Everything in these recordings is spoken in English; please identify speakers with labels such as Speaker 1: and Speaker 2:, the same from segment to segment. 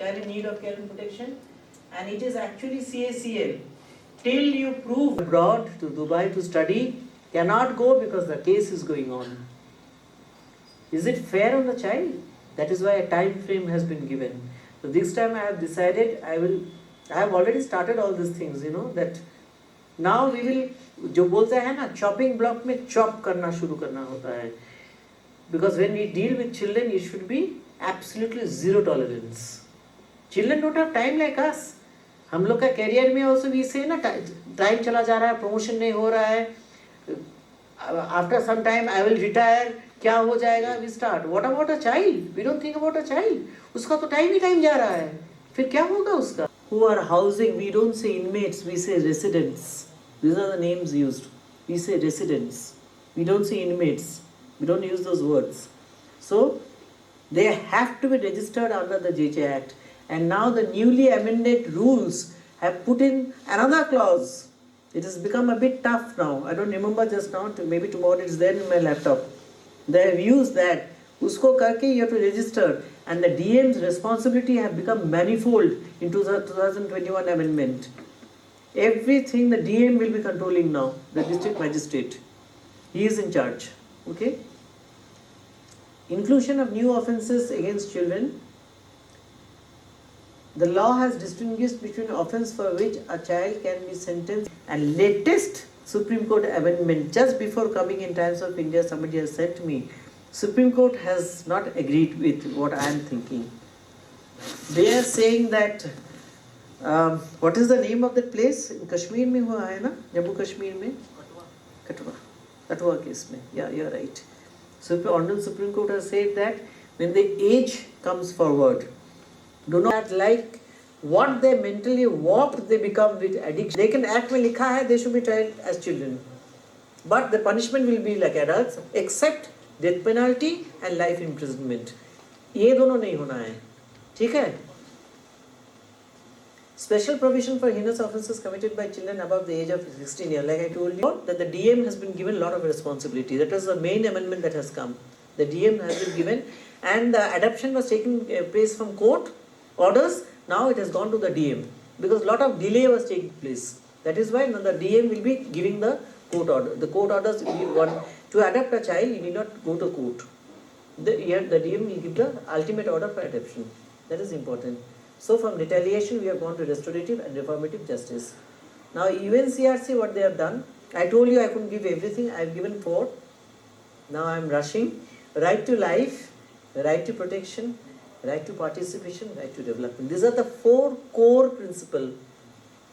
Speaker 1: child in need of care and protection, and it is actually CACL. Till you prove abroad to Dubai to study, cannot go because the case is going on. Is it fair on the child? That is why a time frame has been given. So this time I have decided I have already started all these things, that now we will, जो बोलते हैं ना chopping block में chop करना शुरू करना होता है. Because when we deal with children, it should be absolutely zero tolerance. Children don't have time like us. हम लोग का कैरियर में also we say ना टाइम चला जा रहा है, प्रमोशन नहीं हो रहा है, after some time I will retire, क्या हो जाएगा, we start. What about a child? We don't think about a child. उसका तो टाइम ही टाइम जा रहा है, फिर क्या होगा उसका? Who are housing, we don't say inmates, we say residents. These are the names used. We say residents. We don't say inmates. We don't use those words. So they have to be registered under the JJ Act. And now the newly amended rules have put in another clause. It has become a bit tough now. I don't remember just now, maybe tomorrow it's there in my laptop. They have used that. Usko karke you have to register. And the DM's responsibility have become manifold in 2021 amendment. Everything the DM will be controlling now, the district magistrate. He is in charge. Okay? Inclusion of new offences against children. The law has distinguished between offence for which a child can be sentenced, and latest Supreme Court amendment, just before coming in Times of India, somebody has said to me, Supreme Court has not agreed with what I am thinking. They are saying that, what is the name of that place? In Kashmir mein hua hai na? Jammu Kashmir mein? Katwa case mein. Yeah, you are right. Honorable Supreme Court has said that when the age comes forward, do not like what they mentally warped they become with addiction. They can act mein likha hai, they should be tried as children. But the punishment will be like adults, except death penalty and life imprisonment. ये दोनों नहीं होना है, ठीक है? Special provision for heinous offences committed by children above the age of 16 years. Like I told you, that the DM has been given a lot of responsibility. That was the main amendment that has come. The DM has been given, and the adoption was taking place from court orders. Now it has gone to the DM because a lot of delay was taking place. That is why now the DM will be giving the court order. The court orders, if you want to adopt a child, you need not go to court. The DM will give the ultimate order for adoption. That is important. So from retaliation, we have gone to restorative and reformative justice. Now UNCRC, what they have done, I told you I couldn't give everything. I have given 4. Now I am rushing. Right to life, right to protection, right to participation, right to development. These are the 4 core principles.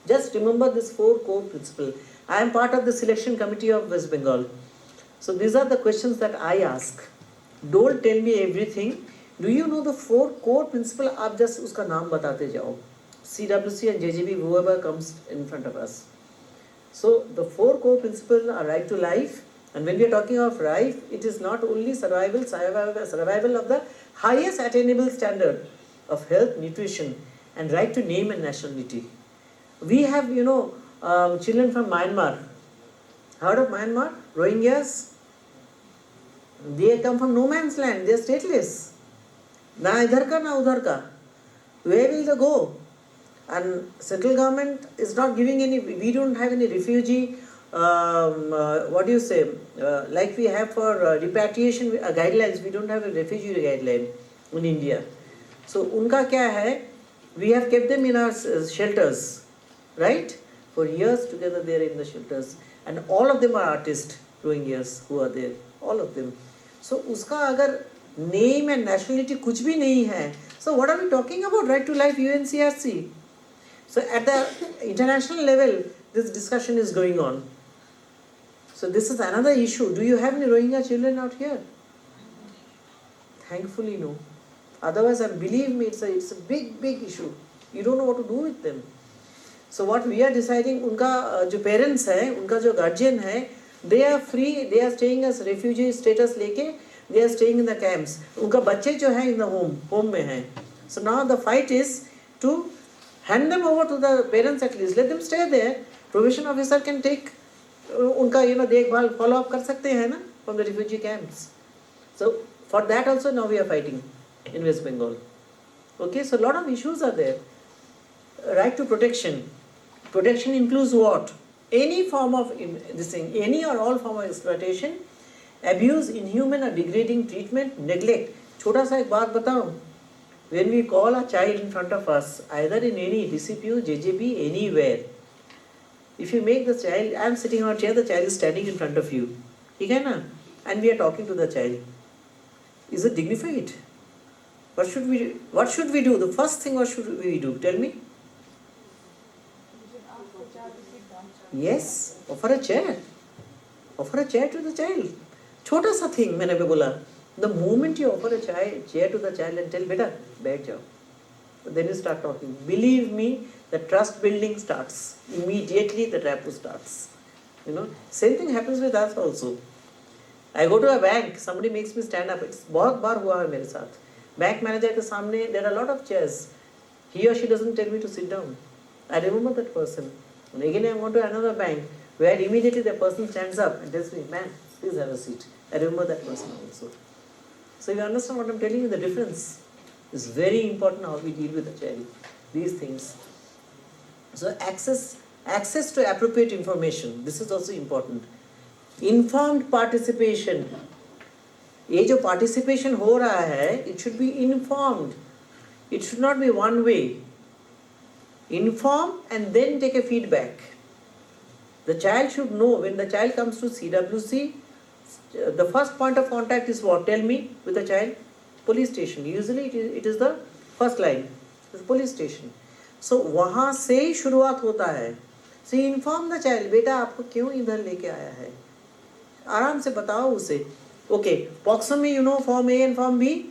Speaker 1: Just remember this 4 core principles. I am part of the selection committee of West Bengal. So these are the questions that I ask. Don't tell me everything. Do you know the 4 core principles? आप just उसका नाम बताते जाओ. CWC and JGB, whoever comes in front of us. So the 4 core principles are right to life. And when we are talking of life, it is not only survival of the highest attainable standard of health, nutrition, and right to name and nationality. We have, children from Myanmar. Heard of Myanmar? Rohingyas? They come from no man's land. They are stateless. Na idhar ka, na udhar ka. Where will they go? And central government is not giving any. We don't have any refugee. What do you say? Like we have for repatriation guidelines, we don't have a refugee guideline in India. So unka kya hai? We have kept them in our shelters, right? For years together they are in the shelters, and all of them are artists, Rohingyas who are there, all of them. So uska agar name and nationality kuch bhi nahi hai. So what are we talking about? Right to life, UNCRC. So at the international level, this discussion is going on. So this is another issue. Do you have any Rohingya children out here? Thankfully no. Otherwise, believe me, it's a big issue. You don't know what to do with them. So what we are deciding, उनका जो parents है, उनका जो guardian है, they are free. They are staying as refugee status लेके, they are staying in the camps. उनका बच्चे जो है in the home में है. So now the fight is to hand them over to the parents at least. Let them stay there. Probation officer can take उनका देखभाल follow up कर सकते हैं ना from the refugee camps. So for that also now we are fighting in West Bengal. Okay, so a lot of issues are there. Right to protection. Protection includes what? Any form of this thing, any or all form of exploitation, abuse, inhuman or degrading treatment, neglect. छोटा सा एक बात बताऊं. When we call a child in front of us, either in any DCPU, JJB, anywhere, if you make the child, I am sitting on a chair, the child is standing in front of you. ठीक है ना? And we are talking to the child. Is it dignified? What should we do? The first thing, what should we do? Tell me. Yes, offer a chair. Offer a chair to the child. छोटा सा thing मैंने भी बोला. The moment you offer a chair to the child and tell, beta, बैठ जाओ. Then you start talking. Believe me, the trust building starts. Immediately the rapport starts. You know, same thing happens with us also. I go to a bank, somebody makes me stand up. It's बहुत बार हुआ है मेरे साथ. Bank manager के सामने, there are a lot of chairs. He or she doesn't tell me to sit down. I remember that person. And again I go to another bank where immediately the person stands up and tells me, man, please have a seat. I remember that person also. So you understand what I'm telling you, the difference. It's very important how we deal with the child. These things. So access to appropriate information. This is also important. Informed participation. ये जो participation हो रहा है, it should be informed. It should not be one way. Inform and then take a feedback. The child should know when the child comes to CWC, the first point of contact is what? Tell me with the child? Police station. Usually it is the first line. It's police station. So वहाँ से ही शुरुआत होता है. So inform the child. बेटा आपको क्यों इधर लेके आया है? आराम से बताओ उसे. Okay. POXO में you know Form A and Form B?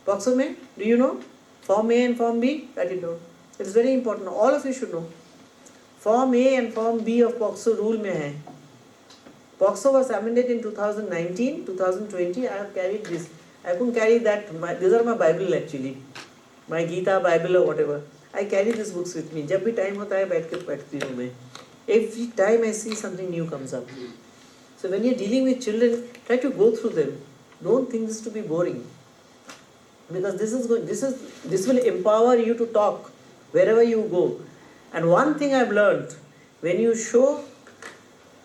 Speaker 1: POXO में do you know Form A and Form B? Write it down. It's very important. All of you should know. Form A and Form B of POXO rule में है. POXO was amended in 2019, 2020. I have carried this. I couldn't carry that. These are my Bible actually. My Gita, Bible or whatever. I carry these books with me. जब भी time होता है बैठ के पढ़ती हूँ मैं. Every time I see something new comes up. So when you're dealing with children, try to go through them. Don't think this to be boring. Because this will empower you to talk wherever you go. And one thing I've learned, when you show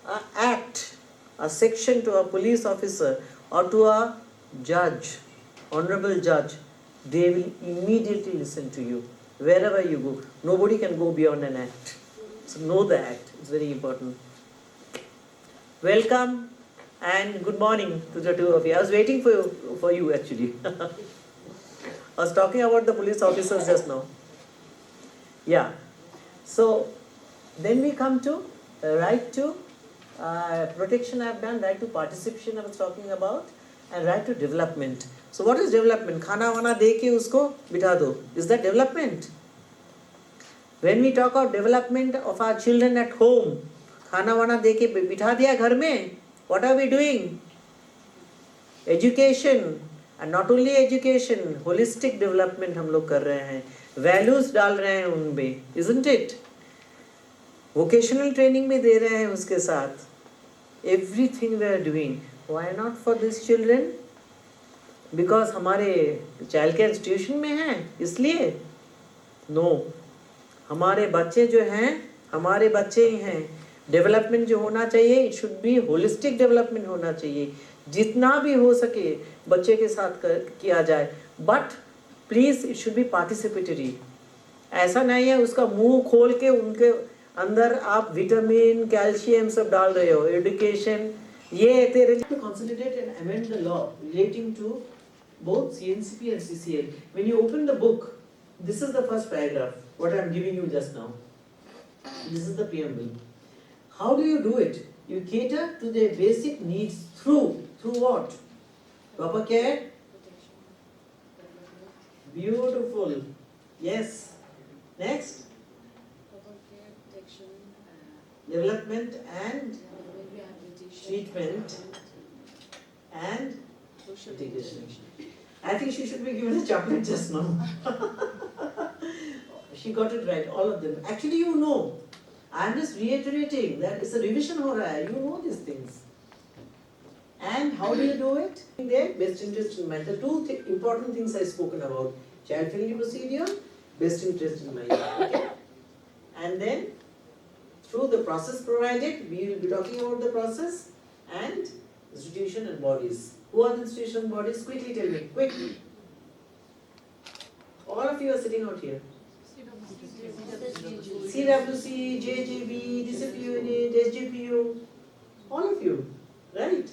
Speaker 1: an act, a section to a police officer or to a judge, honorable judge, they will immediately listen to you wherever you go. Nobody can go beyond an act. So know the act. It's very important. Welcome and good morning to the two of you. I was waiting for you actually. I was talking about the police officers just now. Yeah. So then we come to right to protection I have done, right to participation I was talking about, and right to development. So what is development? खाना वाना दे के उसको बिठा दो. Is that development? When we talk of development of our children at home, खाना वाना दे के बिठा दिया घर में, what are we doing? Education, and not only education, holistic development हम लोग कर रहे हैं. Values डाल रहे हैं उनमें, isn't it? Vocational training भी दे रहे हैं उसके साथ. Everything we are doing. Why not for these children? Because हमारे child care institution में हैं, इसलिए? No. हमारे बच्चे जो हैं, हमारे बच्चे ही हैं. Development जो होना चाहिए, it should be holistic development होना चाहिए. जितना भी हो सके बच्चे के साथ किया जाए. But please, it should be participatory. ऐसा नहीं है उसका मुंह खोल के उनके अंदर आप विटामिन, कैल्शियम सब डाल रहे हो. Education, ये तेरे लिए consolidate and amend the law relating to both CNCP and CCL. When you open the book, this is the first paragraph, what I am giving you just now. This is the preamble. How do you do it? You cater to their basic needs through what? Proper care? Beautiful. Yes. Next?
Speaker 2: Proper care, protection,
Speaker 1: Development and treatment and
Speaker 2: social
Speaker 1: integration. I think she should be given a chocolate just now. She got it right, all of them. Actually, you know. I'm just reiterating that it's a revision ho raha hai. You know these things. And how do you do it? Their best interest in matter. Two important things I've spoken about. child-friendly procedure, best interest in mind. Okay? And then, through the process provided, we will be talking about the process and institution and bodies. Who are the institution and bodies? Quickly tell me, quick. All of you are sitting out here. CWC, JJB, DCPU unit, SGPU, all of you, right?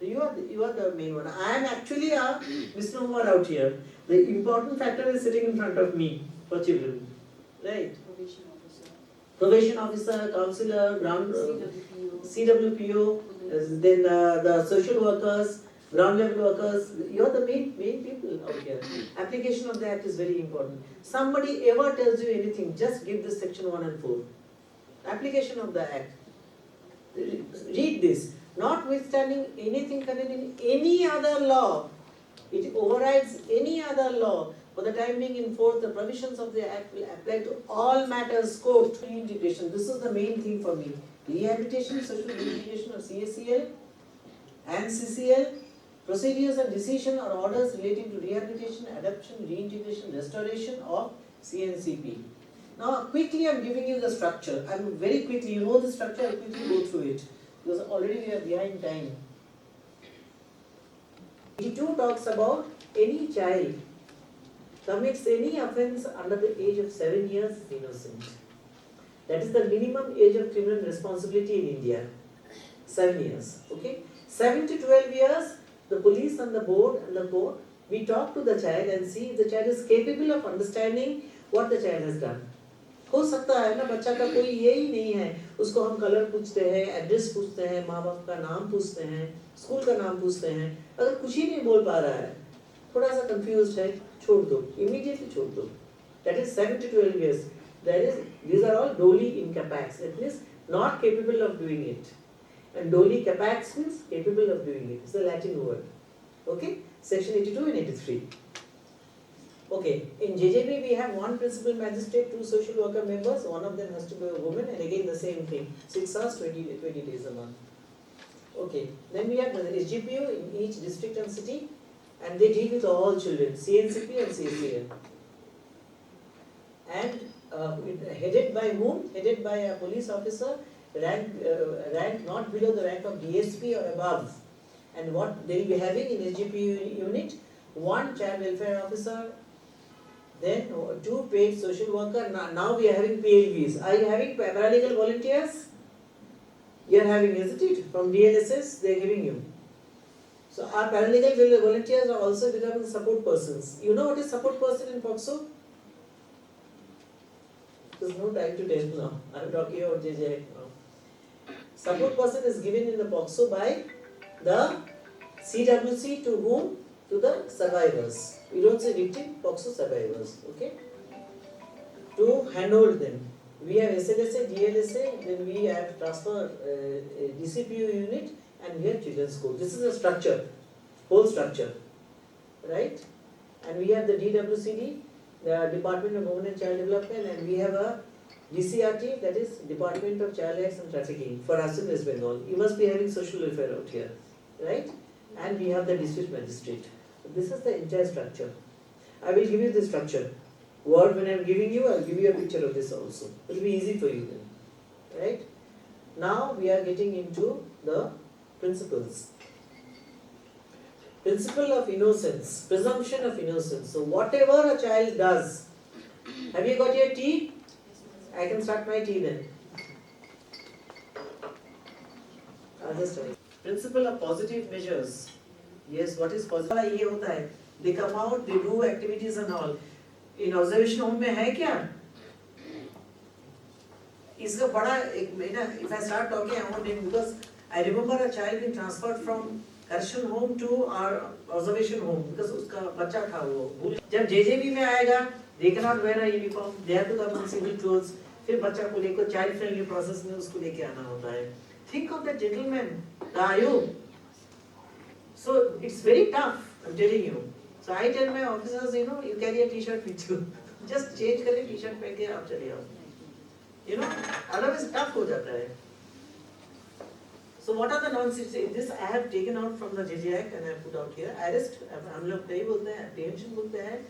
Speaker 1: You are the main one. I am actually a misnomer out here. The important factor is sitting in front of me for children, right? Probation officer, councillor, ground CWPO, then the social workers, ground level workers. You are the main people out here. Application of the act is very important. Somebody ever tells you anything, just give this section 1 and 4. Application of the act. Read this. Notwithstanding anything contained in any other law, it overrides any other law. For the time being in force, the provisions of the Act will apply to all matters, quote, reintegration. This is the main thing for me. Rehabilitation, social rehabilitation of CACL and CCL, procedures and decision or orders relating to rehabilitation, adoption, reintegration, restoration of CNCP. Now, quickly I am giving you the structure. I am very quickly, you know the structure, I will quickly go through it. Because already we are behind time. 82 talks about any child commits any offence under the age of 7 years is innocent. That is the minimum age of criminal responsibility in India. 7 years. Okay? 7 to 12 years, the police and the board and the court, we talk to the child and see if the child is capable of understanding what the child has done. हो सकता है ना बच्चा का कोई यही नहीं है, उसको हम कलर पूछते हैं, एड्रेस पूछते हैं, माँ बाप का नाम पूछते हैं, स्कूल का नाम पूछते हैं, अगर कुछ ही नहीं बोल पा रहा है, थोड़ा सा कंफ्यूज्ड है, छोड़ दो, immediately छोड़ दो. That is 7 to 12 years. These are all doli incapax. It means not capable of doing it. And doli capax means capable of doing it. It's a Latin word. Okay? Section 82 and 83. Okay, in JJB we have one principal magistrate, 2 social worker members, one of them has to be a woman, and again the same thing, 6 hours, 20 days a month. Okay, then we have the SGPU in each district and city, and they deal with all children, CNCP and CACL. And headed by whom? Headed by a police officer, rank not below the rank of DSP or above. And what they will be having in SGPU unit, 1 child welfare officer, then 2 paid social worker. Now we are having PLVs. Are you having paralegal volunteers? You are having, isn't it? From DLSS, they are giving you. So our paralegal volunteers are also becoming support persons. You know what is support person in POCSO? There's no time to tell now. I'm talking about JJ now. Support person is given in the POCSO by the CWC to whom? To the survivors. We don't say victim, POCSO survivors. Okay? To handhold them. We have SLSA, DLSA, then we have transfer DCPU unit, and we have children's court. This is a structure, whole structure. Right? And we have the DWCD, the Department of Women and Child Development, and we have a DCRT, that is Department of Child Rights and Trafficking for us in West Bengal. You must be having social welfare out here. Right? And we have the district magistrate. This is the entire structure. I will give you the structure. Word when I am giving you, I will give you a picture of this also. It will be easy for you then. Right? Now we are getting into the principles. Principle of innocence, presumption of innocence. So whatever a child does, have you got your tea? I can start my tea then. I'll just tell you. Principle of positive measures. Yes, what is positive? ये होता है. They come out, they do activities and all. In observation home में है क्या? इसका बड़ा एक if I start talking about it, because I remember a child being transferred from correction home to our observation home because उसका बच्चा था वो. जब JJB में आएगा, they cannot wear a uniform, they have to come in civil clothes. फिर बच्चा को लेकर child friendly process में उसको लेके आना होता है. Think of that gentleman, the Ayu. So it's very tough, I'm telling you. So I tell my officers, you carry a t-shirt with you. Just change करके t-shirt पहन के आप चले आओ. Otherwise tough हो जाता है. So what are the non-serious? This I have taken out from the JJ Act and I have put out here. Arrest, हम लोग नहीं बोलते हैं, apprehension बोलते हैं.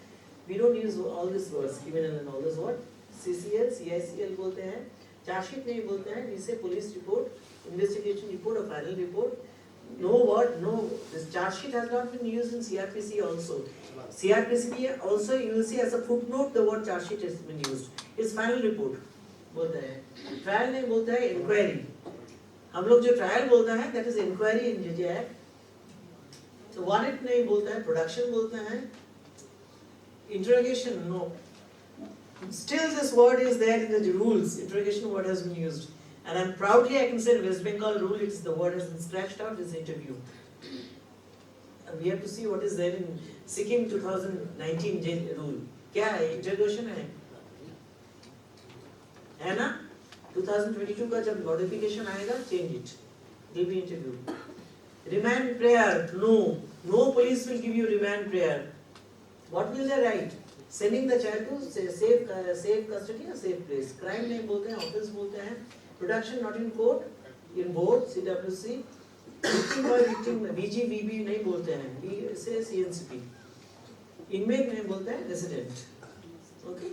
Speaker 1: We don't use all these words, criminal and all those what? CCL, CICL बोलते हैं, charge नहीं बोलते हैं, we say police report, investigation report or final report. No word, no. This charge sheet has not been used in CRPC also. CRPC also you will see as a footnote the word charge sheet has been used. It's final report बोलते हैं. Trial नहीं बोलता है, inquiry. हम लोग जो trial बोलता है, that is inquiry in JJ Act. So warrant नहीं बोलता है, production बोलते हैं. Interrogation, no. Still this word is there in the rules. Interrogation word has been used. And I'm proudly I can say West Bengal rule, it's the word has been scratched out, is interview. And we have to see what is there in Sikkim 2019 rule. क्या है? Interrogation है? है ना? 2022 का जब modification आएगा, change it. Will be interview. Remand prayer, no. No police will give you remand prayer. What will they write? Sending the child to safe custody or safe place. Crime नहीं बोलते हैं, offense बोलते हैं. Production not in court, in board, CWC. Victim by victim, VG, VB नहीं बोलते हैं. We say CNCP. Inmate नहीं बोलते हैं, resident. Okay?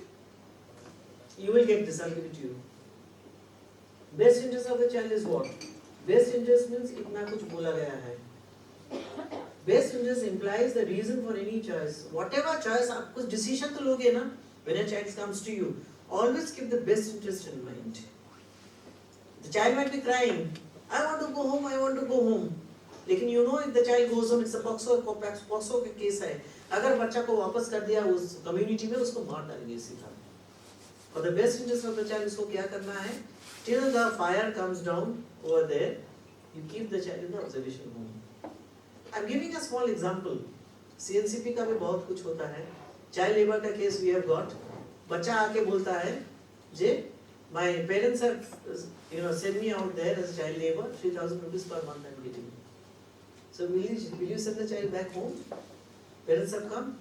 Speaker 1: You will get this, I'll give it to you. Best interest of the child is what? Best interest means इतना कुछ बोला गया है. Best interest implies the reason for any choice. Whatever choice, आप कुछ decision तो लोगे ना. When a child comes to you, always keep the best interest in mind. The child might be crying. I want to go home. I want to go home. लेकिन you know if the child goes home, it's a POXO case है. अगर बच्चा को वापस कर दिया उस community में, उसको मार डालेंगे सीधा. For the best interest of the child, उसको क्या करना है? Till the fire comes down over there, you keep the child in the observation home. I'm giving a small example. CNCP का भी बहुत कुछ होता है. Child labor का case we have got. बच्चा आके बोलता है, जे my parents have, sent me out there as child labor. 3,000 rupees per month I'm getting. So will you send the child back home? Parents have come.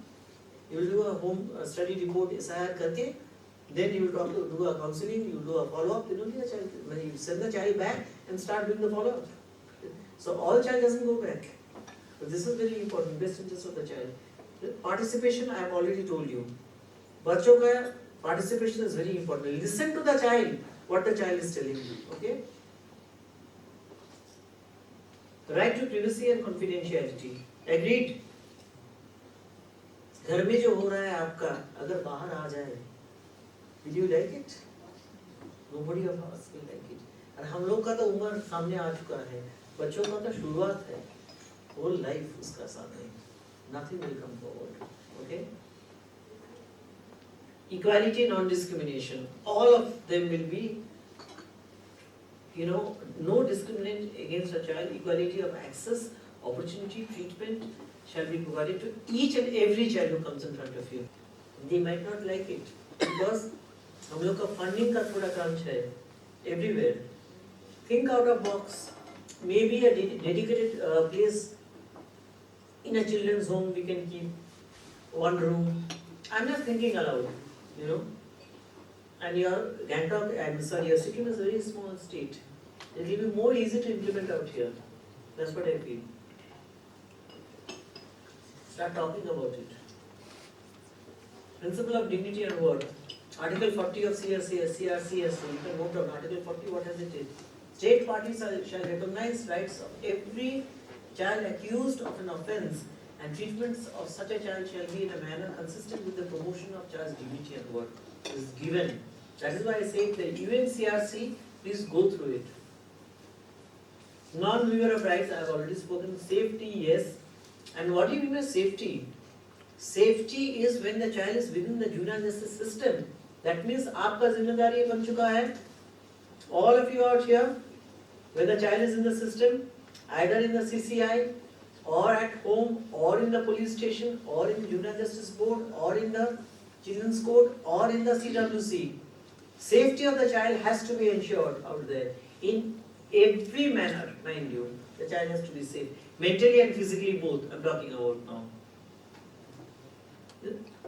Speaker 1: You will do a home study report SIR करके. Then you will do a counseling. You will do a follow up. You send the child back and start doing the follow up. So all child doesn't go back. So this is very important. Best interest of the child. Participation I have already told you. बच्चों का participation is very important. Listen to the child, what the child is telling you. Okay? Right to privacy and confidentiality. Agreed? घर में जो हो रहा है आपका, अगर बाहर आ जाए, will you like it? Nobody of us will like it. और हम लोग का तो उम्र सामने आ चुका है. बच्चों का तो शुरुआत है. Whole life उसका साथ है. Nothing will come forward. Okay? Equality, non-discrimination. All of them will be, no discrimination against a child. Equality of access, opportunity, treatment shall be provided to each and every child who comes in front of you. They might not like it because हम लोग का funding का थोड़ा crunch है everywhere. Think out of box. Maybe a dedicated place in a children's home we can keep one room. I'm just thinking aloud. And your Gangtok, your Sikkim is a very small state. It will be more easy to implement out here. That's what I feel. Start talking about it. Principle of dignity and worth. Article 40 of CRCS, you can note down Article 40, what has it said? State parties shall recognize rights of every child accused of an offence, and treatments of such a child shall be in a manner consistent with the promotion of child's dignity and worth. It is given. That is why I say the UNCRC, please go through it. Non-waiver of rights, I have already spoken. Safety, yes. And what do you mean by safety? Safety is when the child is within the juvenile justice system. That means आपका जिम्मेदारी बन चुका है. All of you out here, when the child is in the system, either in the CCI, or at home, or in the police station, or in the Juvenile Justice Board, or in the Children's Court, or in the CWC. Safety of the child has to be ensured out there. In every manner, mind you, the child has to be safe. Mentally and physically both, I'm talking about now.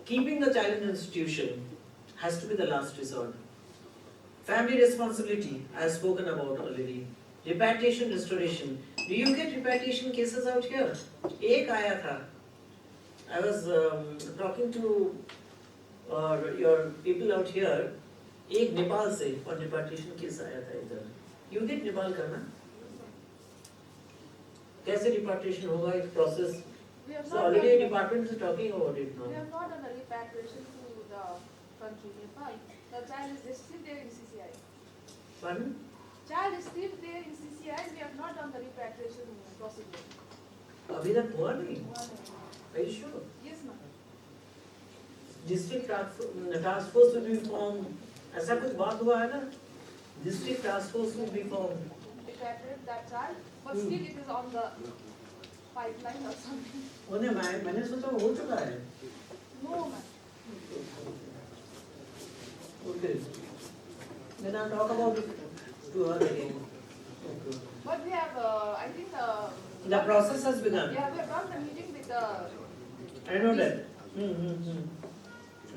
Speaker 1: Keeping the child in an institution has to be the last resort. Family responsibility, I have spoken about already. Repatriation, restoration. Do you get repatriation cases out here? एक आया था. I was talking to or your people out here, एक नेपाल से और डिपार्टेशन case आया था इधर. You get Nepal करना? कैसे डिपार्टेशन होगा एक process?
Speaker 2: We have
Speaker 1: So
Speaker 2: not
Speaker 1: already a
Speaker 2: done-
Speaker 1: department is talking about it now.
Speaker 2: We have not done a repatriation to the country Nepal. The child is still there in CCI.
Speaker 1: Pardon?
Speaker 2: Child is still there in CCI. We have not done the repatriation procedure.
Speaker 1: अभी तक हुआ नहीं. Are you sure?
Speaker 2: Yes, ma'am.
Speaker 1: District task force will be formed. ऐसा कुछ बात हुआ है ना? District task force will be formed.
Speaker 2: Repatriate that child, but still it is on the pipeline or something.
Speaker 1: उन्हें मैंने सोचा हो चुका है.
Speaker 2: No, ma'am.
Speaker 1: Okay. Then I'll talk about it to her again. Okay.
Speaker 2: But we have, I think,
Speaker 1: The process has begun.
Speaker 2: yeah, we have done the meeting with the.
Speaker 1: I know that. I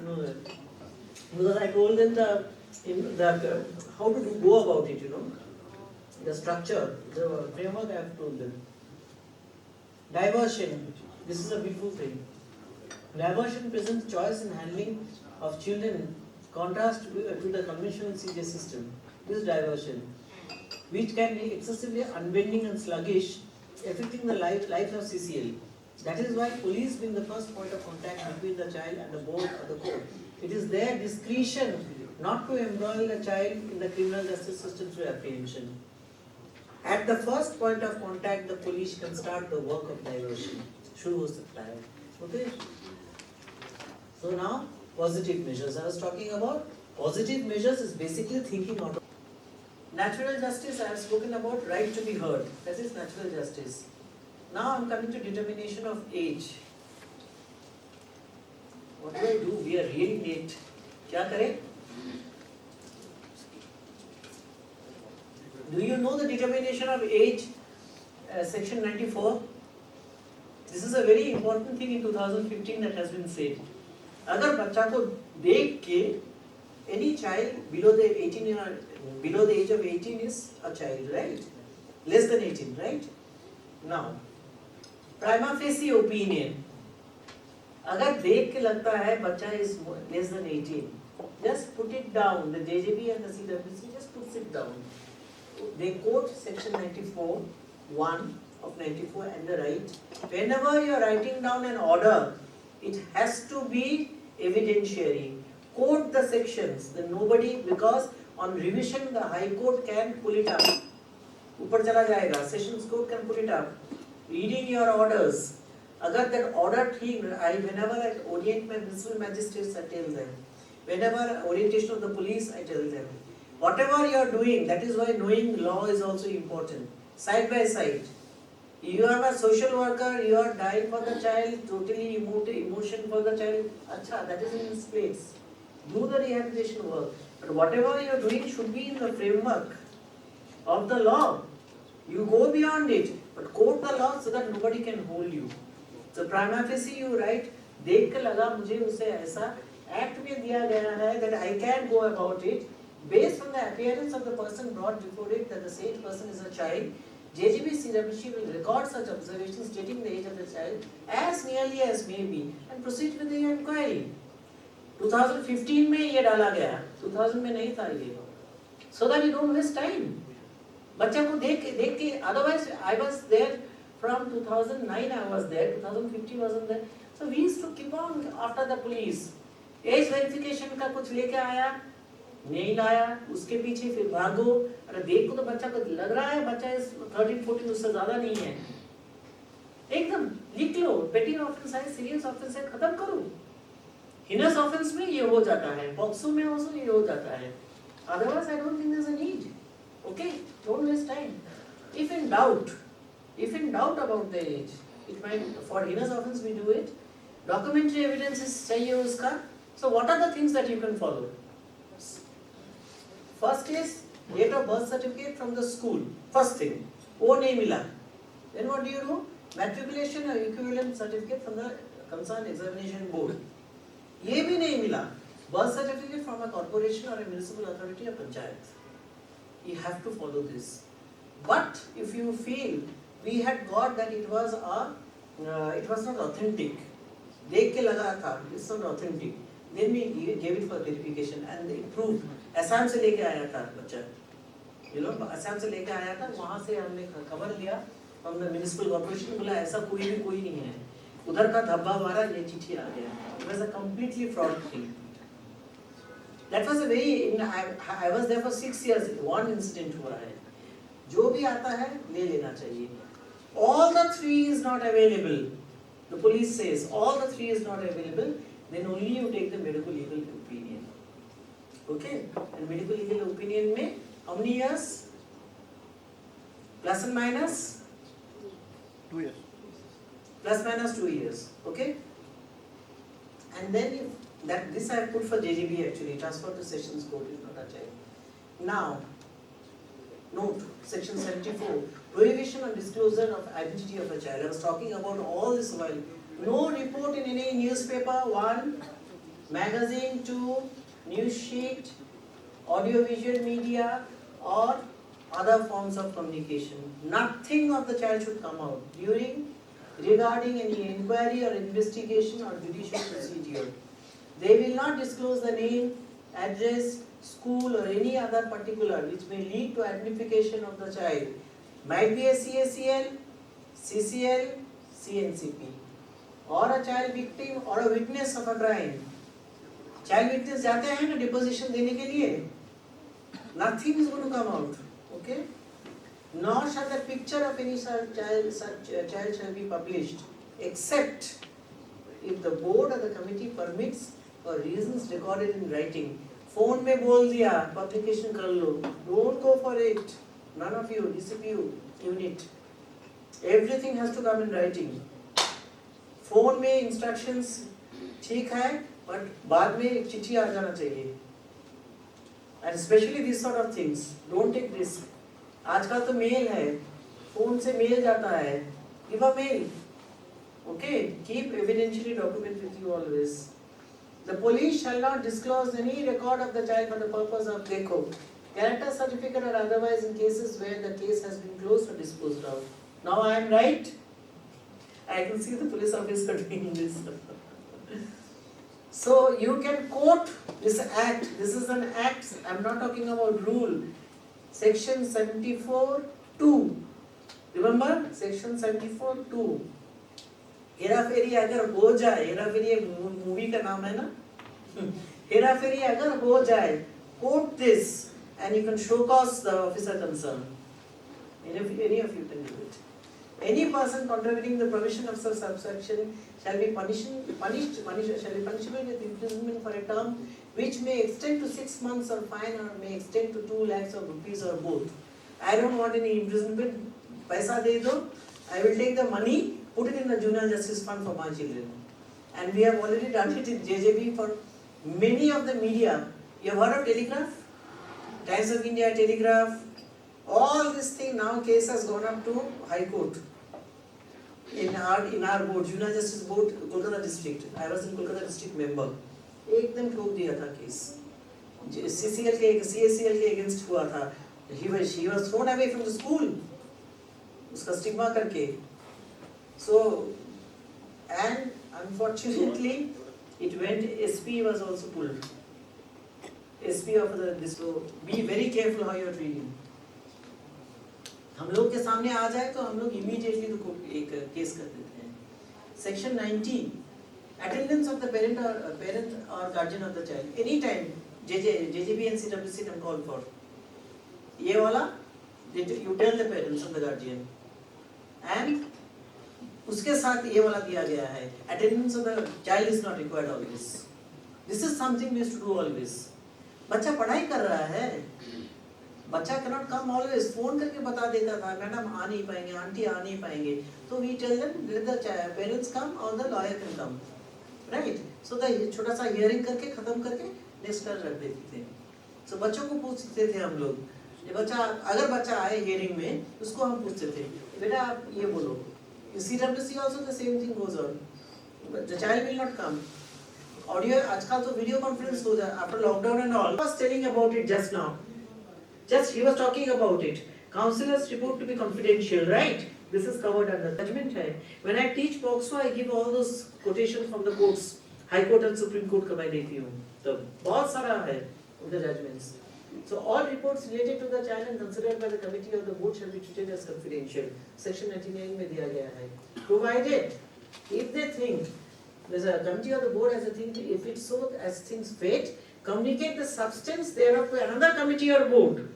Speaker 1: know that. Because I told them how to go about it, the structure, the framework I have told them. Diversion. This is a beautiful thing. Diversion presents choice in handling of children, contrast to the conventional CJ system. This diversion, which can be excessively unbending and sluggish, affecting the life of CCL. That is why police being the first point of contact between the child and the board or the court. It is their discretion not to embroil the child in the criminal justice system through apprehension. At the first point of contact, the police can start the work of diversion. Shuru ho sakta hai. Okay? So now, positive measures. I was talking about positive measures is basically thinking out of. Natural justice, I have spoken about right to be heard. That is natural justice. Now I am coming to determination of age. What do I do? We are really late. क्या करें? Do you know the determination of age? Section 94. This is a very important thing in 2015 that has been said. अगर बच्चा को देख के any child below the 18 or below the age of 18 is a child, right? Less than 18, right? Now, prima facie opinion. अगर देख के लगता है बच्चा is less than 18, just put it down. The JJB and the CWC just puts it down. They quote section 94(1) of 94 and the right. Whenever you are writing down an order, it has to be evidentiary. Quote the sections. Then nobody, because on revision the High Court can pull it up. ऊपर चला जाएगा. Sessions Court can pull it up. Reading your orders. अगर that order ठीक, whenever I orient my principal magistrates, I tell them. Whenever orientation of the police, I tell them. Whatever you are doing, that is why knowing law is also important. Side by side. You are a social worker, you are dying for the child, totally emotion for the child. Acha, that is in its place. Do the rehabilitation work. But whatever you are doing should be in the framework of the law. You go beyond it, but quote the law so that nobody can hold you. So prima facie you write, देख के लगा मुझे उसे ऐसा act में दिया गया है that I can go about it based on the appearance of the person brought before it that the said person is a child. JGB CWC will record such observations stating the age of the child as nearly as may be and proceed with the inquiry. 2015 में ये डाला गया, 2000 में नहीं था ये, so that you don't waste time. बच्चा को देख के, otherwise I was there from 2009 I was there, 2015 wasn't there. So we used to keep on after the police. Age verification का कुछ लेके आया, नहीं लाया, उसके पीछे फिर भागो. अरे देख को तो बच्चा को लग रहा है बच्चा इस 13-14 उससे ज़्यादा नहीं है. एकदम लिख लो, पेटी ऑफेंस है, सीरियस ऑफेंस है, खत्म करो. हिनस ऑफेंस में ये हो जाता है, पॉक्सो में also ये हो जाता है. Otherwise I don't think there's a need. Okay, don't waste time. If in doubt about the age, it might, for heinous offense we do it. Documentary evidence is चाहिए उसका. So what are the things that you can follow? First is date of birth certificate from the school. First thing, वो नहीं मिला. Then what do? Matriculation or equivalent certificate from the concerned examination board. ये भी नहीं मिला. Birth certificate from a corporation or a municipal authority or panchayat. You have to follow this. But if you feel we had got that it was not authentic, देख के लगा था, it's not authentic. Then we gave it for verification and it proved. Assam से लेके आया था बच्चा, असम से लेके आया था, वहाँ से हमने खबर लिया, हमने म्युनिसिपल कॉर्पोरेशन बोला ऐसा कोई भी कोई नहीं है, उधर का धब्बा मारा, ये चिट्ठी आ गया. It was a completely fraud thing. That was a very, I was there for 6 years. One incident हुआ है. जो भी आता है ले लेना चाहिए. All the 3 is not available. The police says all the 3 is not available. Then only you take the medical legal opinion. Okay? And medical legal opinion में how many years? Plus and minus?
Speaker 3: 2 years.
Speaker 1: Plus minus 2 years. Okay? And then if that this I have put for JGB actually, transfer to sessions court is not a child. Now, note section 74, prohibition on disclosure of identity of a child. I was talking about all this while. No report in any newspaper, 1, magazine, 2, news sheet, audiovisual media or other forms of communication. Nothing of the child should come out during, regarding any inquiry or investigation or judicial procedure. They will not disclose the name, address, school or any other particular which may lead to identification of the child. Might be a CACL, CCL, CNCP, or a child victim or a witness of a crime. Child witness जाते हैं ना deposition देने के लिए. Nothing is going to come out. Okay? Nor shall the picture of any such child shall be published, except if the board or the committee permits for reasons recorded in writing. Phone में बोल दिया, publication कर लो. Don't go for it. None of you, DCPU unit. Everything has to come in writing. Phone में instructions ठीक है, but बाद में एक चिट्ठी आ जाना चाहिए. And especially these sort of things, don't take risk. आजकल तो मेल है, फोन से मेल जाता है. Give a mail. Okay, keep evidentiary document with you always. The police shall not disclose any record of the child for the purpose of DECO, character certificate or otherwise in cases where the case has been closed or disposed of. Now I am right? I can see the police officer doing this. So you can quote this act. This is an act. I am not talking about rule. Section 74(2). Remember? Section 74(2). Hera फेरी अगर हो जाए, हेरा फेरी movie का नाम है ना, हेरा फेरी अगर हो जाए, quote this and you can show cause the officer concerned. Any of you can do it. Any person contravening the provision of such subsection shall be punishable with imprisonment for a term which may extend to 6 months or fine or may extend to 2 lakhs of rupees or both. I don't want any imprisonment. Paisa de do. I will take the money, put it in the Juvenile Justice Fund for my children. And we have already done it in JJB for many of the media. You have heard of Telegraph? Times of India, Telegraph. All this thing now case has gone up to High Court. In our board, Juvenile Justice Board, Kolkata District. I was in Kolkata District member. एकदम ठोक दिया था case. CCL के CACL के against हुआ था. He was thrown away from the school. उसका stigma करके. So, and unfortunately, it went. SP was also pulled. SP of this. So be very careful how you are reading. हम लोग के सामने आ जाए तो हम लोग immediately तो एक केस कर देते हैं. Section 19. Attendance of the parent or guardian of the child. Anytime JJB and CWC can call for. ये वाला you tell the parents of the guardian. And उसके साथ ये वाला दिया गया है. Attendance of the child is not required always. This is something we used to do always. बच्चा पढ़ाई कर रहा है. बच्चा cannot come always. फोन करके बता देता था, मैडम आ नहीं पाएंगे, आंटी आ नहीं पाएंगे. So we tell them let the parents come or the lawyer can come. Right? So the छोटा सा hearing करके खत्म करके next कर रख देते थे. So बच्चों को पूछते थे हम लोग. ये बच्चा अगर बच्चा आए hearing में उसको हम पूछते थे. बेटा आप ये बोलो. In CWC also the same thing goes on. But the child will not come. Audio आजकल तो video conference हो जाए after lockdown and all. I was telling about it just now. Just he was talking about it. Councillors report to be confidential, right? This is covered under judgment. When I teach POXO, I give all those quotations from the courts. High court and supreme court का मैं देखी हूँ, तो बहुत सारा है उनका judgements. So all reports related to the child and considered by the committee or the board shall be treated as confidential. Section 99 में दिया गया है. Provided if they think there's a committee or the board has a thing, if it's so as things fit, communicate the substance thereof to another committee or board.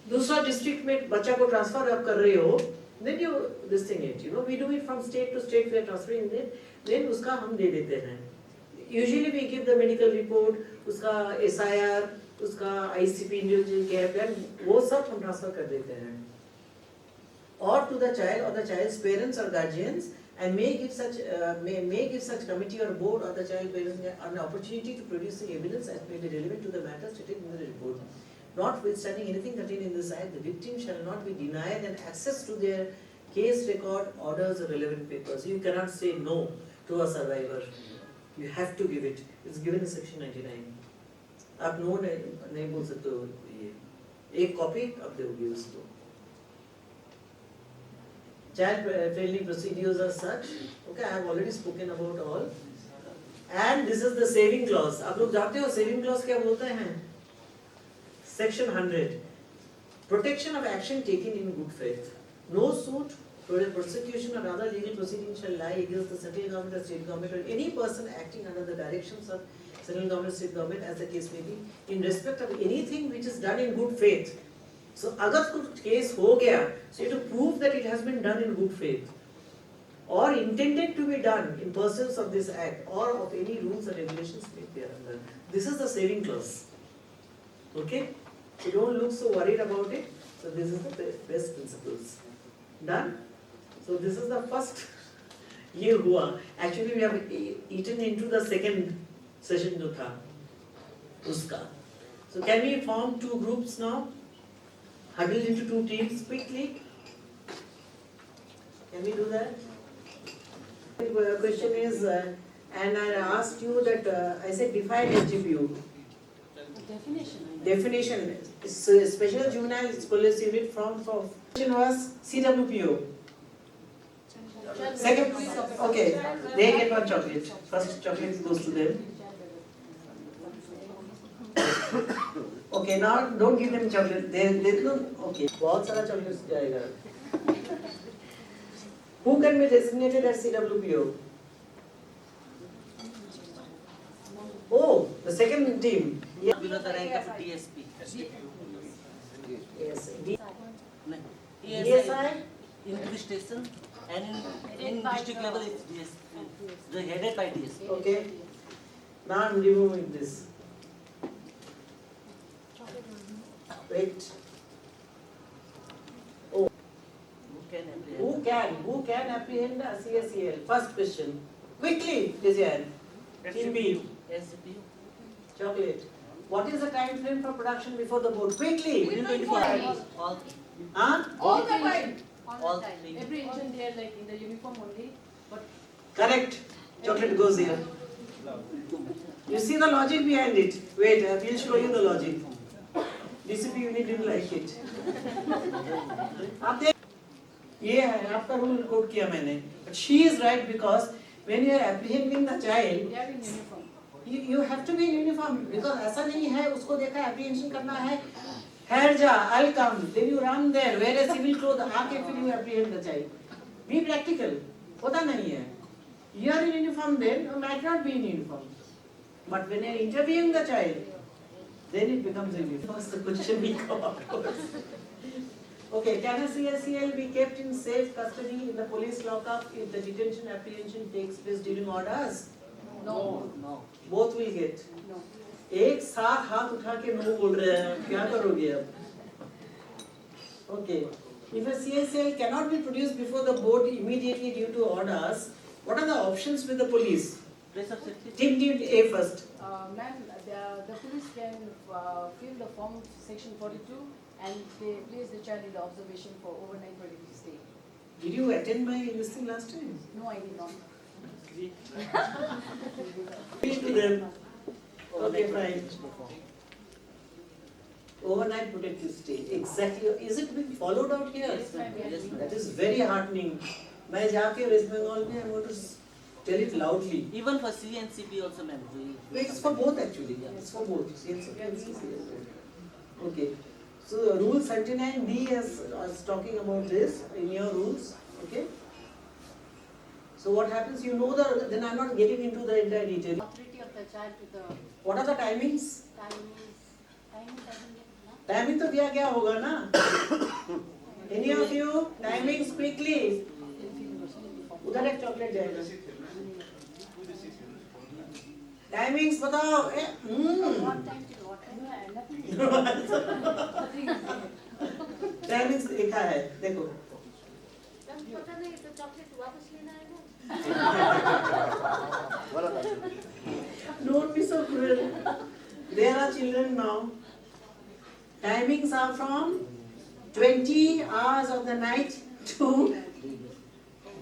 Speaker 1: दूसरा district में बच्चा को transfer आप कर रहे हो, then you this thing it, you know, we do it from state to state, we are transferring it, then उसका हम दे देते हैं. Usually we give the medical report, उसका SIR, उसका ICP individual care plan, वो सब हम ट्रांसफर कर देते हैं. Or to the child or the child's parents or guardians, and may give such committee or board or the child parents an opportunity to produce the evidence as may be relevant to the matter stated in the report. Notwithstanding anything contained in this act, the victim shall not be denied an access to their case record, orders or relevant papers. You cannot say no to a survivor. You have to give it. It's given in section 99. आप no नहीं बोल सकते हो, ये एक copy आप दोगे उसको. Child friendly procedures are such. Okay, I have already spoken about all. And this is the saving clause. आप लोग जानते हो saving clause क्या बोलते हैं? Section 100. Protection of action taken in good faith. No suit, prosecution or other legal proceeding shall lie against the central government or state government or any person acting under the directions of central government, state government, as the case may be, in respect of anything which is done in good faith. So, अगर कुछ case हो गया, so you have to prove that it has been done in good faith, or intended to be done in pursuance of this act, or of any rules or regulations made thereunder. This is the saving clause. Okay? So don't look so worried about it. So this is the best principles. Done? So this is the first year हुआ. Actually we have eaten into the second session जो था उसका. So can we form two groups now? Huddle into two teams quickly. Can we do that? The question is, and I asked you that I said define SGPU. Definition. Special Juvenile Police Unit from question was CWPO. Second, okay, they get one chocolate. First chocolate goes to them. Okay, now don't give them chocolate. They don't. Okay, बहुत सारा chocolate जाएगा. Who can be designated as CWPO? Oh, the second team. Yeah.
Speaker 4: Below the rank of DSP.
Speaker 1: Yes.
Speaker 4: ESI in police station and in district level is DSP. They are headed by DSP.
Speaker 1: Okay. Now I'm removing this. Wait. Oh. Who can apprehend a CSEL? First question. Quickly, Vijayan. Team B.
Speaker 4: SGPU.
Speaker 1: Chocolate. What is the time frame for production before the board? Quickly.
Speaker 4: Within 24 hours. All.
Speaker 1: Huh?
Speaker 2: All the time.
Speaker 4: All three.
Speaker 2: Every engine they are like in the uniform only, but
Speaker 1: Correct. Chocolate goes here. You see the logic behind it. Wait, we'll show you the logic. DCP unit didn't like it. आप देख, ये है आपका rule code किया मैंने. But she is right because when you are apprehending the child,
Speaker 2: they are in uniform.
Speaker 1: you have to be in uniform because ऐसा नहीं है उसको देखा apprehension करना है. Here जा, I'll come. Then you run there. Wear a civil cloth. आके फिर you apprehend the child. Be practical. होता नहीं है. You are in uniform then, you might not be in uniform. But when you are interviewing the child, then it becomes a uniform. That's the question we come up with. Okay, can a CSEL be kept in safe custody in the police lockup if the detention apprehension takes place during odd hours?
Speaker 2: No.
Speaker 4: No.
Speaker 1: Both will get.
Speaker 2: No.
Speaker 1: एक साथ हाथ उठा के no बोल रहे हैं, क्या करोगे अब? Okay. If a CSL cannot be produced before the board immediately due to orders, what are the options with the police?
Speaker 4: Place of safety.
Speaker 1: Team A first.
Speaker 2: Ma'am, the police can fill the form section 42 and they place the child in the observation for overnight pregnancy stay.
Speaker 1: Did you attend my listing last time?
Speaker 2: No, I did not.
Speaker 1: Speak to them. Okay, fine. Overnight protective stay. Exactly. Is it being followed out here?
Speaker 2: Yes, ma'am.
Speaker 4: Yes, ma'am.
Speaker 1: That is very heartening. मैं जाके waste Bengal में वो तो Tell it loudly.
Speaker 4: Even for C and CP also, ma'am.
Speaker 1: It's for both actually. It's for both. CNCP and CCP. Okay. So rule 79D is talking about this in your rules. Okay. So what happens? You know the. Then I'm not getting into the entire detail.
Speaker 2: Authority of the child to the
Speaker 1: What are the timings?
Speaker 2: timings doesn't get enough.
Speaker 1: Timing तो दिया गया होगा ना? Any of you timings quickly? उधर एक chocolate जाएगा. Timings बताओ.
Speaker 2: What time till what time?
Speaker 1: Timings लिखा है. देखो.
Speaker 2: पता नहीं तो चॉकलेट वापस लेना है ना.
Speaker 1: Don't be so cruel. There are children now. Timings are from 20 hours of the night to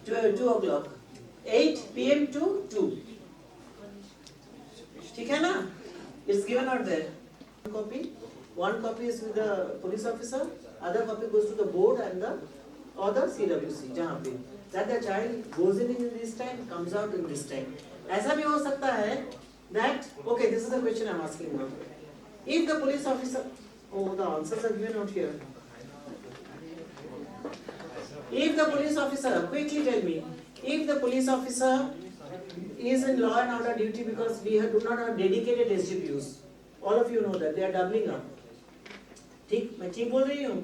Speaker 1: 2 o'clock. 8 p.m. to 2. ठीक है ना? It's given out there. One copy is with the police officer. Other copy goes to the board and the CWC. जहाँ पे that the child goes in this time, comes out in this time. ऐसा भी हो सकता है that okay, this is the question I'm asking now. If the police officer, oh, the answers are given out here. If the police officer, quickly tell me, if the police officer is in law and order duty because we do not have dedicated SGPUs, all of you know that they are doubling up. ठीक, मैं ठीक बोल रही हूँ?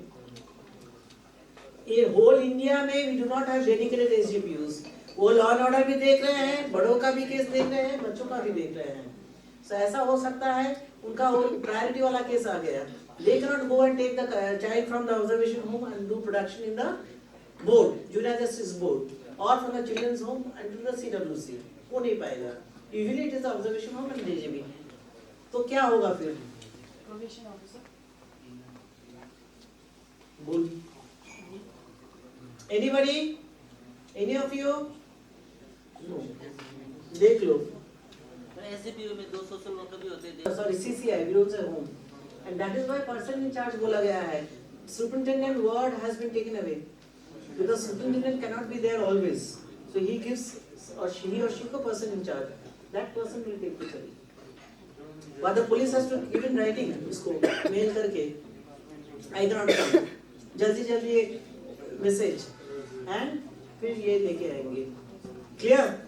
Speaker 1: In whole India में we do not have dedicated SGPUs. वो law and order भी देख रहे हैं, बड़ों का भी केस देख रहे हैं, बच्चों का भी देख रहे हैं. So ऐसा हो सकता है उनका वो priority वाला केस आ गया. They cannot go and take the child from the observation home and do production in the board, Juvenile Justice Board, or from the children's home and to the CWC. वो नहीं पाएगा. Usually it is the observation home and DJB. तो क्या होगा फिर?
Speaker 2: Probation officer.
Speaker 1: बोल. Anybody? Any of you? No. देख लो.
Speaker 4: SGPU में 2 सोशल वर्कर भी होते हैं.
Speaker 1: Sorry, CCI, we don't say home. And that is why person in charge बोला गया है. Superintendent word has been taken away. Because superintendent cannot be there always. So he gives, or he or she को person in charge. That person will take the charge. But the police has to give in writing इसको mail करके. I cannot come. जल्दी एक message. And फिर ये लेके आएंगे. Clear?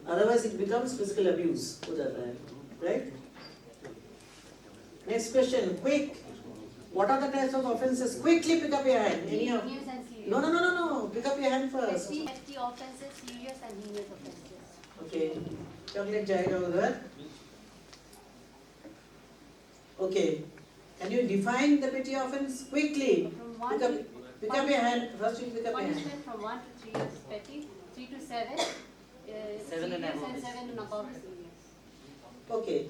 Speaker 1: Otherwise it becomes physical abuse हो जाता है. Right? Next question, quick. What are the types of offences? Quickly pick up your hand. Any of?
Speaker 2: Serious and serious.
Speaker 1: No. Pick up your hand first.
Speaker 2: ST offences, serious and heinous offences.
Speaker 1: Okay. Chocolate जाएगा उधर. Okay. Can you define the petty offence quickly?
Speaker 2: From
Speaker 1: Pick up your hand. First you pick up your hand.
Speaker 2: punishment from 1 to 3 is petty, 3 to 7,
Speaker 4: 7 and
Speaker 2: serious
Speaker 4: above
Speaker 2: and
Speaker 4: is-
Speaker 2: 7 and above is serious.
Speaker 1: Okay.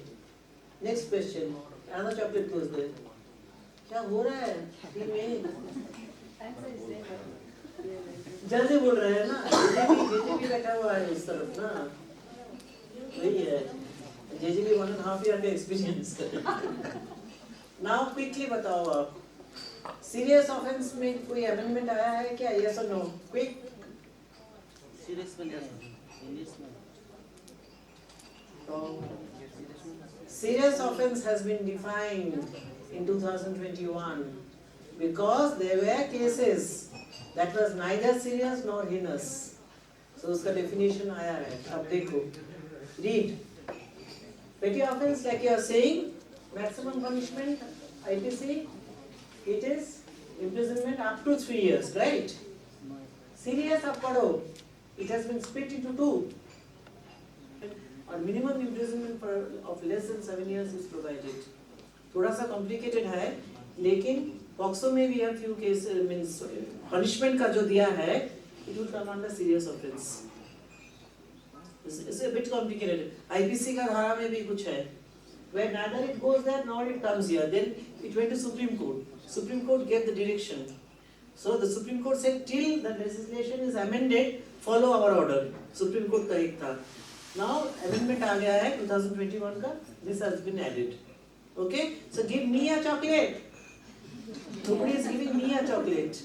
Speaker 1: Next question. Another chocolate goes there. क्या हो रहा है? Team में
Speaker 2: Answer is there, but
Speaker 1: जल्दी बोल रहे हैं ना. जेजेबी बैठा हुआ है इस तरफ ना. वही है. जेजेबी 1.5 year का experience. Now quickly बताओ आप. Serious offence में कोई amendment आया है क्या? Yes or no? Quick.
Speaker 4: Serious में English में.
Speaker 1: Serious offence has been defined in 2021 because there were cases that was neither serious nor heinous. So उसका definition आया है. अब देखो. Read. Petty offence, like you are saying, maximum punishment, IPC, it is imprisonment up to 3 years, right? Serious आप पढ़ो. It has been split into 2. और minimum imprisonment of less than 7 years is provided. थोड़ा सा complicated है, लेकिन POCSO में भी few cases means punishment का जो दिया है, it will come under serious offence. It's a bit complicated. IPC का धारा में भी कुछ है. Where neither it goes there nor it comes here. Then it went to Supreme Court. Supreme Court gave the direction. So the Supreme Court said till the legislation is amended, follow our order. Supreme Court का एक था. Now amendment आ गया है 2021 का. This has been added. Okay? So give me a chocolate. Nobody is giving me a chocolate.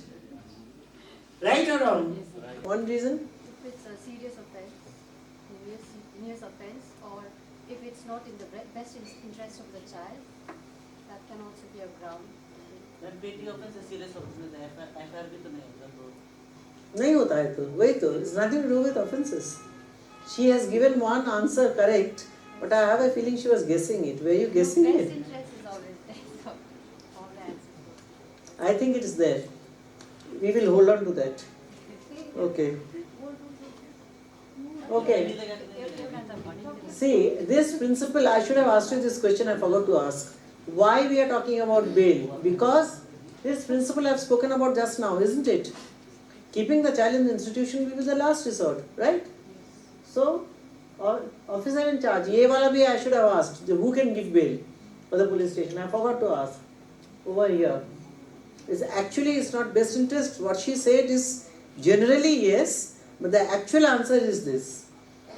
Speaker 1: Right or wrong? One reason?
Speaker 5: it's a serious offense, heinous offense, or if it's not in the best interest of the child, that can also be a ground.
Speaker 4: Then petty offense is serious offense. FIR भी तो नहीं होगा तो.
Speaker 1: नहीं होता है तो वही तो. It's nothing to do with offences. She has given one answer correct, but I have a feeling she was guessing it. Were you guessing
Speaker 5: Best
Speaker 1: it?
Speaker 5: interest is always there, so all the answers.
Speaker 1: I think it is there. We will hold on to that. Okay. Okay. See, this principle, I should have asked you this question, I forgot to ask. Why we are talking about bail? Because this principle I have spoken about just now, isn't it? Keeping the child in the institution will be the last resort, right? So, officer in charge, ye wala bhi I should have asked, who can give bail for the police station? I forgot to ask. Over here. It's not best interest. What she said is generally yes, but the actual answer is this.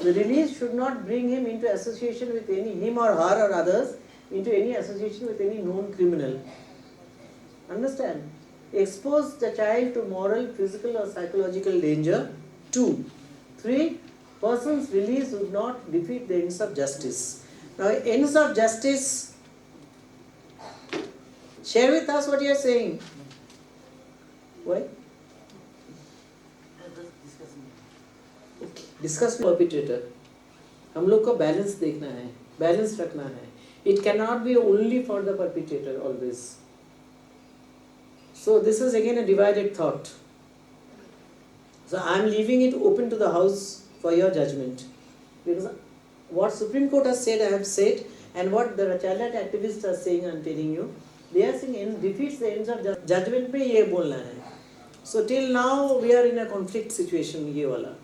Speaker 1: The release should not bring him into association with him or her or others, into any association with any known criminal. Understand? Expose the child to moral, physical or psychological danger. 2. 3. Person's release would not defeat the ends of justice. Now, ends of justice, share with us what you are saying. Why? Discuss with perpetrator. हम लोग को balance देखना है, balance रखना है. It cannot be only for the perpetrator always. So this is again a divided thought. So I am leaving it open to the House for your judgment. Because what Supreme Court has said, I have said, and what the child rights activists are saying, I am telling you, they are saying it defeats the ends of judgment पे ये बोलना है. So till now we are in a conflict situation, ये वाला.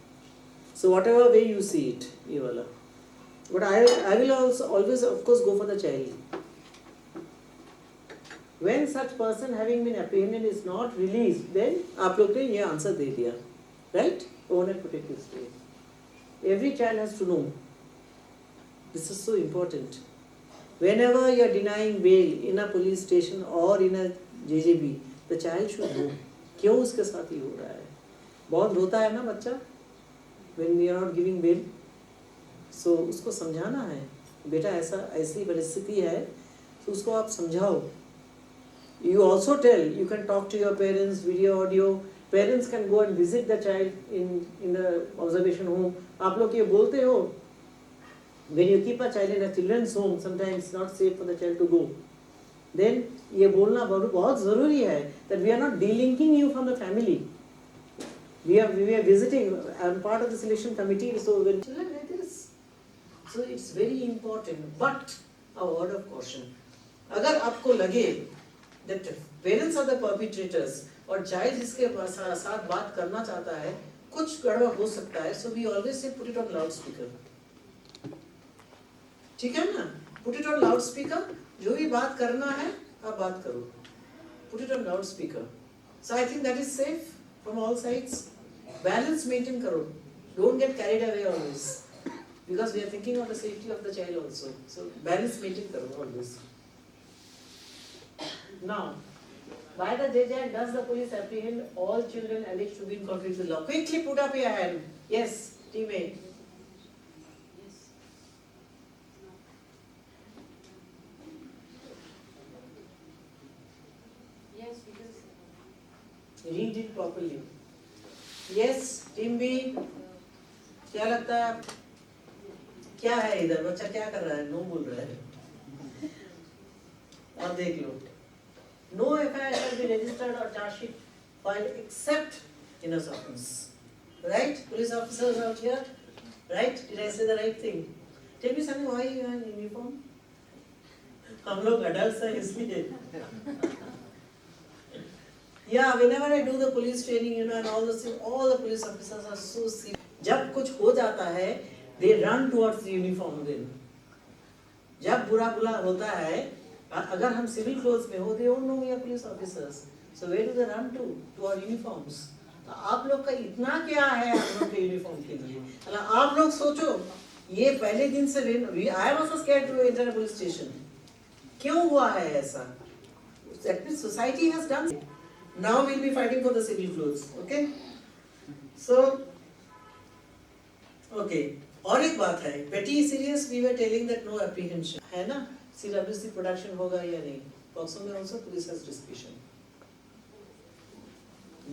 Speaker 1: So whatever way you see it, ये वाला. But I will also always of course go for the child. When such person having been apprehended is not released, then आप लोग ने ये answer दे दिया, right? Overnight protective stay. Every child has to know. This is so important. Whenever you are denying bail in a police station or in a JJB, the child should know. क्यों उसके साथ ही हो रहा है? बहुत रोता है ना बच्चा? When we are not giving bail, so उसको समझाना है. बेटा ऐसी परिस्थिति है, तो उसको आप समझाओ. You also tell, you can talk to your parents, video, audio. Parents can go and visit the child in the observation home. आप लोग ये बोलते हो, when you keep a child in a children's home, sometimes it's not safe for the child to go. Then ये बोलना बहुत ज़रूरी है that we are not delinking you from the family. We are visiting. I am part of the selection committee. So when children like this, so it's very important. But a word of caution. अगर आपको लगे that parents are the perpetrators और child जिसके साथ बात करना चाहता है, कुछ गड़बड़ हो सकता है. So we always say put it on loudspeaker. ठीक है ना? Put it on loudspeaker. जो भी बात करना है, आप बात करो. Put it on loudspeaker. So I think that is safe from all sides. Balance maintain karo. Don't get carried away always. Because we are thinking of the safety of the child also. So balance maintain karo always. Now, by the JJ, does the police apprehend all children alleged to be in conflict with law? Quickly put up your hand. Yes, teammate.
Speaker 2: Yes, because
Speaker 1: Read it properly. Yes, team B. क्या लगता है? क्या है इधर? बच्चा क्या कर रहा है? नो बोल रहा है. और देख लो. No FIR shall be registered or charge sheet filed except in a offense. Right? Police officers out here. Right? Did I say the right thing? Tell me something. Why you are in uniform? हम लोग adults हैं इसलिए. Yeah, whenever I do the police training, and all those things, all the police officers are so serious. जब कुछ हो जाता है, they run towards the uniform then. जब बुरा होता है, अगर हम civil clothes में हो, they don't know we are police officers. So where do they run to? To our uniforms. आप लोग का इतना क्या है आप लोग के uniform के लिए? आप लोग सोचो, ये पहले दिन से I am also scared to enter a police station. क्यों हुआ है ऐसा? That means society has done it. Now we'll be fighting for the civil clothes, okay? So, okay और एक बात है, petty serious we were telling that no apprehension है ना, सीडब्ल्यूसी प्रोडक्शन होगा या नहीं, पॉक्सो में also police has discretion.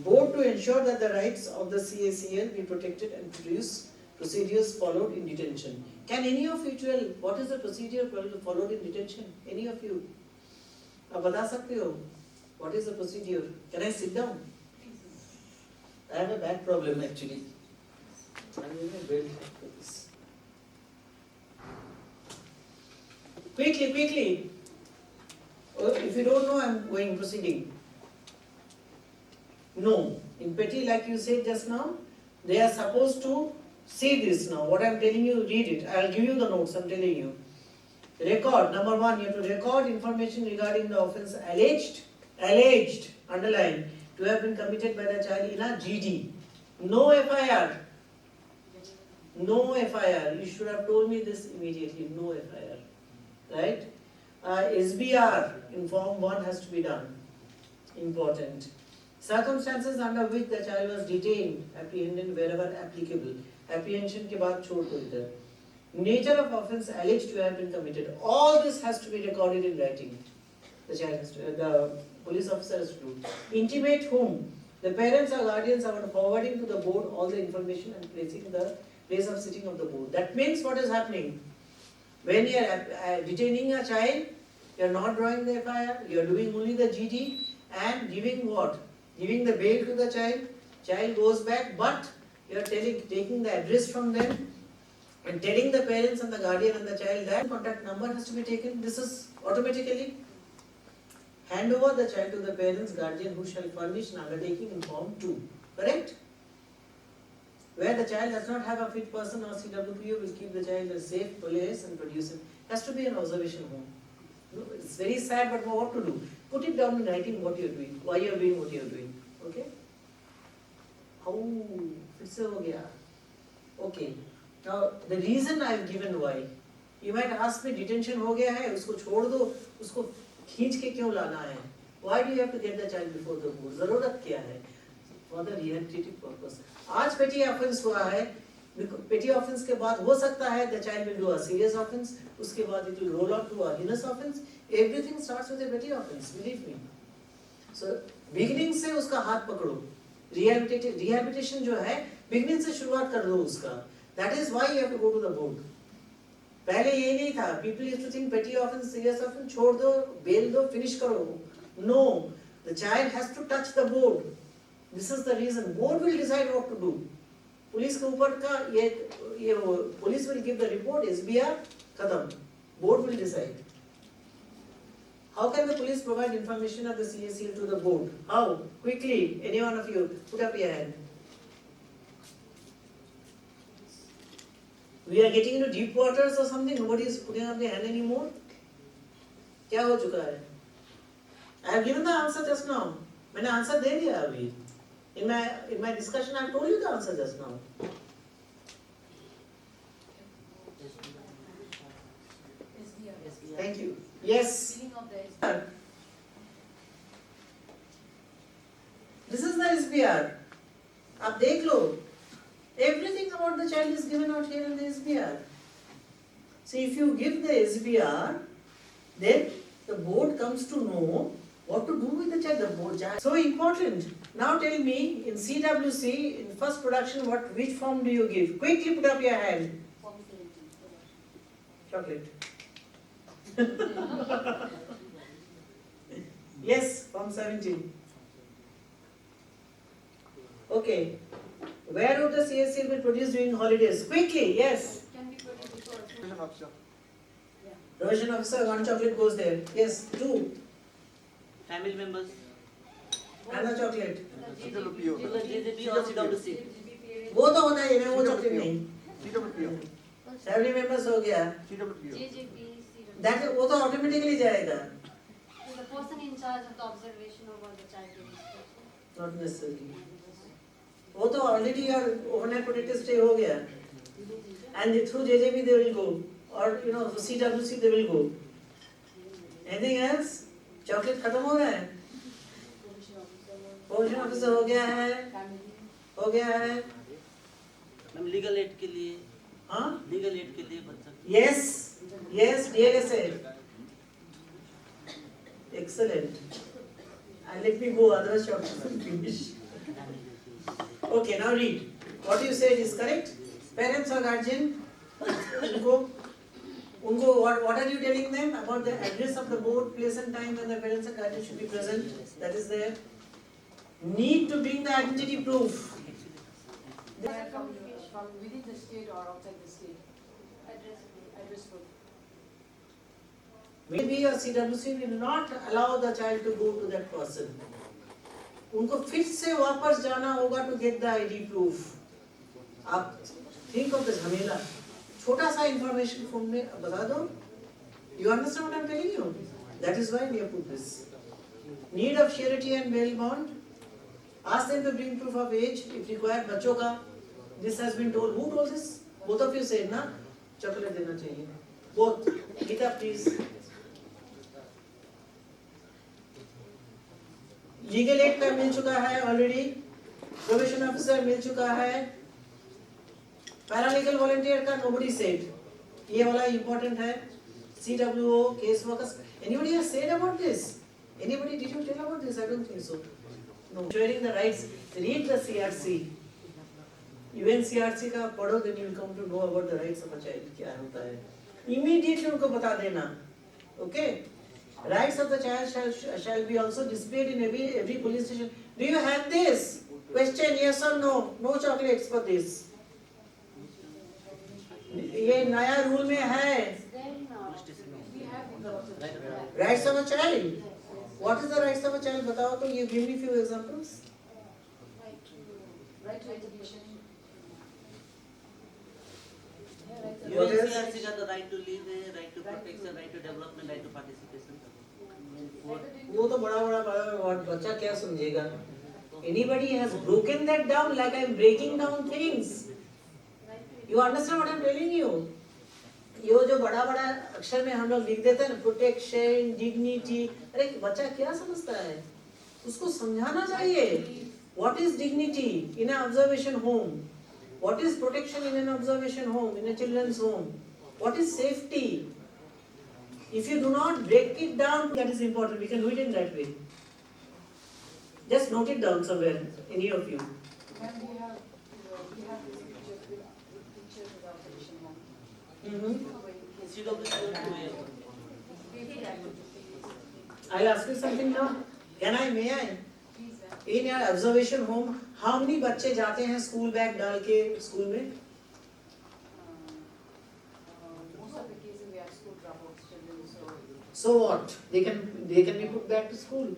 Speaker 1: Board to ensure that the rights of the CACL be protected and produce procedures followed in detention. Can any of you tell what is the procedure followed in detention? Any of you? आप बता सकते हो? What is the procedure? Can I sit down? I have a back problem actually. I'm in a belt for this. Quickly. Oh, if you don't know, I'm proceeding. No, in petty, like you said just now, they are supposed to say this now. What I'm telling you, read it. I'll give you the notes, I'm telling you. Record, number one, you have to record information regarding the offence alleged, underline, to have been committed by the child in a GD. No FIR. No FIR. You should have told me this immediately. No FIR. Right? SBR in form 1 has to be done. Important. Circumstances under which the child was detained, apprehended wherever applicable. Apprehension के बाद छोड़ दो इधर. Nature of offence alleged to have been committed. All this has to be recorded in writing. The child has to, the police officer has to do. Intimate whom? The parents or guardians are forwarding to the board all the information and placing the place of sitting of the board. That means what is happening? When you are detaining a child, you are not drawing the FIR. You are doing only the GD and giving what? Giving the bail to the child. Child goes back, but you are taking the address from them and telling the parents and the guardian and the child that contact number has to be taken. This is automatically hand over the child to the parents, guardian who shall furnish an undertaking in form 2. Correct? Where the child does not have a fit person or CWPO will keep the child in a safe place and produce him. Has to be an observation home. No, it's very sad, but what to do? Put it down in writing what you are doing, why you are doing what you are doing. Okay? Oh, फिर से हो गया. Okay. Now the reason I have given why. You might ask me, detention हो गया है, उसको छोड़ दो, उसको खींच के क्यों लाना है? Why do you have to get the child before the board? जरूरत क्या है? For the rehabilitative purpose. आज petty offence हुआ है. Petty offence के बाद हो सकता है the child will do a serious offence. उसके बाद it will roll out to a heinous offence. Everything starts with a petty offence. Believe me. So beginning से उसका हाथ पकड़ो. Rehabilitation जो है beginning से शुरुआत कर दो उसका. That is why you have to go to the board. पहले ये नहीं था. People used to think petty offence, serious offence, छोड़ दो, bail दो, finish करो. No, the child has to touch the board. This is the reason. Board will decide what to do. Police के ऊपर का ये police will give the report, SBR, खत्म. Board will decide. How can the police provide information of the CACL to the board? How? Quickly, any one of you, put up your hand. We are getting into deep waters or something. Nobody is putting up their hand anymore. क्या हो चुका है? I have given the answer just now. मैंने answer दे दिया अभी. In my discussion, I have told you the answer just now. Thank you. Yes.
Speaker 2: Feeling of the SBR.
Speaker 1: This is the SBR. आप देख लो. Everything about the child is given out here in the SBR. So if you give the SBR, then the board comes to know what to do with the child. The board so important. Now tell me, in CWC, in first production, which form do you give? Quickly put up your hand.
Speaker 5: Form 17.
Speaker 1: Chocolate. Yes, form 17. Okay. Where would the CSC be produced during holidays? Quickly, yes.
Speaker 5: Can be produced before.
Speaker 3: Provision officer.
Speaker 1: Provision officer, one chocolate goes there. Yes, 2.
Speaker 4: Family members.
Speaker 1: And a chocolate.
Speaker 3: CWPO.
Speaker 4: JJP or CWC.
Speaker 1: वो तो होता है, वो chocolate नहीं.
Speaker 3: CWPO.
Speaker 1: Family members हो गया.
Speaker 3: CWPO.
Speaker 5: JJP,
Speaker 1: That वो तो automatically जाएगा.
Speaker 5: the person in charge of the observation over the child in inspection.
Speaker 1: Not necessarily. वो तो already your overnight protective stay हो गया. And through JJP they will go. Or through CWC they will go. Anything else? Chocolate खत्म हो गया है. Provision officer हो गया है.
Speaker 2: Family.
Speaker 1: हो गया है.
Speaker 4: मैम लीगल एड के लिए
Speaker 1: हाँ
Speaker 4: लीगल एड के लिए बच्चा
Speaker 1: yes DLSA excellent and let me go otherwise short finish. Okay, now read what you said is correct. Parents or guardian उनको what are you telling them about the address of the board, place and time when the parents and guardian should be present, that is there. Need to bring the identity proof.
Speaker 2: From within the state or outside the state. Address proof.
Speaker 1: Maybe your CWC will not allow the child to go to that person. उनको फिर से वापस जाना होगा to get the ID proof. आप think of the झमेला. छोटा सा information form में बता दो. You understand what I'm telling you? That is why we have put this. Need of surety and bail bond. Ask them to bring proof of age if required. बच्चों का this has been told. Who told this? Both of you said ना. Chocolate देना चाहिए. Both. Gita please. Legal aid का मिल चुका है already. Probation officer मिल चुका है. पैरालीगल वॉलंटियर का नोबडी सेड. ये वाला इंपॉर्टेंट है. CWO case workers. Anybody has said about this? Anybody did you tell about this? I don't think so. No. Sharing the rights. Read the CRC. UNCRC का पढ़ो, then you will come to know about the rights of a child. क्या होता है? Immediately उनको बता देना. Okay? Rights of the child shall be also displayed in every police station. Do you have this? Question yes or no? No chocolates for this. ये नया rule में है.
Speaker 2: We have in the
Speaker 1: Rights of a child. What is the rights of a child? बताओ तो. You give me few examples.
Speaker 2: right to education.
Speaker 4: UNCRC का तो right to live है, right to protection, right to development, right to participation.
Speaker 1: वो तो बड़ा बच्चा क्या समझेगा? Anybody has broken that down like I am breaking down things. You understand what I am telling you? ये जो बड़ा अक्षर में हम लोग लिख देते हैं, प्रोटेक्शन, डिग्निटी. अरे बच्चा क्या समझता है? उसको समझाना चाहिए. What is dignity in an observation home? What is protection in an observation home, in a children's home? What is safety? If you do not break it down, that is important. We can do it in that way. Just note it down somewhere, any of you.
Speaker 2: When we have this picture with observation one.
Speaker 4: CWC
Speaker 1: I'll ask you something now. May I? In your observation home, how many बच्चे जाते हैं school bag डाल के school में?
Speaker 2: Most of the cases we have school dropouts children,
Speaker 1: So what? They can be put back to school.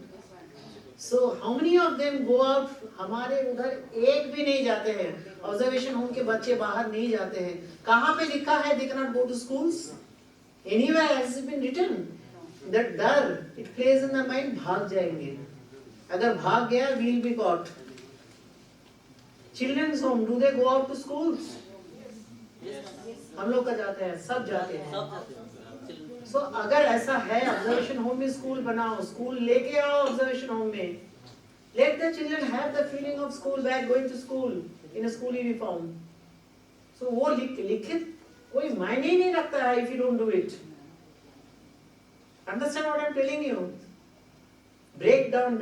Speaker 1: So how many of them go out? हमारे उधर एक भी नहीं जाते हैं. Observation home के बच्चे बाहर नहीं जाते हैं. कहाँ पे लिखा है they cannot go to schools? Anywhere has it been written? That डर, it plays in the mind, भाग जाएंगे. अगर भाग गया, we'll be caught. Children's home, do they go out to schools? हम लोग का जाते हैं, सब जाते हैं. So अगर ऐसा है, observation home में स्कूल बनाओ, स्कूल लेके आओ observation home में. Let the children have the feeling of school bag, going to school in a school uniform. So वो लिखित कोई मायने ही नहीं रखता है if you don't do it. Understand what I'm telling you? Break down.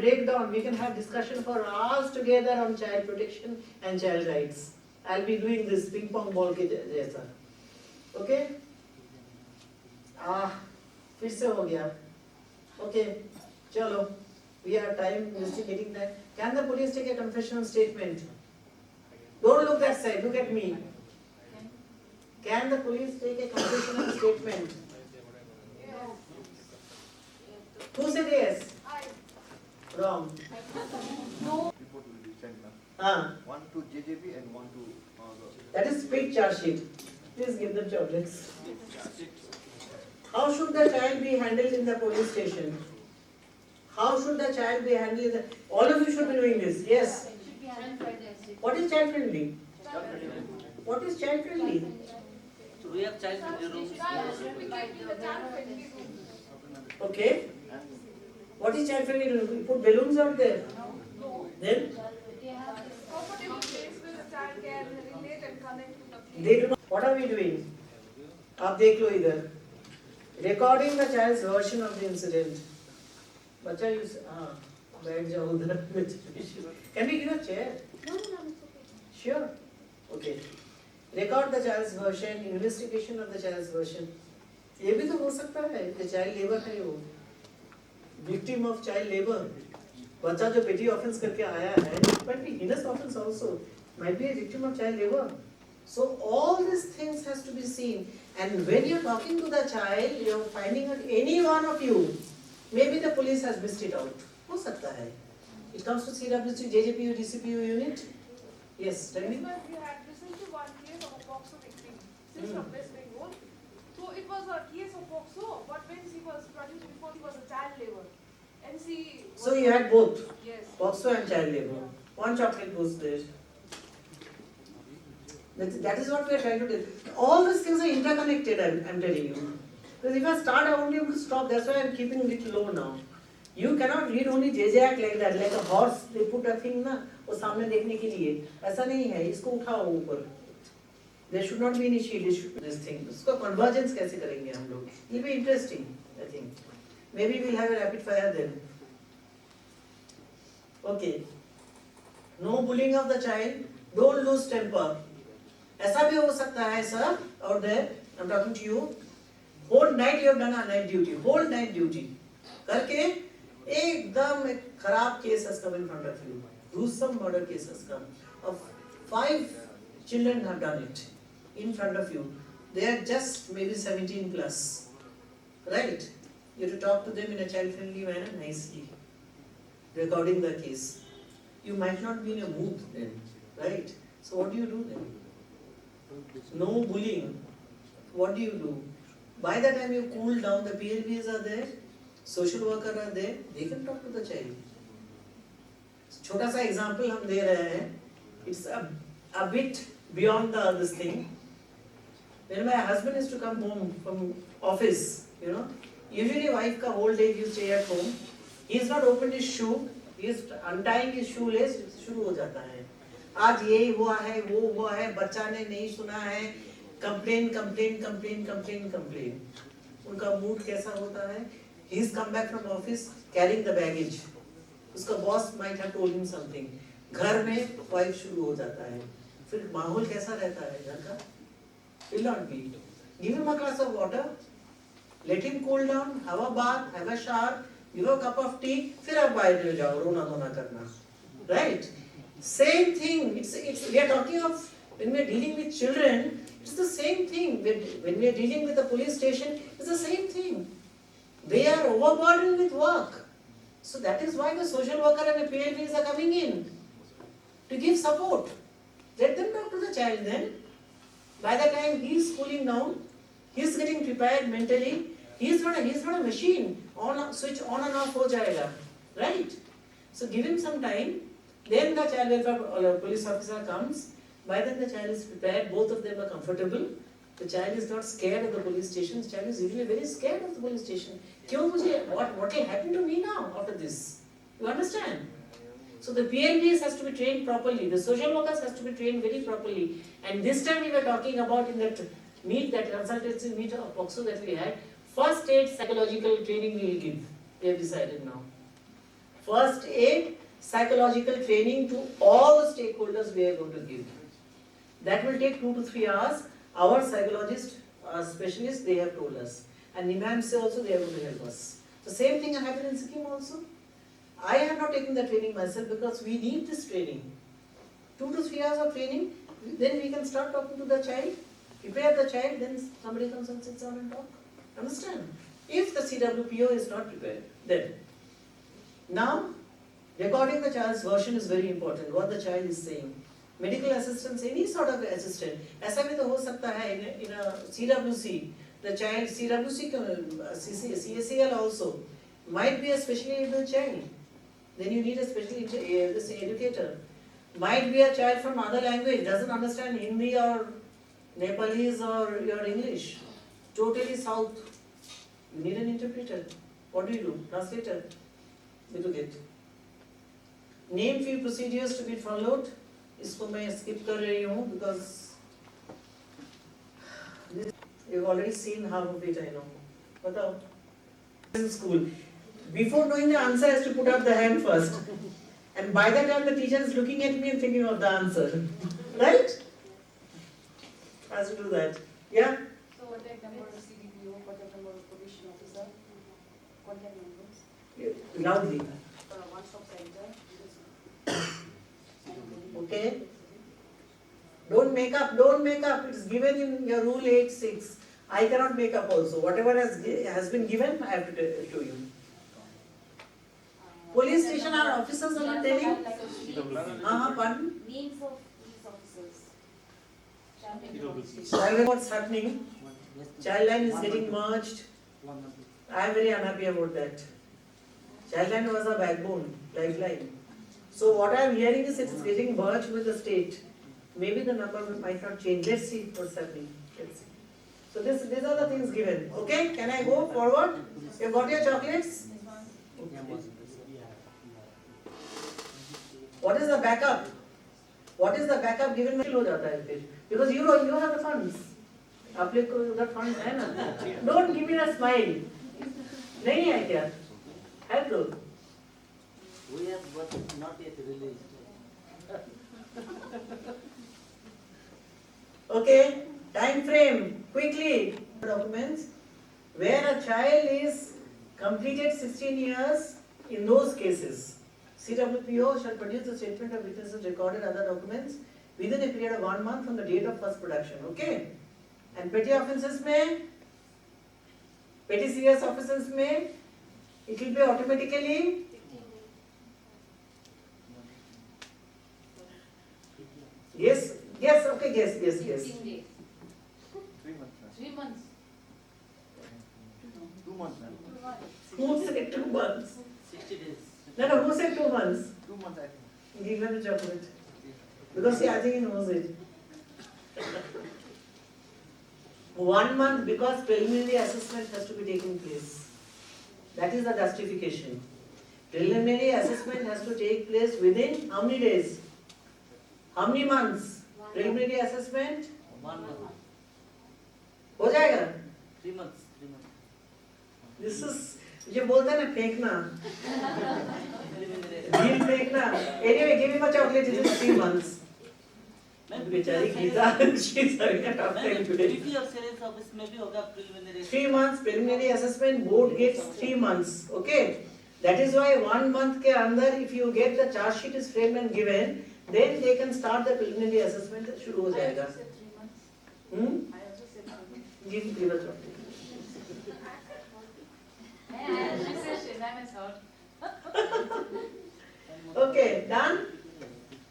Speaker 1: We can have discussion for hours together on child protection and child rights. I'll be doing this ping pong ball के जैसा. Okay? फिर से हो गया. Okay. चलो. We are investigating that. Can the police take a confessional statement? Don't look that side. Look at me. Can the police take a confessional statement? Who said yes? Wrong.
Speaker 3: Report will be sent now. One to JJB and one to
Speaker 1: That is big charge sheet. Please give them chocolates. How should the child be handled in the police station? How should the child be handled? All of you should be doing this. Yes. What is child friendly? What is child friendly?
Speaker 4: So we have child rooms.
Speaker 1: Okay. What is child friendly? You put balloons out there. Then?
Speaker 6: Comfortable place where the child can relate and connect to the
Speaker 1: They do not. What are we doing? आप देख लो इधर. Recording the child's version of the incident. बच्चा बैठ जाओ उधर. Can we give a chair?
Speaker 5: No, it's okay.
Speaker 1: Sure. Okay. Record the child's version, investigation of the child's version. ये भी तो हो सकता है. The child labor है वो. Victim of child labor. बच्चा जो petty offence करके आया है, but be heinous offence also, might be a victim of child labor. So all these things has to be seen. And when you're talking to the child, you're finding out any one of you, maybe the police has missed it out. हो सकता है. It comes to CWC, JJPU, DCPU unit. Yes, tell me.
Speaker 6: Yes, we had recently one case of a POXO victim since from West Bengal. So it was a case of POXO, but when she was produced before, she was a child labor. And she was,
Speaker 1: So you had both,
Speaker 6: yes.
Speaker 1: POXO and child labor. One chocolate goes there. That is what we are trying to do. All these things are interconnected, I'm telling you. Because if I start, I won't be able to stop. That's why I'm keeping it low now. You cannot read only JJ Act like that, like a horse. They put a thing ना, वो सामने देखने के लिए. ऐसा नहीं है. इसको उठाओ ऊपर. There should not be any shield. There should be this thing. उसको convergence कैसे करेंगे हम लोग? It will be interesting, I think. Maybe we'll have a rapid fire then. Okay. No bullying of the child. Don't lose temper. ऐसा भी हो सकता है sir, out there. I'm talking to you. Whole night you have done a night duty. Whole night duty. करके एकदम एक खराब case has come in front of you. Gruesome murder case has come. Of 5 children have done it in front of you. They are just maybe 17 plus. Right? You have to talk to them in a child-friendly manner nicely. Recording the case. You might not be in a mood then. Right? So what do you do then? No bullying. What do you do? By the time you cool down, the PLBs are there, social worker are there, they can talk to the child. छोटा सा example हम दे रहे हैं. It's a bit beyond this thing. When my husband used to come home from office, you know, usually wife का whole day you stay at home. He has not opened his shoe. He is untying his shoelace. शुरू हो जाता है. आज ये हुआ है, वो हुआ है, बच्चा ने नहीं सुना है. Complain. उनका mood कैसा होता है? He's come back from office carrying the baggage. उसका boss might have told him something. घर में wife शुरू हो जाता है. फिर माहौल कैसा रहता है घर का? Will not be. Give him a glass of water. Let him cool down. Have a bath. Have a shower. Give a cup of tea. फिर आप बाहर जाओ रोना धोना करना. Right? Same thing. It's we are talking of when we are dealing with children. It's the same thing. When we are dealing with the police station, it's the same thing. They are overburdened with work. So that is why the social worker and the PLVs are coming in to give support. Let them talk to the child then. By the time he is cooling down, he is getting prepared mentally. He is not a machine. Switch on and off हो जाएगा. Right? So give him some time. Then the child welfare police officer comes. By then the child is prepared, both of them are comfortable. The child is not scared of the police station. The child is usually very scared of the police station. What will happen to me now after this? You understand? So the PLBs has to be trained properly. The social workers has to be trained very properly. And this time we were talking about in that meet, that consultancy meet of POXO that we had, first aid psychological training we will give. We have decided now. First aid psychological training to all the stakeholders we are going to give. That will take 2 to 3 hours. Our psychologists, specialists, they have told us. And imams also, they are going to help us. The same thing happened in Sikkim also. I have not taken the training myself because we need this training. 2 to 3 hours of training, then we can start talking to the child, prepare the child, then somebody comes and sits down and talk. Understand? If the CWPO is not prepared, then. Now, recording the child's version is very important, what the child is saying. Medical assistance, any sort of assistant. ऐसा भी तो हो सकता है in a CWC, the child, CWC, CSCL also, might be a specially able child. Then you need a special educator. Might be a child from other language, doesn't understand Hindi or Nepalese or your English. Totally south. You need an interpreter. What do? Translator. We do get. Name few procedures to be followed. इसको मैं skip कर रही हूँ because You've already seen half of it, I know. Batao. In school. Before knowing the answer, I has to put up the hand first. And by the time the teacher is looking at me and thinking of the answer. Right? Has to do that. Yeah?
Speaker 2: So contact number of CDPO, contact number of probation officer, contact numbers,
Speaker 1: Loudly.
Speaker 2: one-stop center.
Speaker 1: Okay? Don't make up, don't make up. It's given in your rule 8.6. I cannot make up also. Whatever has been given, I have to tell you. Police station are officers are not telling? Pardon?
Speaker 2: Names of police officers.
Speaker 1: Child, what's happening? Child line is getting merged. I am very unhappy about that. Child line was a backbone, lifeline. So what I am hearing is it is getting merged with the state. Maybe the number might not change. Let's see what's happening. Let's see. So these are the things given. Okay, can I go forward? You got your chocolates? Okay. What is the backup? What is the backup given? Because you have the funds. आप लोग को उधर funds है ना? Don't give me a smile. नहीं है क्या? है तो?
Speaker 4: We have but not yet released.
Speaker 1: Okay, time frame, quickly. Documents where a child is completed 16 years in those cases. CWPO shall produce a statement of witnesses recorded other documents within a period of 1 month from the date of first production. Okay? And petty offences may, petty serious offences may, it will be automatically. Yes, yes, okay, yes.
Speaker 2: 15 days.
Speaker 3: 3 months, ma'am.
Speaker 2: 3 months.
Speaker 3: 2 months, ma'am.
Speaker 1: Who said 2 months?
Speaker 4: 60 days.
Speaker 1: No, who said 2 months?
Speaker 3: 2 months, I think.
Speaker 1: Give him the chocolate. Because see, I think he knows it. 1 month because preliminary assessment has to be taking place. That is the justification. Preliminary assessment has to take place within how many days? How many months? Preliminary assessment?
Speaker 4: 1 month.
Speaker 1: हो जाएगा?
Speaker 4: 3 months. 3 months.
Speaker 1: This is जो बोलता है ना फेंकना,
Speaker 4: Preliminary.
Speaker 1: ढील फेंकना. Anyway, give him a chocolate. It is 3 months. बेचारी Gita, she is having a tough time today.
Speaker 4: DP of Sales Office में भी होगा preliminary.
Speaker 1: 3 months preliminary assessment. Board gets 3 months. Okay. That is why 1 month के अंदर, if you get the charge sheet is framed and given, then they can start the preliminary assessment. शुरू हो जाएगा.
Speaker 2: I also said 3 months. I also said 3 months.
Speaker 1: Give a chocolate. Okay, done.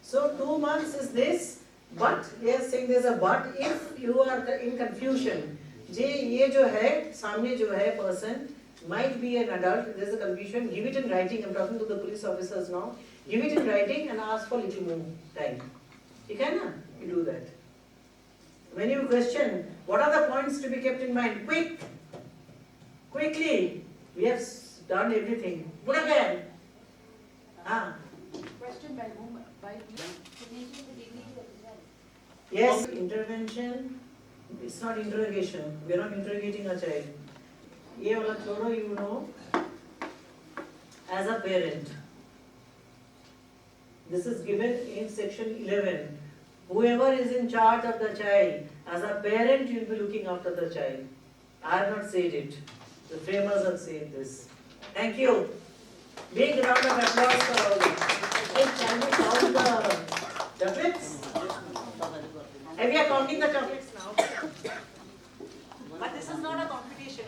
Speaker 1: So 2 months is this, but we are saying there's a but if you are in confusion. ये जो है सामने जो है person might be an adult. There's a confusion. Give it in writing. I'm talking to the police officers now. Give it in writing and ask for little more time. You can na? You do that. When you question, what are the points to be kept in mind? Quickly. We have done everything. Put again.
Speaker 2: Question by whom? By whom?
Speaker 1: Yes, intervention. It's not interrogation. We are not interrogating a child. ये वाला छोड़ो, you know. As a parent. This is given in section 11. Whoever is in charge of the child, as a parent, you will be looking after the child. I have not said it. The framers have said this. Thank you. Big round of applause for all of you. Hey, can we count the chocolates? And we are counting the chocolates now. But this is not a competition.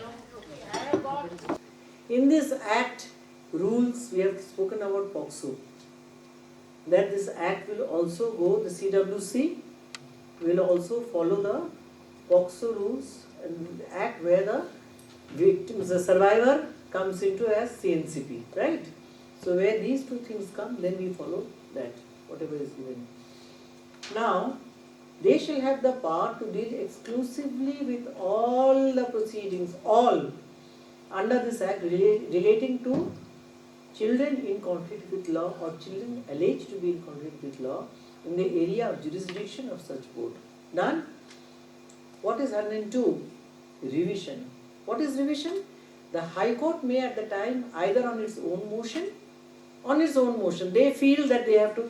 Speaker 1: I have got. In this act, rules, we have spoken about POXO. That this act will also go, the CWC will also follow the POXO rules and the act where the victim, the survivor comes into as CNCP, right? So where these two things come, then we follow that, whatever is given. Now, they shall have the power to deal exclusively with all the proceedings, all under this act relating to children in conflict with law or children alleged to be in conflict with law in the area of jurisdiction of such board. Done? What is 102? Revision. What is revision? The High Court may at the time, either on its own motion, they feel that they have to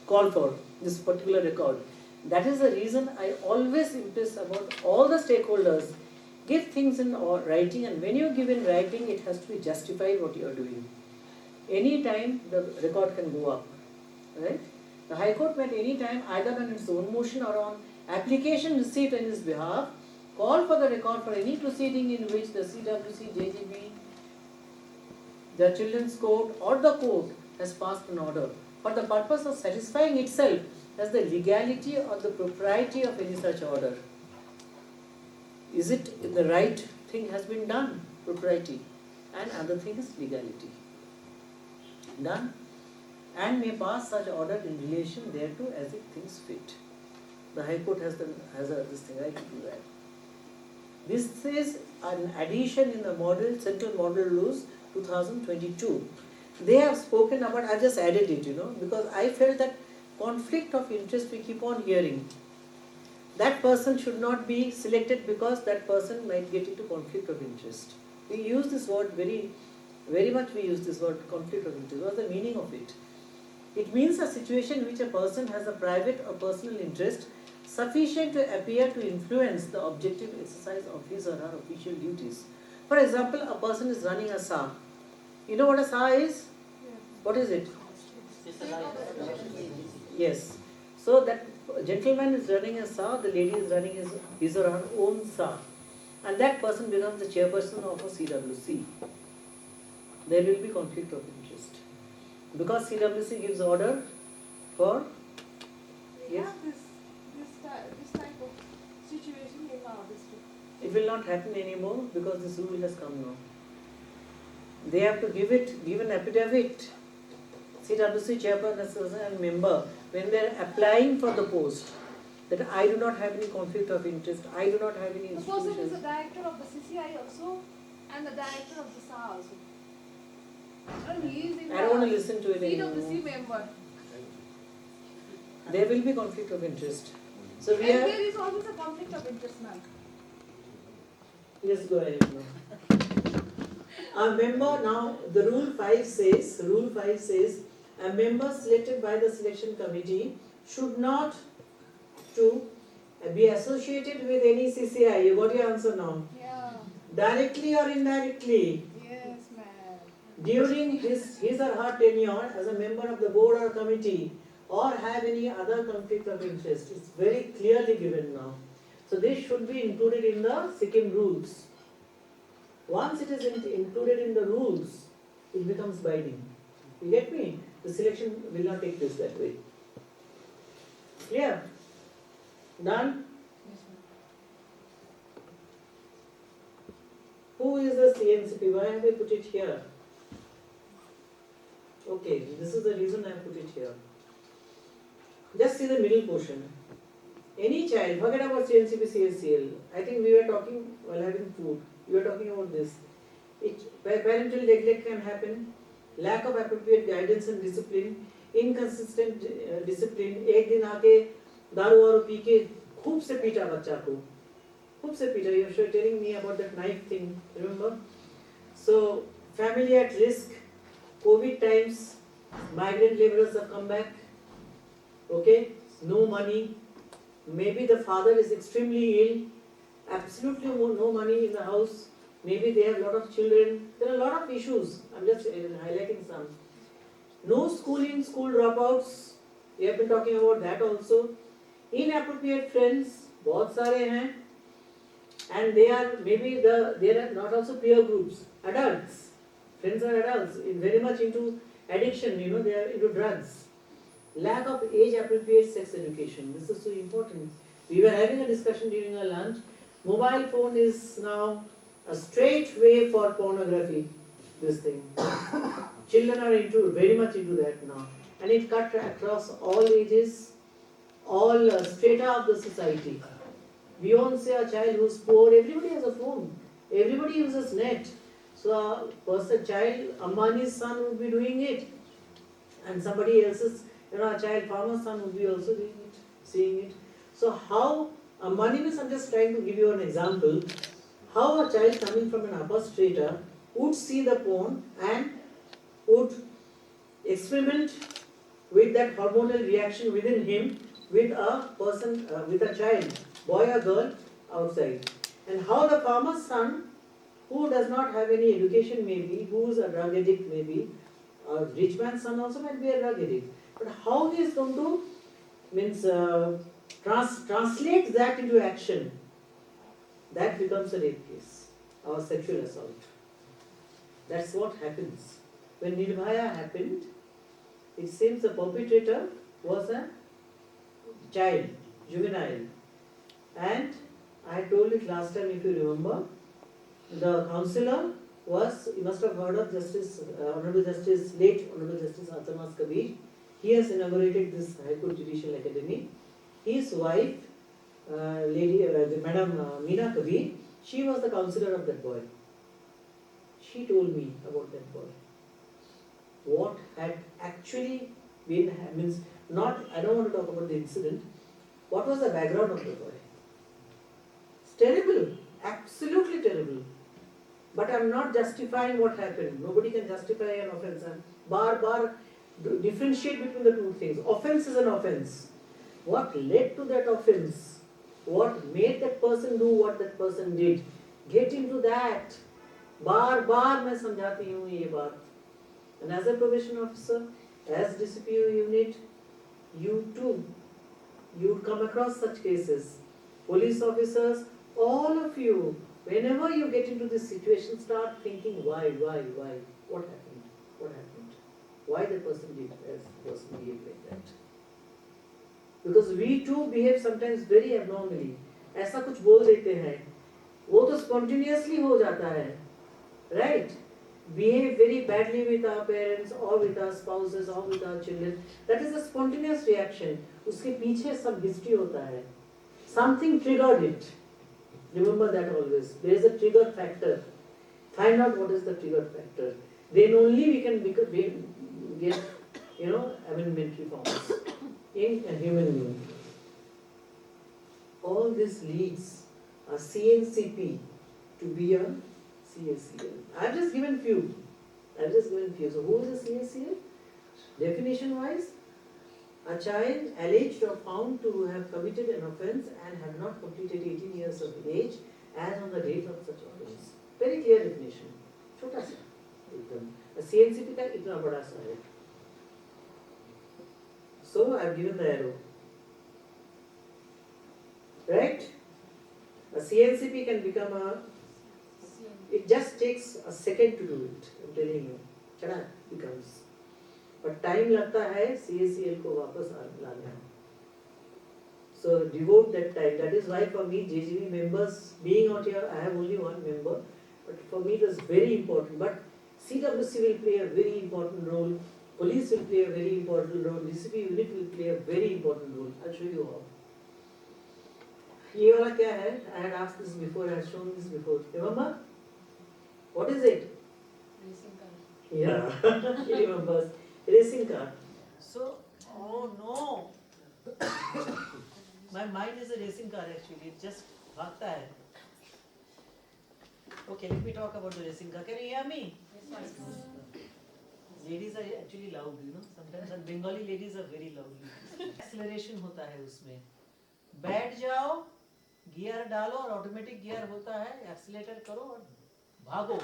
Speaker 1: call for this particular record. That is the reason I always impress about all the stakeholders. Give things in writing, and when you give in writing, it has to be justified what you are doing. Any time the record can go up, right? The High Court may at any time, either on its own motion or on application received on his behalf, call for the record for any proceeding in which the CWC, JGB, the Children's Court or the court has passed an order for the purpose of satisfying itself as the legality or the propriety of any such order. Is it the right thing has been done, propriety, and other thing is legality. Done, and may pass such order in relation thereto as it thinks fit. The High Court has this thing, right, to do that. This is an addition in the model, Central Model Rules 2022. They have spoken about, I just added it, because I felt that conflict of interest we keep on hearing. That person should not be selected because that person might get into conflict of interest. We use this word very much, we use this word conflict of interest. What's the meaning of it? It means a situation in which a person has a private or personal interest sufficient to appear to influence the objective exercise of his or her official duties. For example, a person is running a SA. You know what a SA is? What is it? Yes. So that gentleman is running a SA, the lady is running his or her own SA. And that person becomes the chairperson of a CWC. There will be conflict of interest. Because CWC gives order for... Yes?
Speaker 6: Yeah, this type of situation in our district.
Speaker 1: It will not happen anymore because this rule has come now. They have to give an affidavit. CWC chairperson and member, when they are applying for the post, that I do not have any conflict of interest, I do not have any
Speaker 6: The person is
Speaker 1: institutions.
Speaker 6: the director of the CCI also and the director of the SA also. And he is in
Speaker 1: I don't want to listen to it anymore.
Speaker 6: CWC member.
Speaker 1: There will be conflict of interest. So
Speaker 6: And
Speaker 1: we have...
Speaker 6: there is always a conflict of interest now.
Speaker 1: Let's go ahead now. A member now, the Rule 5 says, a member selected by the selection committee should not to be associated with any CCI. You got your answer now.
Speaker 6: Yeah.
Speaker 1: Directly or indirectly,
Speaker 6: Yes, ma'am.
Speaker 1: during his or her tenure as a member of the board or committee, or have any other conflict of interest. It's very clearly given now. So this should be included in the Sikkim rules. Once it is included in the rules, it becomes binding. You get me? The selection will not take place that way. Clear? Done? Who is the CNCP? Why have I put it here? Okay, this is the reason I have put it here. Just see the middle portion. Any child, forget about CNCP, CSCL. I think we were talking while having food. We were talking about this. Parental neglect can happen, lack of appropriate guidance and discipline, inconsistent discipline. एक दिन आके दारू वारू P के खूब से पीटा बच्चा को, खूब से पीटा. You were telling me about that knife thing, remember? So family at risk, COVID times, migrant laborers have come back. Okay, no money. Maybe the father is extremely ill. Absolutely no money in the house. Maybe they have a lot of children. There are a lot of issues. I'm just highlighting some. No schooling, school dropouts. We have been talking about that also. Inappropriate friends. बहुत सारे हैं. And they are maybe they are not also peer groups. Adults. Friends are adults. Very much into addiction. They are into drugs. Lack of age-appropriate sex education. This is so important. We were having a discussion during our lunch. Mobile phone is now a straight way for pornography. This thing. Children are very much into that now. And it cut across all ages, all strata of the society. Beyond say a child who's poor, everybody has a phone. Everybody uses net. So a child, Ambani's son would be doing it. And somebody else's, a child farmer's son would be also doing it, seeing it. So how Ambani means, I'm just trying to give you an example how a child coming from an upper strata would see the porn and would experiment with that hormonal reaction within him with a person, with a child, boy or girl outside. And how the farmer's son, who does not have any education maybe, who is a drug addict maybe, a rich man's son also might be a drug addict. But how he is going to translate that into action, that becomes a rape case or sexual assault. That's what happens. When Nirbhaya happened, it seems the perpetrator was a child, juvenile. And I told it last time, if you remember, the councillor was, you must have heard of Justice, Honorable Justice, late Honorable Justice Atamas Kabir. He has inaugurated this High Court Judicial Academy. His wife, Madam Meena Kabir, she was the councillor of that boy. She told me about that boy. What had actually been, means not, I don't want to talk about the incident. What was the background of the boy? It's terrible, absolutely terrible. But I'm not justifying what happened. Nobody can justify an offence. Bar, differentiate between the two things. Offence is an offence. What led to that offence? What made that person do what that person did? Get into that. बार मैं समझाती हूँ ये बात. And as a probation officer, as DCPO unit, you too, you come across such cases. Police officers, all of you, whenever you get into this situation, start thinking why, what happened, why the person did as the person behaved like that. Because we too behave sometimes very abnormally. ऐसा कुछ बोल देते हैं, वो तो spontaneously हो जाता है, right? Behave very badly with our parents or with our spouses or with our children. That is a spontaneous reaction. उसके पीछे सब history होता है. Something triggered it. Remember that always. There is a trigger factor. Find out what is the trigger factor. Then only we can get, amendment reforms in a human being. All this leads a CNCP to be a CACL. I've just given few. So who is a CACL? Definition wise, a child alleged or found to have committed an offence and have not completed 18 years of age as on the date of such offence. Very clear definition. छोटा सा एकदम. A CNCP का इतना बड़ा सा है. So I've given the arrow. Right? A CNCP can become a. It just takes a second to do it. I'm telling you. चढ़ा becomes. But time लगता है CACL को वापस लाने. So devote that time. That is why for me JGB members being out here, I have only one member. But for me it is very important. But CWC will play a very important role. Police will play a very important role. DCP unit will play a very important role. I'll show you how. ये वाला क्या है? I had asked this before. I had shown this before. Remember? What is it?
Speaker 2: Racing car.
Speaker 1: Yeah, he remembers. Racing car. So, oh no. My mind is a racing car actually. It just भागता है. Okay, let me talk about the racing car. Can you hear me?
Speaker 2: Yes,
Speaker 1: Ladies are actually loud, Sometimes and Bengali ladies are very loud. Acceleration होता है उसमें. बैठ जाओ, gear डालो और automatic gear होता है. एक्सीलेटर करो और भागो.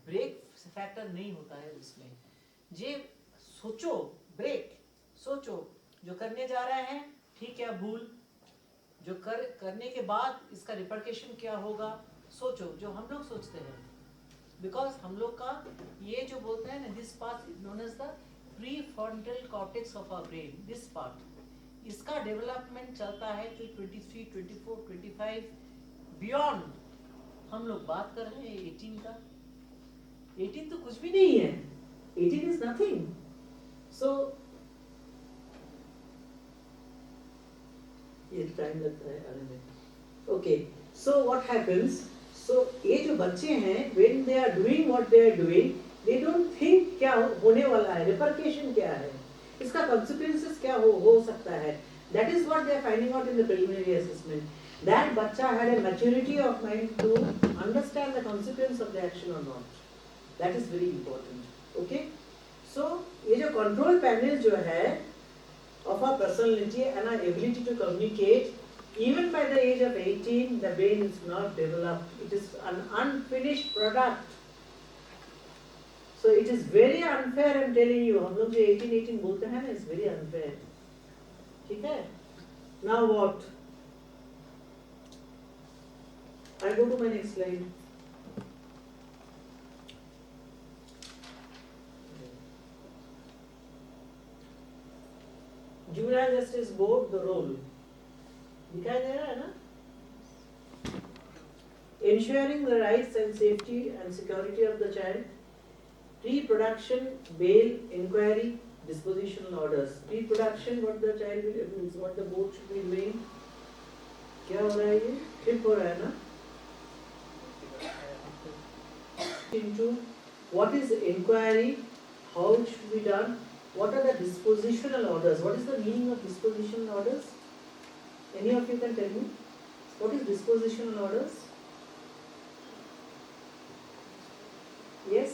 Speaker 1: ब्रेक फैक्टर नहीं होता है उसमें. जे सोचो, ब्रेक सोचो, जो करने जा रहे हैं ठीक है भूल, जो करने के बाद इसका रिपरकेशन क्या होगा सोचो, जो हम लोग सोचते हैं. बिकॉज हम लोग का ये जो बोलते हैं ना, this part known as the prefrontal cortex of our brain, this part, इसका डेवलपमेंट चलता है टिल 23, 24, 25 बियॉन्ड. हम लोग बात कर रहे हैं 18 का. 18 तो कुछ भी नहीं है. 18 is nothing. So ये टाइम लगता है आने में. Okay, so what happens? So ये जो बच्चे हैं, when they are doing what they are doing, they don't think क्या होने वाला है, repercussion क्या है, इसका consequences क्या हो सकता है. That is what they are finding out in the preliminary assessment. That bacha had a maturity of mind to understand the consequence of the action or not. That is very important. Okay? So, ये जो control panel जो है of our personality and our ability to communicate, even by the age of 18, the brain is not developed. It is an unfinished product. So it is very unfair, I am telling you. हम लोग जो 18 बोलते हैं ना, it's very unfair. ठीक है? Now what? I go to my next slide. Juvenile Justice Board, the role. दिखाई दे रहा है ना? Ensuring the rights and safety and security of the child. Pre-production, bail, inquiry, dispositional orders. Pre-production, what the child will, what the board should be doing. क्या हो रहा है ये? Flip हो रहा है ना? Into what is inquiry, how it should be done, what are the dispositional orders, what is the meaning of dispositional orders? Any of you can tell me? What is dispositional orders? Yes?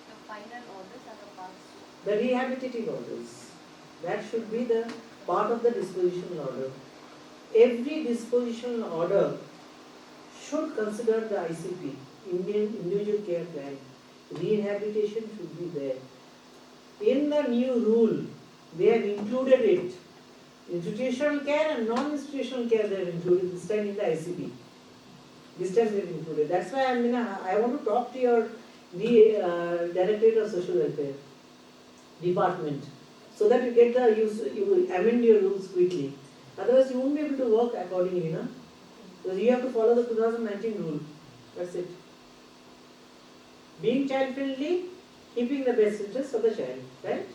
Speaker 5: The final orders are the parts.
Speaker 1: The rehabilitative orders. That should be the part of the dispositional order. Every dispositional order should consider the ICP, Indian Individual Care Plan. Rehabilitation should be there. In the new rule, they have included it. Institutional care and non-institutional care they have included this time in the ICP. This time they have included. That's why I want to talk to your Directorate of Social Welfare Department, so that you get you amend your rules quickly. Otherwise, you won't be able to work accordingly, na? Because you have to follow the 2019 rule. That's it. Being child friendly, keeping the best interest of the child, right?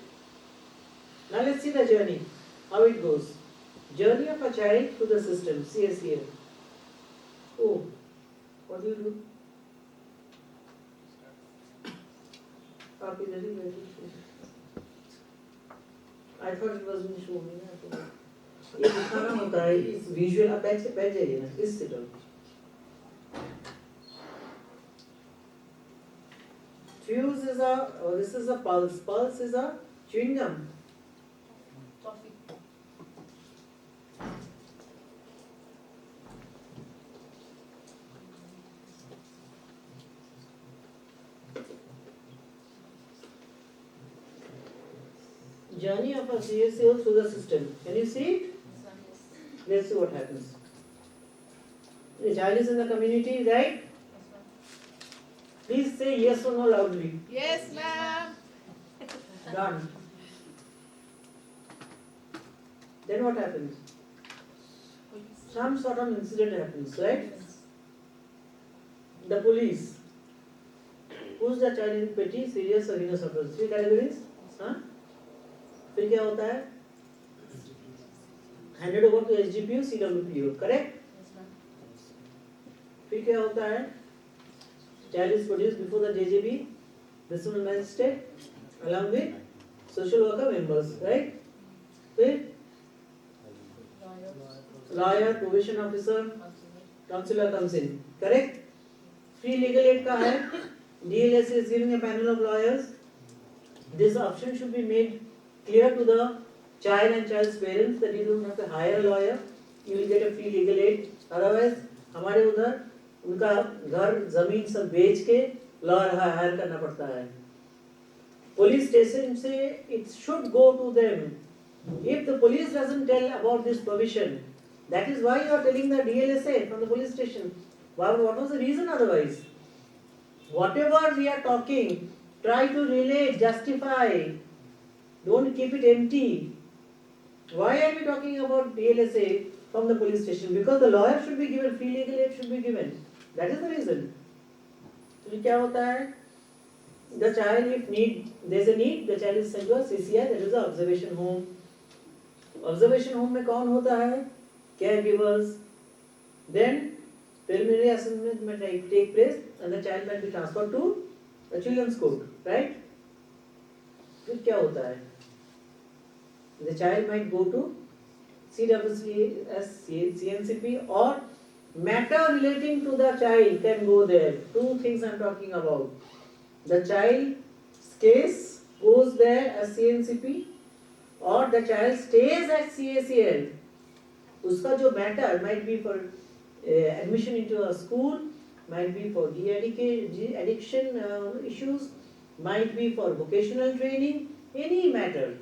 Speaker 1: Now let's see the journey, how it goes. Journey of a child through the system, CSCM. Oh, what do you do? Copy the link. I thought it was in show me. ये दिखाना होता है इस visual आप बैठ जाइए ना इस से तो Fuse is a, this is a pulse. Pulse is a chewing gum.
Speaker 2: Toffee.
Speaker 1: Journey of a CSCO through the system. Can you see it? Let's see what happens. The child is in the community, right? Please say yes or no loudly.
Speaker 6: Yes, ma'am.
Speaker 1: Done. Then what happens? Some sort of incident happens, right? The police. Who's the child in petty, serious or heinous offense? 3 categories? Huh? फिर क्या होता है? Handed over to SGPO, CWPO, correct? फिर क्या होता है? Child is produced before the JJB, District Magistrate, along with social worker members, right? फिर lawyer, probation officer, counselor comes in, correct? Free legal aid का है? DLS is giving a panel of lawyers. This option should be made clear to the child and child's parents that you don't have to hire a lawyer. You will get a free legal aid. Otherwise, हमारे उधर उनका घर जमीन सब बेच के lawyer hire करना पड़ता है. Police station से it should go to them. If the police doesn't tell about this provision, that is why you are telling the DLSA from the police station. What was the reason otherwise? Whatever we are talking, try to relate, justify. Don't keep it empty. Why are we talking about DLSA from the police station? Because the lawyer should be given, free legal aid should be given. That is the reason. So क्या होता है? The child, if there is a need, the child is sent to a CCI, that is the observation home. Observation home में कौन होता है? Caregivers. Then preliminary assessment may take place and the child might be transferred to the children's court, right? फिर क्या होता है? The child might go to CWC as CNCP, or matter relating to the child can go there. Two things I'm talking about. The child's case goes there as CNCP, or the child stays at CACL. Uska jo matter might be for admission into a school, might be for de-addiction issues, might be for vocational training, any matter.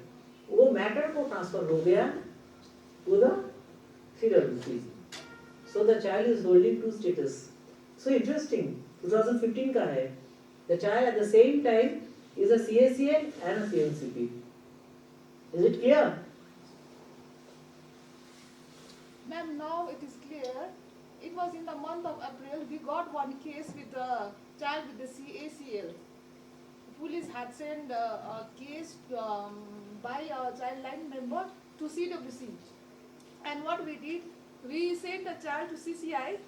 Speaker 1: वो matter को transfer हो गया to the CWC. So the child is holding two status. So interesting. 2015 का है. The child at the same time is a CACL and a CNCP. Is it clear?
Speaker 6: Ma'am, now it is clear. It was in the month of April, we got one case with a child with the CACL. Police had sent a case by a child line member to CWC. And what we did, we sent the child to CCI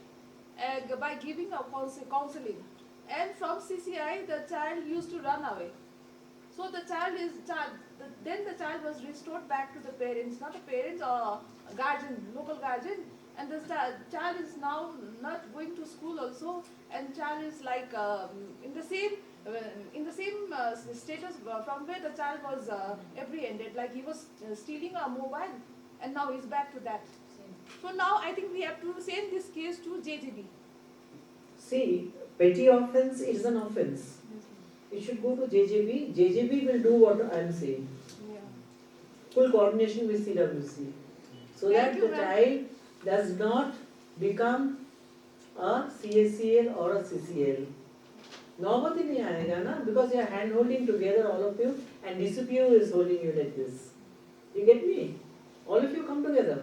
Speaker 6: by giving a counseling. And from CCI, the child used to run away. So the child then the child was restored back to the parents, not the parents or guardian, local guardian. And the child is now not going to school also, and child is like in the same status from where the child was apprehended. Like he was stealing a mobile, and now he's back to that. So now I think we have to send this case to JJB.
Speaker 1: See, petty offense is an offense. It should go to JJB. JJB will do what I am saying.
Speaker 6: Yeah.
Speaker 1: Full coordination with CWC. So
Speaker 6: Thank
Speaker 1: that
Speaker 6: you,
Speaker 1: the
Speaker 6: ma'am.
Speaker 1: child does not become a CACL or a CCL. Nobody नहीं आएगा ना, because you are hand holding together all of you, and DCPO is holding you like this. You get me? All of you come together.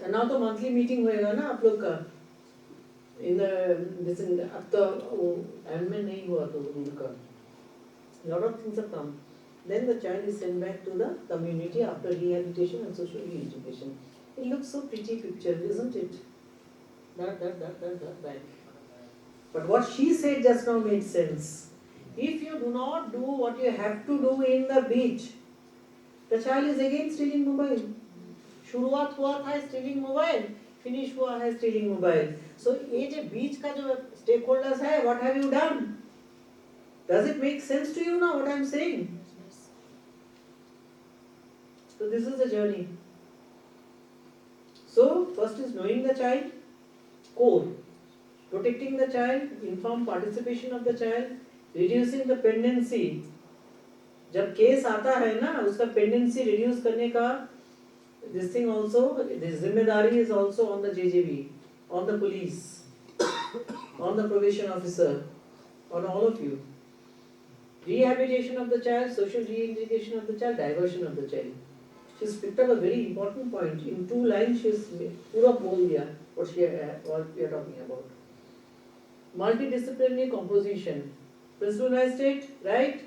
Speaker 1: And now the monthly meeting होएगा ना आप लोग का. In the अब तो amendment नहीं हुआ तो rule का. Lot of things have come. Then the child is sent back to the community after rehabilitation and social reintegration. It looks so pretty picture, isn't it? That. But what she said just now made sense. If you do not do what you have to do in the beach, the child is again stealing mobile. शुरुआत हुआ था stealing mobile, finish हुआ है stealing mobile. So ये जो beach का जो stakeholders है, what have you done? Does it make sense to you now what I am saying? So this is the journey. So first is knowing the child, core, protecting the child, informed participation of the child, reducing the pendency. जब case आता है ना, उसका pendency reduce करने का this thing also, this जिम्मेदारी is also on the JJB, on the police, on the probation officer, on all of you. Rehabilitation of the child, social reintegration of the child, diversion of the child. She's picked up a very important point. In 2 lines, she's पूरा बोल दिया what we are talking about. Multidisciplinary composition. Principal magistrate, right?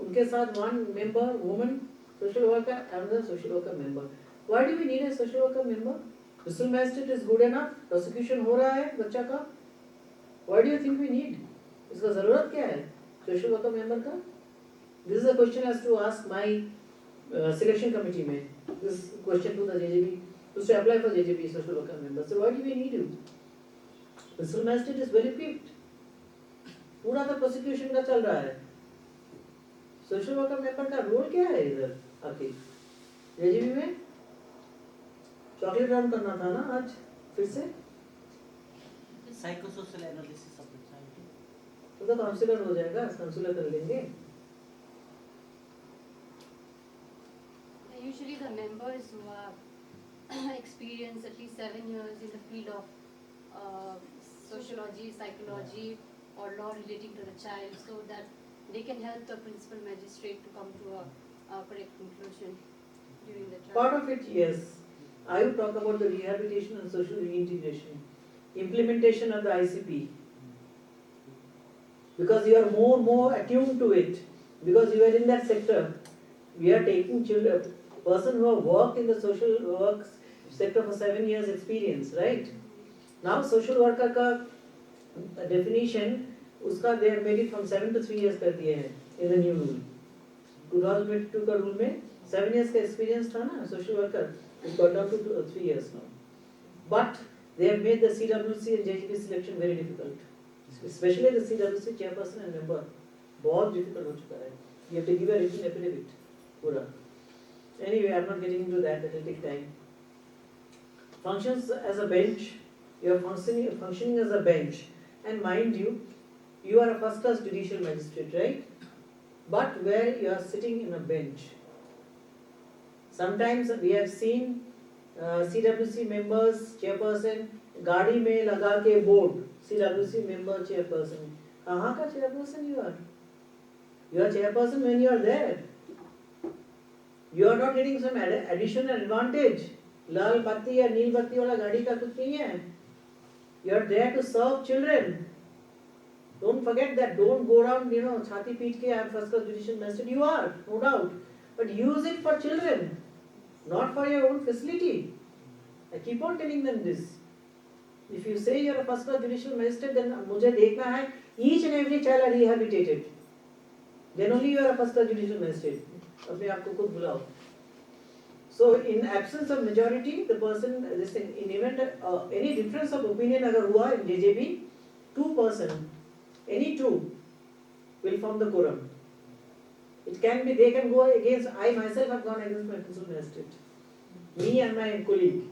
Speaker 1: उनके साथ one member, woman, social worker, another social worker member. Why do we need a social worker member? Principal magistrate is good enough. Prosecution हो रहा है बच्चा का. Why do you think we need? इसका ज़रूरत क्या है? Social worker member का? This is a question I have to ask my selection committee में. This question to the JJB. To apply for JJB social worker member. So why do we need you? Principal magistrate is well equipped. पूरा तो prosecution का चल रहा है. Social worker member का role क्या है इधर आके? JJB में चॉकलेट राउंड करना था ना आज फिर से?
Speaker 4: Psychosocial analysis of the child.
Speaker 1: तो काउंसलर हो जाएगा, काउंसलर कर लेंगे.
Speaker 5: Usually the members who are experienced at least 7 years in the field of sociology, psychology or law relating to the child, so that they can help the principal magistrate to come to a correct conclusion during the trial.
Speaker 1: Part of it, yes. I will talk about the rehabilitation and social reintegration. Implementation of the ICP. Because you are more attuned to it. Because you are in that sector. We are taking children, person who have worked in the social work sector for 7 years experience, right? Now social worker का definition, उसका they have made it from 7 to 3 years कर दिए हैं in the new rule. 2022 का rule में 7 years का experience था ना social worker, it got down to 3 years now. But they have made the CWC and JGP selection very difficult. Especially the CWC chairperson and member. बहुत difficult हो चुका है. You have to give a written affidavit. पूरा. Anyway, I am not getting into that. That will take time. Functions as a bench. You are functioning as a bench. And mind you, you are a first-class judicial magistrate, right? But where you are sitting in a bench. Sometimes we have seen CWC members, chairperson, गाड़ी में लगा के board, CWC member, chairperson. कहाँ का chairperson you are? You are chairperson when you are there. You are not getting some additional advantage. लाल बत्ती या नील बत्ती वाला गाड़ी का कुछ नहीं है. You are there to serve children. Don't forget that. Don't go around, छाती पीट के I am first class judicial magistrate. You are, no doubt. But use it for children, not for your own facility. I keep on telling them this. If you say you are a first class judicial magistrate, then मुझे देखना है each and every child are rehabilitated. Then only you are a first class judicial magistrate. अपने आप को खुद बुलाओ. So in absence of majority, the person, in event any difference of opinion अगर हुआ in JJB, 2%, any two will form the quorum. It can be, they can go against, I myself have gone against my principal magistrate. Me and my colleague.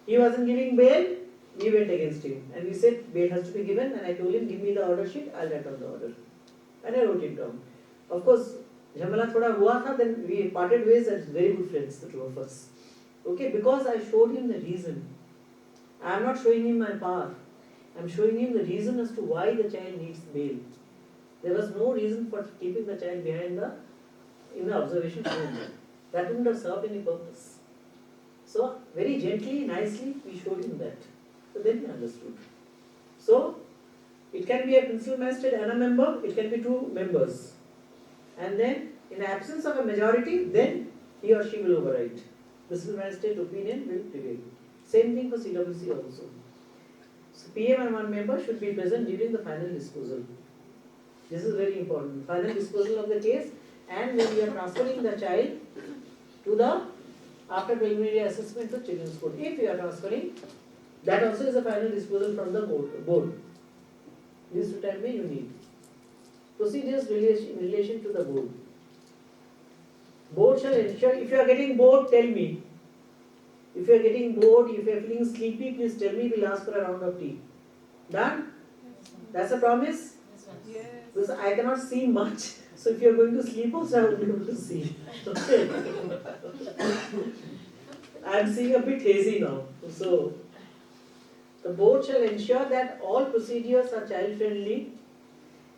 Speaker 1: He wasn't giving bail, we went against him. And we said bail has to be given, and I told him, give me the order sheet, I'll write down the order. And I wrote it down. Of course, झमेला थोड़ा हुआ था, then we parted ways as very good friends, the two of us. Okay, because I showed him the reason. I am not showing him my power. I am showing him the reason as to why the child needs bail. There was no reason for keeping the child behind in the observation room. That wouldn't have served any purpose. So, very gently, nicely, we showed him that. So then he understood. So, it can be a principal magistrate and a member, it can be two members. And then, in the absence of a majority, then he or she will override. Principal magistrate opinion will prevail. Same thing for CWC also. So, PM and one member should be present during the final disposal. This is very important. Final disposal of the case, and when we are transferring the child to the after preliminary assessment to children's court. If you are transferring, that also is a final disposal from the board. These two time you need. Procedures in relation to the board. Board shall ensure, if you are getting bored, tell me. If you are getting bored, if you are feeling sleepy, please tell me, we'll ask for a round of tea. Done? That's a promise?
Speaker 6: Yes.
Speaker 1: Because I cannot see much. So if you are going to sleep also, I won't be able to see. Okay. I am seeing a bit hazy now. So, the board shall ensure that all procedures are child friendly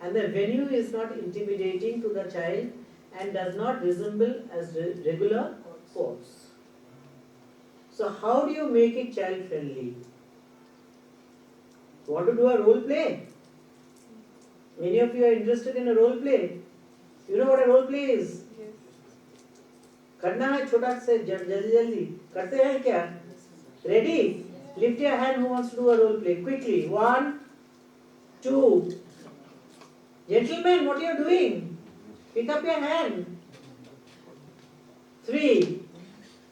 Speaker 1: and the venue is not intimidating to the child and does not resemble as regular courts. So how do you make it child friendly? Want to do a role play? Many of you are interested in a role play. You know what a role play is?
Speaker 6: Yes.
Speaker 1: करना है छोटा से जल्दी जल्दी करते हैं क्या? Ready? Lift your hand who wants to do a role play quickly. 1, 2. Gentlemen, what are you doing? Pick up your hand. 3.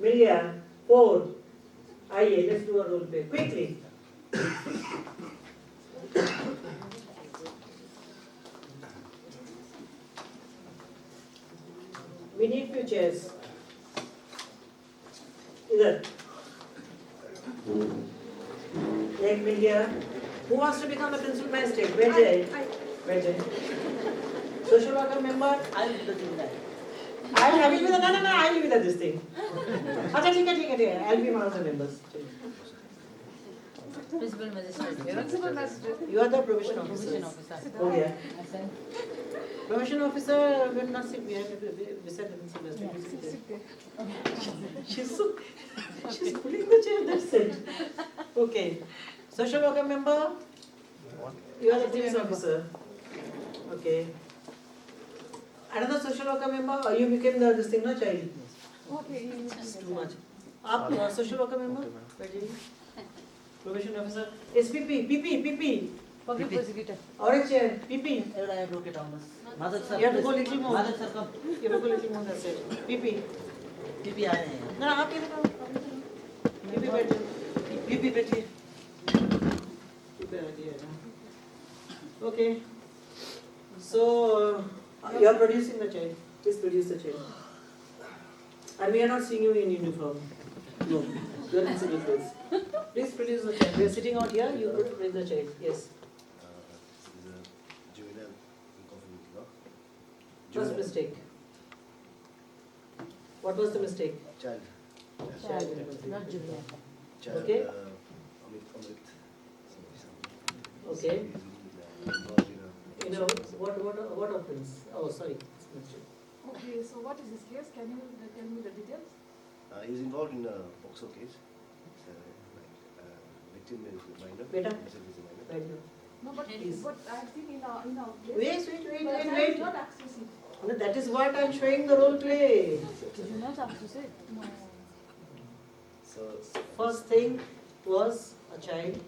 Speaker 1: मिल गया. 4. आइए, let's do a role play quickly. We need few chairs. इधर. एक मिल गया. Who wants to become a principal magistrate? बैठ जाए. बैठ जाए. Social worker member.
Speaker 4: I will do the thing that.
Speaker 1: I will be the no. I will be the this thing. अच्छा ठीक है. I'll be one of the members.
Speaker 7: Principal magistrate.
Speaker 6: Principal magistrate.
Speaker 1: You are the probation officer.
Speaker 7: Probation officer.
Speaker 1: हो गया.
Speaker 7: Assign.
Speaker 1: Probation officer will not sit beside the principal magistrate. She's pulling the chair. That's it. Okay. Social worker member. You are the police officer. Okay. Another social worker member. You became this thing, no child.
Speaker 6: Okay.
Speaker 1: It's too much. आप social worker member. बैठ जाइए. Probation officer. SPP, PP.
Speaker 2: Public
Speaker 1: PP.
Speaker 2: prosecutor.
Speaker 1: Orange chair, PP.
Speaker 4: एउटा advocate आउनुहोस् Madhav sir
Speaker 1: You have to go little more.
Speaker 4: Madhav sir come
Speaker 1: You have to go little more, that's it. PP.
Speaker 4: टिपी आए हैं यहाँ
Speaker 1: No, आप इधर आओ, आप इधर आओ. PP बैठिए.
Speaker 4: टिपी बैठिए
Speaker 1: PP आ गया है. Okay. So, you are producing the child. Please produce the child. And we are not seeing you in uniform. No, you are in civil clothes. Please produce the child. We are sitting out here. You bring the child. Yes.
Speaker 3: This is a juvenile conformity law.
Speaker 1: First mistake. What was the mistake?
Speaker 3: Child.
Speaker 2: Child, not juvenile.
Speaker 3: Child.
Speaker 1: Okay.
Speaker 3: Amit.
Speaker 1: Okay.
Speaker 3: Involved in a
Speaker 1: You know, what offense? Oh, sorry.
Speaker 6: Okay, so what is this case? Can you tell me the details?
Speaker 3: he is involved in a POXO case. Victim is a minor.
Speaker 1: Beta.
Speaker 3: Himself is a minor.
Speaker 1: Right now.
Speaker 6: No, but
Speaker 1: Please.
Speaker 6: I think in our case,
Speaker 1: Wait.
Speaker 6: the child did not access it.
Speaker 1: No, that is what I am showing the role play.
Speaker 2: Did you not access it?
Speaker 6: No.
Speaker 3: So
Speaker 1: First thing was a child.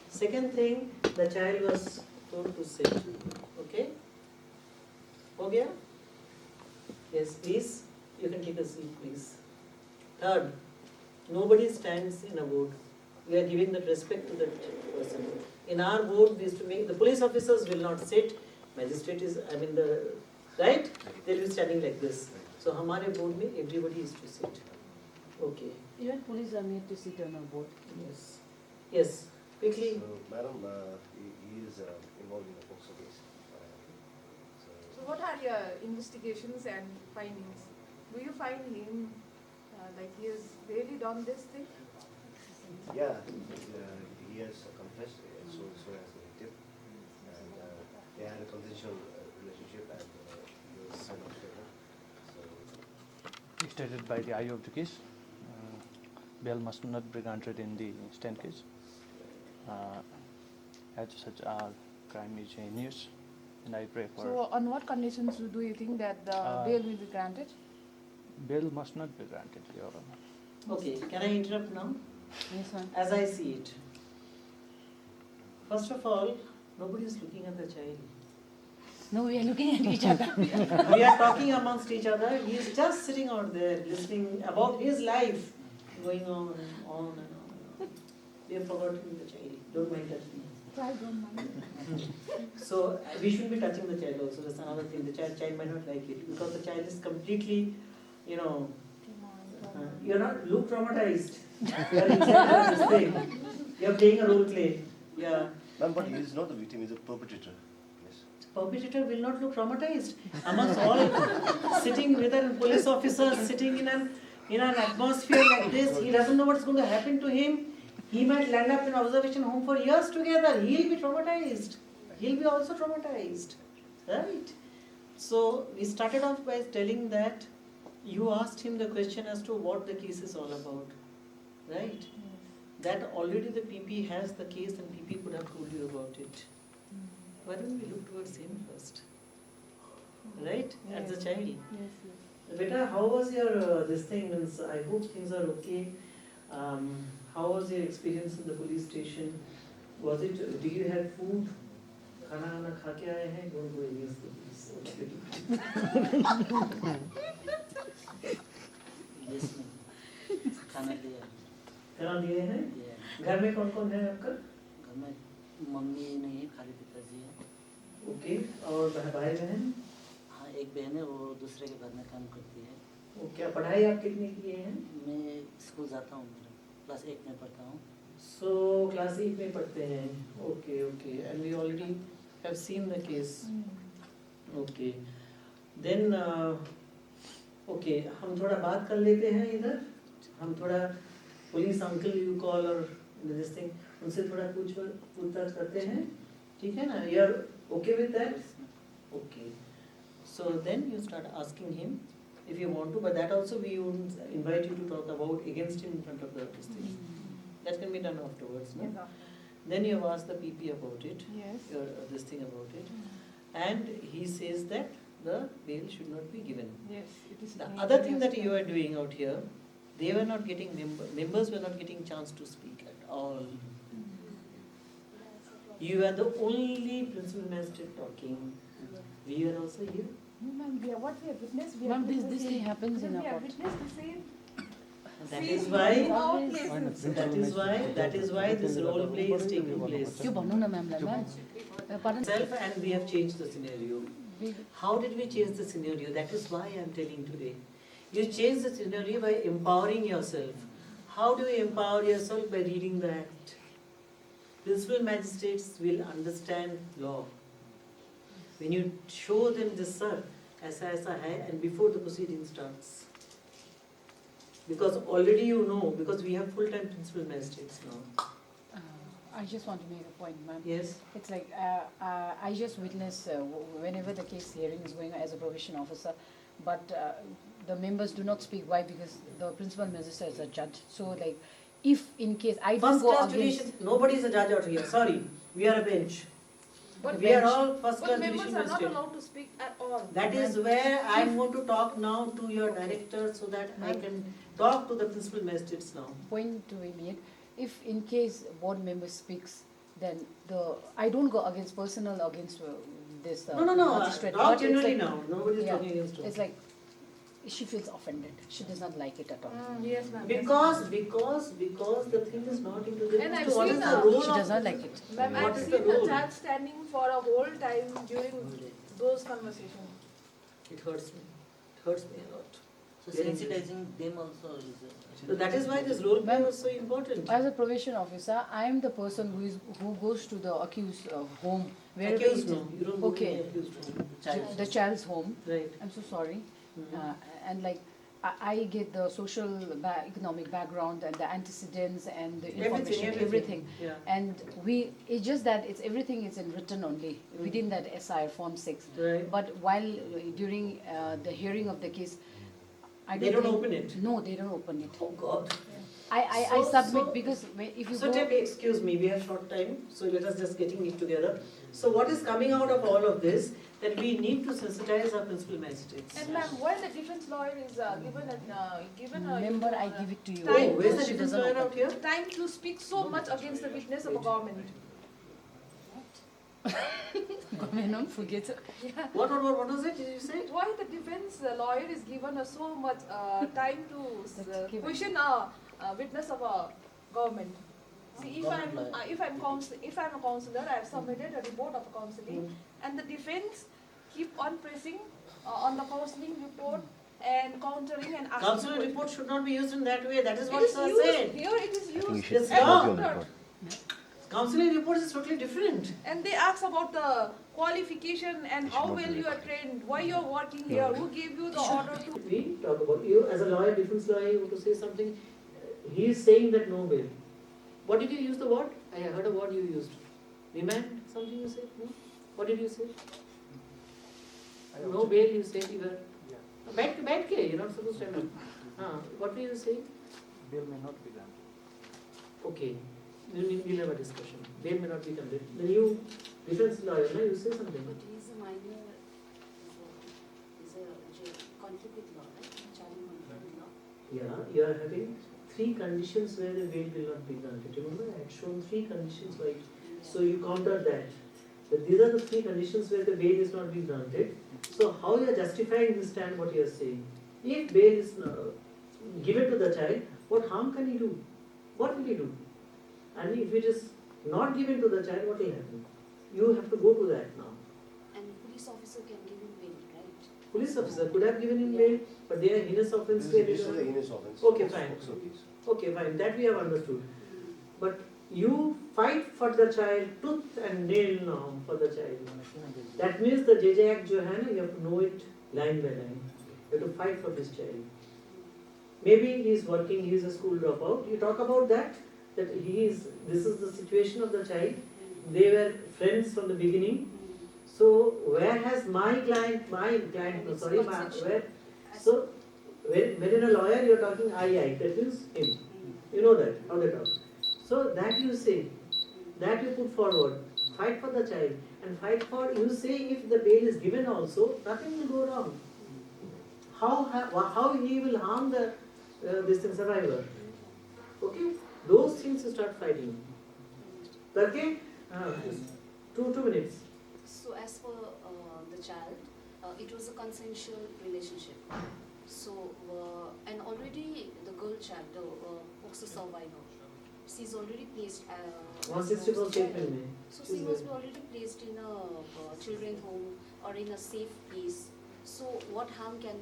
Speaker 1: Second thing, the child was told to sit. Okay? हो गया? Yes, please. You can take a seat, please. Third, nobody stands in a board. We are giving that respect to that person. In our board, we used to make, the police officers will not sit. Magistrate is, right? They will be standing like this. So, हमारे board में everybody is to sit. Okay.
Speaker 2: Even police are made to sit on a board.
Speaker 1: Yes. Yes. Quickly.
Speaker 3: So, madam, he is involved in a POXO case.
Speaker 6: So what are your investigations and findings? Do you find him like he has really done this thing?
Speaker 3: Yeah, he has confessed, so has the victim. And they had a consensual relationship and he was son of Stella. So,
Speaker 7: Stated by the IO of the case, bail must not be granted in the instant case. As such, our crime is heinous, and I pray for
Speaker 6: So on what conditions do you think that the bail will be granted?
Speaker 7: bail must not be granted, Your Honor.
Speaker 1: Okay. Can I interrupt now?
Speaker 2: Yes, ma'am.
Speaker 1: As I see it. First of all, nobody is looking at the child.
Speaker 2: No, we are looking at each other.
Speaker 1: We are talking amongst each other. He is just sitting out there listening about his life going on and on and on and on. We have forgotten the child. Don't mind touching.
Speaker 6: I don't mind.
Speaker 1: So we shouldn't be touching the child also. That's another thing. The child might not like it because the child is completely, you're not look traumatized. You're inside this thing. You're playing a role play. Yeah.
Speaker 3: ma'am, but he is not the victim, he is a perpetrator. Yes.
Speaker 1: Perpetrator will not look traumatized. Amongst all sitting with a police officer, sitting in an atmosphere like this, he doesn't know what's going to happen to him. He might land up in observation home for years together. He'll be traumatized. He'll be also traumatized. Right? So we started off by telling that you asked him the question as to what the case is all about. Right? That already the PP has the case and PP could have told you about it. Why don't we look towards him first? Right? As a child.
Speaker 2: Yes.
Speaker 1: Beta, how was your this thing? Means I hope things are okay. How was your experience in the police station? Was it? Did you have food? खाना खा के आए हैं? Don't go against the police. Okay.
Speaker 4: Yes, ma'am. खाना दिया
Speaker 1: खाना दिए हैं?
Speaker 4: दिया
Speaker 1: घर में कौन कौन है आपका?
Speaker 4: घर में मम्मी नहीं है, खाली पिताजी है।
Speaker 1: ओके. और भाई बहन?
Speaker 4: हाँ, एक बहन है, वो दूसरे के घर में काम करती है।
Speaker 1: क्या पढ़ाई आप कितनी किए हैं?
Speaker 4: मैं स्कूल जाता हूँ, क्लास 1 में पढ़ता हूँ।
Speaker 1: So class 8 में पढ़ते हैं. Okay. And we already have seen the case. Okay. Then okay, हम थोड़ा बात कर लेते हैं इधर. हम थोड़ा पुलिस अंकल यू कॉल और दिस थिंग उनसे थोड़ा पूछताछ करते हैं. ठीक है ना? You are okay with that? Okay. So then you start asking him if you want to, but that also we won't invite you to talk about against him in front of the this thing. That can be done afterwards, no?
Speaker 6: Yes.
Speaker 1: Then you have asked the PP about it,
Speaker 6: Yes.
Speaker 1: your this thing about it, and he says that the bail should not be given.
Speaker 6: Yes, it is.
Speaker 1: The other thing that you are doing out here, they were not getting members were not getting chance to speak at all. You are the only principal magistrate talking. We are also here.
Speaker 6: No, ma'am, what we have witnessed, we
Speaker 2: Ma'am,
Speaker 6: have witnessed
Speaker 2: this
Speaker 6: the
Speaker 2: thing
Speaker 6: same-
Speaker 2: happens in
Speaker 6: we
Speaker 2: our
Speaker 6: have
Speaker 2: court.
Speaker 6: witnessed the same.
Speaker 1: That
Speaker 6: scene
Speaker 1: is
Speaker 6: in
Speaker 1: why.
Speaker 6: our places.
Speaker 1: That is why this role play is taking place.
Speaker 2: त्यो भन्नु न म्यामलाई ma'am pardon
Speaker 1: Self, and we have changed the scenario. How did we change the scenario? That is why I am telling today. You change the scenario by empowering yourself. How do you empower yourself? By reading the Act. Principal magistrates will understand law. When you show them this, sir, aisa hai, and before the proceeding starts. Because already you know, because we have full-time principal magistrates now.
Speaker 2: I just want to make a point, ma'am.
Speaker 1: Yes.
Speaker 2: It's like I just witness whenever the case hearing is going on as a probation officer, but the members do not speak. Why? Because the principal magistrate is a judge. So like, if in case I don't
Speaker 1: First
Speaker 2: go
Speaker 1: class
Speaker 2: against,
Speaker 1: judicial, nobody is a judge out here. Sorry, we are a bench.
Speaker 6: But
Speaker 1: We are all first
Speaker 6: But
Speaker 1: class
Speaker 6: members
Speaker 1: judicial
Speaker 6: are not
Speaker 1: magistrate.
Speaker 6: allowed to speak at all.
Speaker 1: That is where I am going to talk now to your director so that I can talk to the principal magistrates now.
Speaker 2: point to be made, if in case board member speaks, then I don't go against personal against this
Speaker 1: No,
Speaker 2: magistrate.
Speaker 1: talk
Speaker 2: But it's
Speaker 1: generally
Speaker 2: like-
Speaker 1: now. Nobody is
Speaker 2: yeah,
Speaker 1: talking against
Speaker 2: It's
Speaker 1: her.
Speaker 2: like she feels offended. She does not like it at all.
Speaker 6: Yes, ma'am.
Speaker 1: Because the thing is not into the.
Speaker 6: And I've
Speaker 1: what is
Speaker 6: seen,
Speaker 1: the role
Speaker 2: She
Speaker 1: of-
Speaker 2: does not like it.
Speaker 6: Ma'am,
Speaker 1: What
Speaker 6: I've
Speaker 1: is
Speaker 6: seen
Speaker 1: the
Speaker 6: the
Speaker 1: role?
Speaker 6: judge standing for a whole time during those conversations.
Speaker 1: It hurts me. It hurts me a lot.
Speaker 4: So sensitizing them also is.
Speaker 1: So that is why this role play was so important.
Speaker 2: As a probation officer, I am the person who goes to the accused home. Wherever
Speaker 1: Accused,
Speaker 2: it
Speaker 1: no.
Speaker 2: is.
Speaker 1: You don't go
Speaker 2: Okay.
Speaker 1: to the accused home.
Speaker 4: Child.
Speaker 2: The child's home.
Speaker 1: Right.
Speaker 2: I'm so sorry.
Speaker 1: Mhm.
Speaker 2: And like, I get the social, economic background and the antecedents and the information, everything.
Speaker 1: Yeah.
Speaker 2: And it's just that everything is in written only within that SIR Form 6.
Speaker 1: Right.
Speaker 2: But while during the hearing of the case,
Speaker 1: They don't open it.
Speaker 2: No, they don't open it.
Speaker 1: Oh God.
Speaker 2: I
Speaker 1: So-
Speaker 2: submit
Speaker 1: so-
Speaker 2: because if you
Speaker 1: So
Speaker 2: go,
Speaker 1: tell me, excuse me, we have short time, so let us just getting it together. So what is coming out of all of this, that we need to sensitize our principal magistrates.
Speaker 6: And ma'am, when the defense lawyer is given a
Speaker 2: remember I give it to you.
Speaker 1: Oh, where's the
Speaker 2: She
Speaker 1: defense
Speaker 2: doesn't
Speaker 1: lawyer
Speaker 2: open.
Speaker 1: out here?
Speaker 6: time to speak so much against the witness of a government.
Speaker 2: Government forget.
Speaker 1: What was it, did you say?
Speaker 6: Why the defense lawyer is given so much time to
Speaker 2: That's given.
Speaker 6: question a witness of a government? See,
Speaker 4: Government lawyer.
Speaker 6: if I'm a counselor, I have submitted a report of counseling, and the defense keep on pressing on the counseling report and countering and asking.
Speaker 1: Counselor
Speaker 6: for-
Speaker 1: report should not be used in that way, that is
Speaker 6: It
Speaker 1: what
Speaker 6: is
Speaker 1: sir
Speaker 6: used,
Speaker 1: said.
Speaker 6: here it is used.
Speaker 1: It's
Speaker 6: And
Speaker 1: wrong.
Speaker 6: doctor-
Speaker 1: Counseling report is totally different.
Speaker 6: And they ask about the qualification and how well you are trained, why you are working here, who gave you the order to.
Speaker 1: We talk about, you as a lawyer, defense lawyer, you want to say something, he is saying that no bail. What did you use the word? I heard a word you used. Remand, something you said, no? What did you say? No bail, you said you were. Bad ke, you're not supposed to have it. What were you saying?
Speaker 7: Bail may not be granted.
Speaker 1: Okay, we'll have a discussion. Bail may not be granted. Then you, defense lawyer, no, you say something.
Speaker 5: But he is a minor, is a conflict with law, right? Child conflict with law.
Speaker 1: Yeah, you are having 3 conditions where the bail will not be granted. Remember, I had shown 3 conditions, right? So you counter that. But these are the 3 conditions where the bail is not being granted. So how you are justifying this stand what you are saying? If bail is given to the child, what harm can he do? What will he do? And if it is not given to the child, what will happen? You have to go to that now.
Speaker 5: And police officer can give him bail, right?
Speaker 1: Police officer could have given him bail, but they are heinous offence.
Speaker 3: This is a heinous offence.
Speaker 1: Okay, fine.
Speaker 3: It's okay, sir.
Speaker 1: Okay, fine, that we have understood. But you fight for the child, tooth and nail now for the child. That means the JJ Act जो है ना, you have to know it line by line. You have to fight for this child. Maybe he is working, he is a school dropout. You talk about that this is the situation of the child. They were friends from the beginning. So where has my client, so when in a lawyer you are talking I, that means him. You know that, how they talk. So that you say, that you put forward, fight for the child, and fight for, you say if the bail is given also, nothing will go wrong. How he will harm the survivor. Okay? Those things you start fighting. Okay? Two minutes.
Speaker 8: So as for the child, it was a consensual relationship. So and already the girl child, the POCSO survivor, she's already placed.
Speaker 1: 164 statement में.
Speaker 8: So she was already placed in a children's home or in a safe place. So what harm can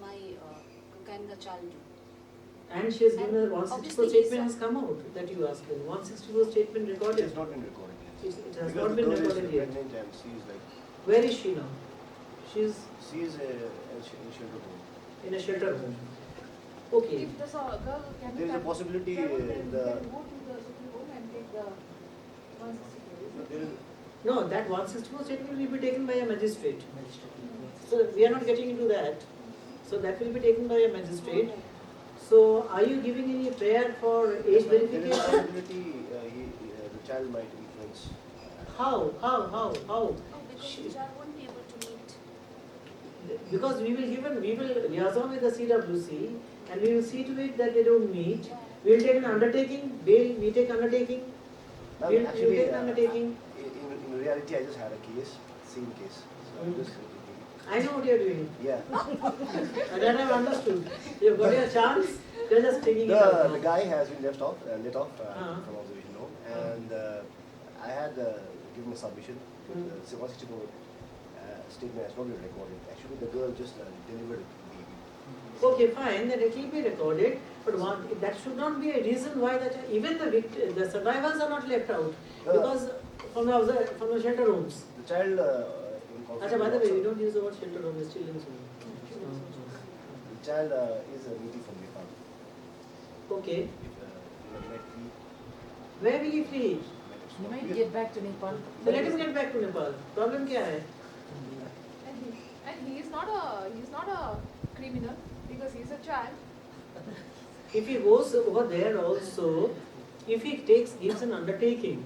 Speaker 8: the child do?
Speaker 1: And she has given a
Speaker 8: And
Speaker 1: 164
Speaker 8: obviously
Speaker 1: statement
Speaker 8: he's
Speaker 1: has come out that you asked me. 164 statement
Speaker 3: It
Speaker 1: recorded.
Speaker 3: has not been recorded yet.
Speaker 1: It has
Speaker 3: Because
Speaker 1: not
Speaker 3: the
Speaker 1: been
Speaker 3: girl is
Speaker 1: recorded yet.
Speaker 3: pregnant and she is like,
Speaker 1: Where is she now? She is
Speaker 3: she is in shelter home.
Speaker 1: in a shelter home. Okay.
Speaker 6: If the girl can
Speaker 3: There is a possibility
Speaker 6: travel, then
Speaker 3: the
Speaker 6: we can go to the Supreme Court and take the 164.
Speaker 3: there is
Speaker 1: No, that 164 statement will be taken by a magistrate. So we are not getting into that. So that will be taken by a magistrate. So are you giving any prayer for age
Speaker 3: there is a
Speaker 1: verification?
Speaker 3: possibility the child might influence.
Speaker 1: How?
Speaker 8: No, because the child won't be able to meet.
Speaker 1: Because we will liaison with the CWC and we will see to it that they don't meet. We will take an undertaking. We take undertaking.
Speaker 3: Ma'am,
Speaker 1: We will
Speaker 3: actually,
Speaker 1: take an undertaking.
Speaker 3: in reality, I just had a case, same case. So I'm just
Speaker 1: I know what you are doing.
Speaker 3: yeah.
Speaker 1: And that I have understood. You have got your chance. You are just taking it out.
Speaker 3: The guy has been let off
Speaker 1: Uh-huh.
Speaker 3: from observation home, and I had given a submission. The 164 statement has not been recorded. Actually, the girl just delivered it to the baby.
Speaker 1: Okay, fine, then it will be recorded, but that should not be a reason why even the survivors are not left out, because from the shelter homes.
Speaker 3: The child in conflict.
Speaker 1: Achha, by the way,
Speaker 3: also-
Speaker 1: we don't use the word shelter home, it's children's home.
Speaker 3: The child is a native from Nepal.
Speaker 1: Okay,
Speaker 3: If he might flee,
Speaker 1: where will he flee?
Speaker 2: You might get back to Nepal.
Speaker 1: So let him get back to Nepal. Problem kya hai?
Speaker 6: And he is not a criminal because he is a child.
Speaker 1: If he goes over there also, if he gives an undertaking,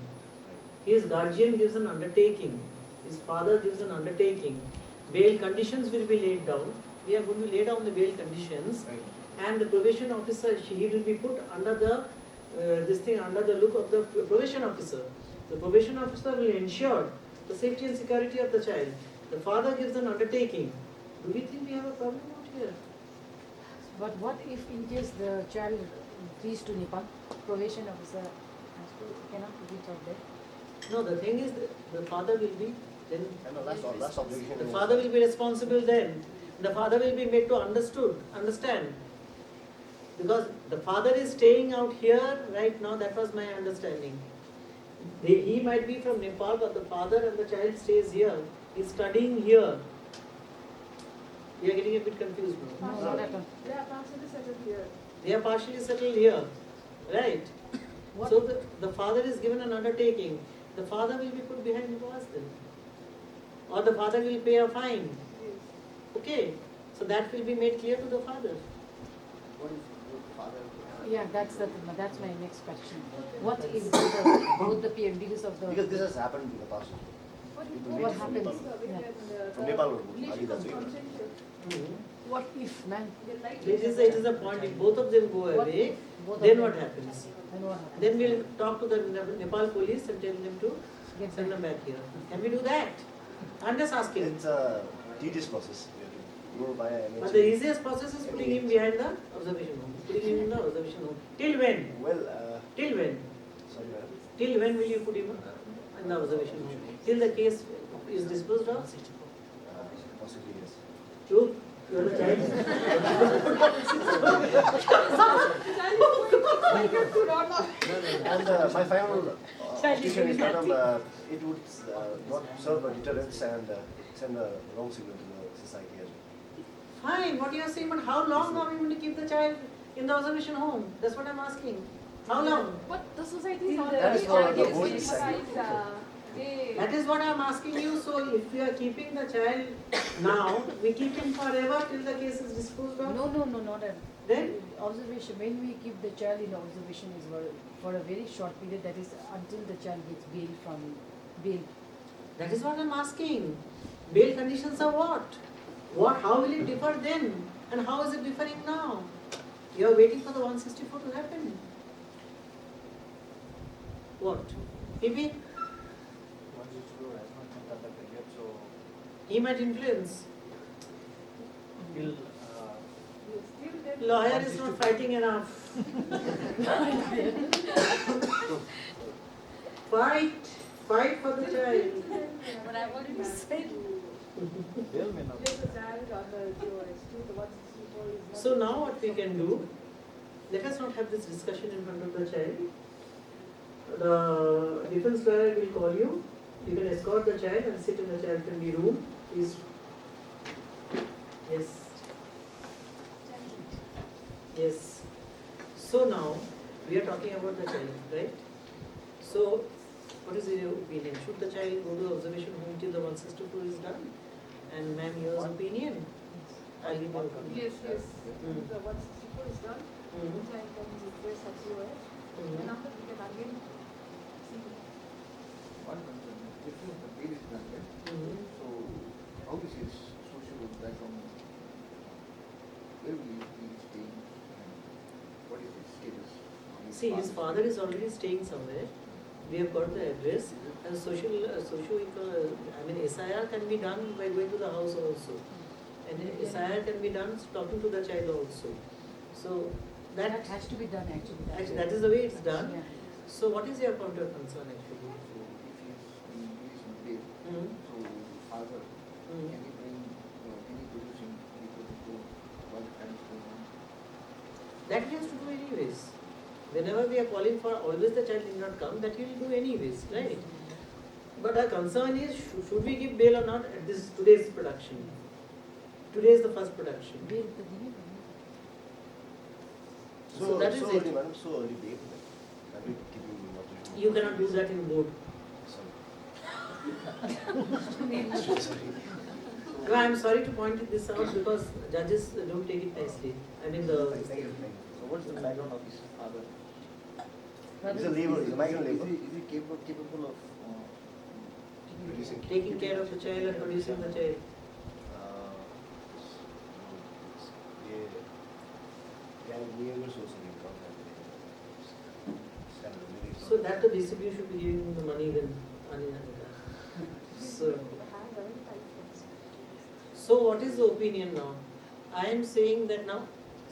Speaker 1: his guardian gives an undertaking, his father gives an undertaking, bail conditions will be laid down. We are going to lay down the bail conditions, and the probation officer, he will be put under the under the look of the probation officer. The probation officer will ensure the safety and security of the child. The father gives an undertaking. Do we think we have a problem out here?
Speaker 2: But what if in case the child flees to Nepal, probation officer cannot reach out there?
Speaker 1: No, the thing is the father will be then.
Speaker 3: and the last observation.
Speaker 1: The
Speaker 3: was-
Speaker 1: father will be responsible then. The father will be made to understand. Because the father is staying out here right now, that was my understanding. He might be from Nepal, but the father and the child stays here. He's studying here. We are getting a bit confused now.
Speaker 2: No, not at all.
Speaker 6: They are partially settled here.
Speaker 1: They are partially settled here. Right?
Speaker 2: What?
Speaker 1: So the father is given an undertaking. The father will be put behind bars then. Or the father will pay a fine. Okay? So that will be made clear to the father.
Speaker 3: What if the father?
Speaker 2: Yeah, that's my next question. What if both the PM because of the
Speaker 3: Because this has happened in the past.
Speaker 2: what happens? Yeah.
Speaker 3: From Nepal or
Speaker 6: Relation
Speaker 3: that's
Speaker 6: of
Speaker 3: it.
Speaker 6: consensual.
Speaker 2: What if, man?
Speaker 6: They like
Speaker 1: It is a point. If both of them go
Speaker 2: What
Speaker 1: away,
Speaker 2: if both of
Speaker 1: then
Speaker 2: them-
Speaker 1: what happens?
Speaker 2: Then what happens?
Speaker 1: Then we'll talk to the Nepal police and tell them to
Speaker 2: Get
Speaker 1: send
Speaker 2: back.
Speaker 1: them back here. Can we do that? I'm just asking.
Speaker 3: It's a tedious process. You go via MHA.
Speaker 1: But the easiest process is putting him behind the observation home. Putting him in the observation home. Till when?
Speaker 3: Well,
Speaker 1: Till when?
Speaker 3: sorry, madam.
Speaker 1: Till when will you put him in the observation home? Till the case is disposed of?
Speaker 3: Possibly yes.
Speaker 1: True? You are a child.
Speaker 3: And my final opinion is that it would not serve a deterrence and send a wrong signal to the society as well.
Speaker 1: Fine, what you are saying, but how long are we going to keep the child in the observation home? That's what I'm asking. How long?
Speaker 6: But the society is
Speaker 3: That is
Speaker 6: already
Speaker 3: for the whole
Speaker 6: against
Speaker 3: society.
Speaker 6: they
Speaker 1: That is what I'm asking you. So if we are keeping the child now, we keep him forever till the case is disposed of?
Speaker 2: No, not at
Speaker 1: Then?
Speaker 2: observation. When we keep the child in observation is for a very short period. That is until the child gets bail from bail.
Speaker 1: That is what I'm asking. Bail conditions are what? How will it differ then? And how is it differing now? You are waiting for the 164 to happen. What? Maybe? He might influence.
Speaker 7: Will
Speaker 6: Still then.
Speaker 1: Lawyer is not fighting enough. Fight for the child.
Speaker 8: But I've already said.
Speaker 7: bail may not.
Speaker 6: Place the child on the still the 164 is not.
Speaker 1: So now what we can do, let us not have this discussion in front of the child. The defense lawyer will call you. You can escort the child and sit in the child-friendly room. Please. Yes. Yes. So now we are talking about the child, right? So what is your opinion? Should the child go to observation home till the 164 is done? And ma'am, your opinion? I'll give my opinion.
Speaker 6: Yes, yes.
Speaker 1: Mm.
Speaker 6: The 164 is done.
Speaker 1: Mhm.
Speaker 6: The child comes with this at US.
Speaker 1: Mhm.
Speaker 6: And after we can again see.
Speaker 9: One concern, if the bail is granted,
Speaker 1: Mhm.
Speaker 9: so how is his social background? Where will he be staying and what is his status?
Speaker 1: See, his father is already staying somewhere. We have got the address and SIR can be done by going to the house also. And SIR can be done talking to the child also. So
Speaker 2: That
Speaker 1: that
Speaker 2: has to be done actually.
Speaker 1: actually that is the way it's done.
Speaker 2: Yeah.
Speaker 1: So what is your counter concern actually?
Speaker 9: So if he is released on bail,
Speaker 1: Mhm.
Speaker 9: so father,
Speaker 1: Mhm.
Speaker 9: can he bring any producing people to while the time is going on?
Speaker 1: That he has to do anyways. Whenever we are calling for, always the child did not come, that he will do anyways, right? But our concern is, should we give bail or not at this today's production? Today is the first production.
Speaker 2: Bail तो दिए थे।
Speaker 1: So that is
Speaker 3: so
Speaker 1: it.
Speaker 3: early, madam, so early bail. Have you given notification?
Speaker 1: You cannot do that in board.
Speaker 3: Sorry.
Speaker 1: No, I am sorry to point this out because judges don't take it nicely. I mean
Speaker 3: Thank
Speaker 1: the.
Speaker 3: you, thank you.
Speaker 9: So what's the background of his father?
Speaker 3: He's a labor, he's a migrant labor.
Speaker 9: Is he capable of
Speaker 3: Producing.
Speaker 1: Taking care of the child and producing the child. So that the DCP should be giving him the money then. So what is the opinion now? I am saying that now,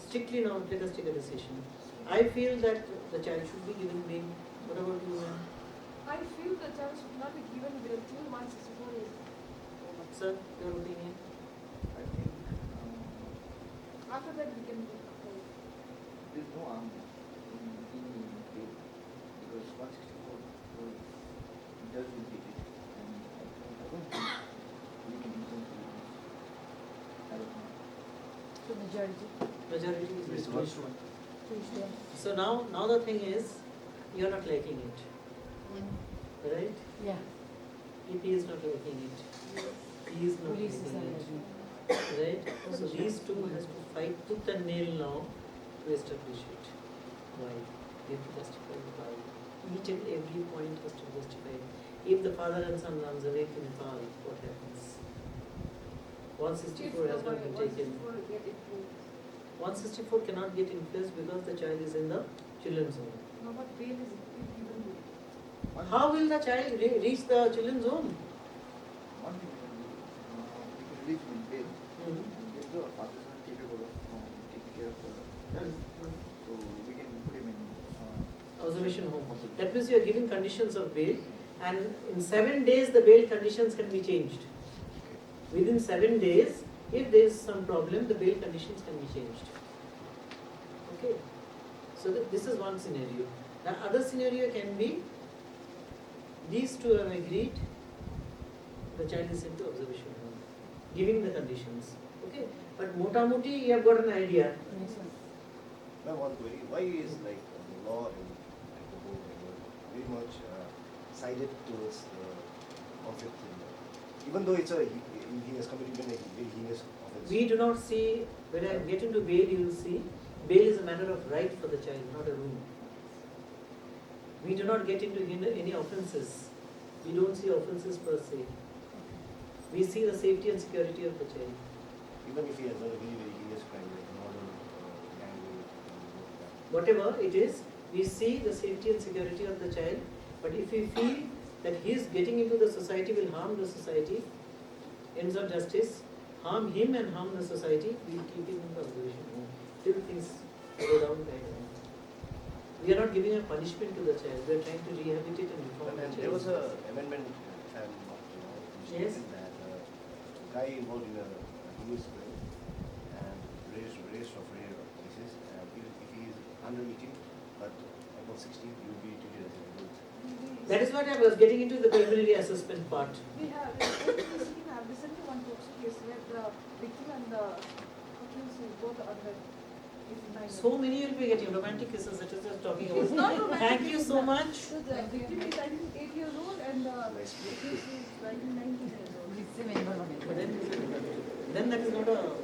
Speaker 1: strictly now, let us take a decision. I feel that the child should be given bail. What about you, ma'am?
Speaker 6: I feel the child should not be given bail till 164 is.
Speaker 1: Sir, your opinion?
Speaker 9: I think
Speaker 6: After that we can take up.
Speaker 9: there's no harm in giving him bail because 164 judge will take it and I don't think we can influence it as of now.
Speaker 2: So majority.
Speaker 1: Majority is
Speaker 3: Yes,
Speaker 1: restored.
Speaker 2: Tuesday.
Speaker 1: So now the thing is, you are not liking it, right?
Speaker 2: Yeah.
Speaker 1: EP is not liking it. He is not
Speaker 2: Police is
Speaker 1: liking
Speaker 2: allowed.
Speaker 1: it, right? So these two has to fight tooth and nail now to establish it. Why? They have to justify why. Each and every point has to be justified. If the father and son runs away to Nepal, what happens? 164 has not been taken. 164 cannot get in place because the child is in the children's home.
Speaker 6: No, but bail is given bail.
Speaker 1: How will the child reach the children's home?
Speaker 9: One thing we can do, we can release him in bail
Speaker 1: Mhm.
Speaker 9: and if the father is not capable of taking care of the child, so we can put him in
Speaker 1: Observation home. That means you are giving conditions of bail, and in 7 days the bail conditions can be changed. Within 7 days, if there is some problem, the bail conditions can be changed. Okay. So this is one scenario. The other scenario can be these two have agreed. The child is sent to observation home, giving the conditions. Okay. But mota-moti, you have got an idea.
Speaker 2: Yes, sir.
Speaker 3: Ma'am, one query. Why is like the law and like the board very much sided towards the conflict in even though it's he has committed a very heinous offense.
Speaker 1: We do not see, when I get into bail, you will see, bail is a matter of right for the child, not a rule. We do not get into any offences. We don't see offences per se. We see the safety and security of the child.
Speaker 3: Even if he has done a very, very heinous crime like murder, gang rape,
Speaker 1: Whatever it is, we see the safety and security of the child, but if we feel that he is getting into the society will harm the society, ends of justice, harm him and harm the society, we keep him in the observation home till things go down kind of. We are not giving a punishment to the child, we are trying to rehabilitate and reform the
Speaker 3: And
Speaker 1: child.
Speaker 3: there was an amendment, if I'm not
Speaker 1: Yes.
Speaker 3: mistaken, that guy involved in a heinous crime and raised of rare cases, if he is under 18 but above 16, he will be treated as an adult.
Speaker 1: That is what I was getting into the preliminary assessment part.
Speaker 6: We have recently one case where the victim and the accused is both under is minor.
Speaker 1: So many will be getting romantic kisses, that is just talking
Speaker 6: It's
Speaker 1: about.
Speaker 6: not romantic.
Speaker 1: Thank you so much.
Speaker 6: So the victim is I think 8 years old and the
Speaker 3: Nice.
Speaker 6: accused is I think 19 years old.
Speaker 1: But then that is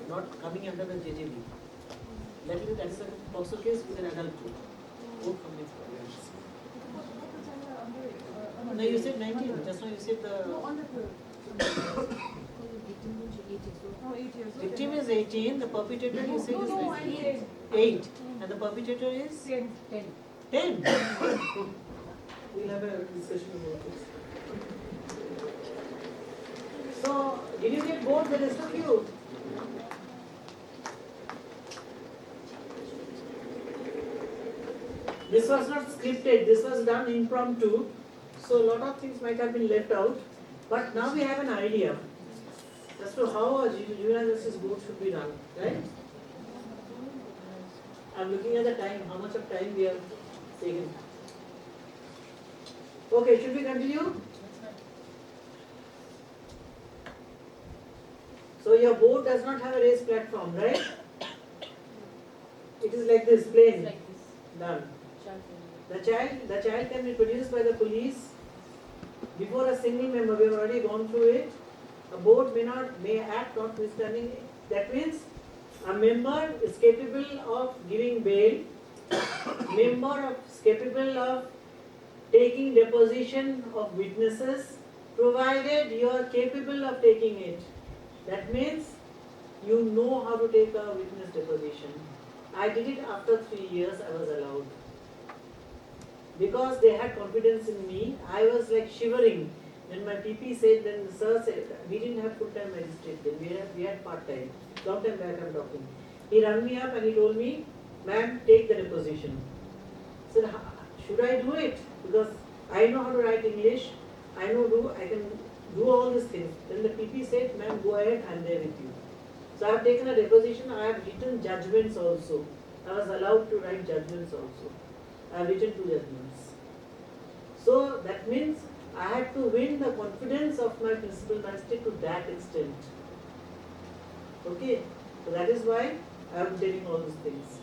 Speaker 1: not coming under the JJB. That is a POCSO case with an adult too. Both coming from.
Speaker 6: Both the child are under
Speaker 1: No, you said 19. Just now you said
Speaker 6: No,
Speaker 1: the
Speaker 6: under 12. No, 8 years old.
Speaker 1: victim is 18, the perpetrator you said
Speaker 6: No,
Speaker 1: is
Speaker 6: I'm 10.
Speaker 1: 8, and the perpetrator is
Speaker 6: 10.
Speaker 1: 10. We'll have a discussion about this. So, did you get bored, the rest of you? This was not scripted, this was done impromptu. So, a lot of things might have been left out. But now we have an idea as to how a juvenile justice board should be done, right? I'm looking at the time, how much of time we have taken. Okay, should we continue? So your board does not have a raised platform, right? It is like this, plain. Done. The child can be produced by the police before a single member. We have already gone through it. A board may act notwithstanding. That means a member is capable of giving bail. Member is capable of taking deposition of witnesses, provided you are capable of taking it. That means you know how to take a witness deposition. I did it after 3 years, I was allowed. Because they had confidence in me, I was like shivering. When my PP said, then sir said, we didn't have full-time magistrate then, we had part-time. Long time back I'm talking. He rang me up and he told me, ma'am, take the deposition. I said, should I do it? Because I know how to write English, I can do all these things. Then the PP said, ma'am, go ahead, I'm there with you. So I have taken a deposition, I have written judgments also. I was allowed to write judgments also. I have written 2 judgments. So that means I had to win the confidence of my principal magistrate to that extent. Okay, so that is why I am telling all these things.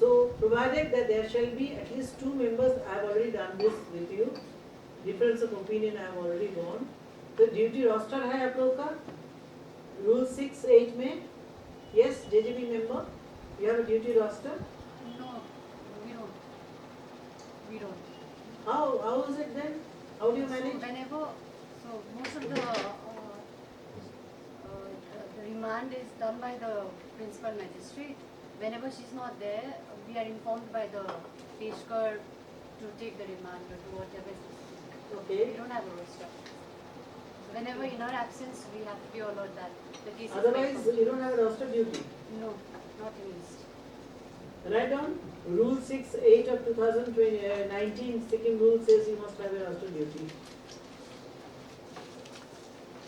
Speaker 1: So provided that there shall be at least 2 members, I have already done this with you. Difference of opinion I have already gone. The duty roster hai aap log ka? Rule 6, 8 mein? Yes, JJB member, you have a duty roster?
Speaker 5: No, we don't. We don't.
Speaker 1: How is it then? How do you manage?
Speaker 5: So most of the remand is done by the principal magistrate. Whenever she's not there, we are informed by the peshkar to take the remand or to whatever.
Speaker 1: Okay.
Speaker 5: We don't have a roster. Whenever in her absence, we have to be alert that the case is
Speaker 1: Otherwise,
Speaker 5: paid
Speaker 1: you don't have a roster duty.
Speaker 5: for. No, not in list.
Speaker 1: Write down Rule 6, 8 of 2019 Sikkim rule says you must have a roster duty.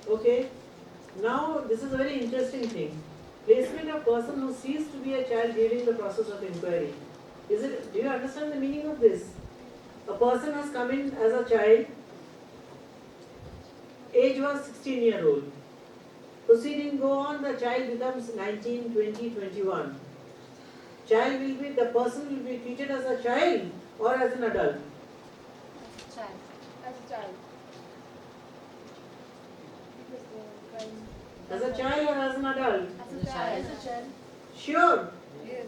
Speaker 1: Okay. Now, this is a very interesting thing. Placement of person who ceased to be a child during the process of inquiry. Do you understand the meaning of this? A person has come in as a child, age was 16-year-old. Proceeding go on, the child becomes 19, 20, 21. The person will be treated as a child or as an adult.
Speaker 5: Child.
Speaker 6: As a child. Because the crime.
Speaker 1: As a child or as an adult?
Speaker 5: As a child.
Speaker 6: As a child.
Speaker 1: Sure.
Speaker 6: Yes.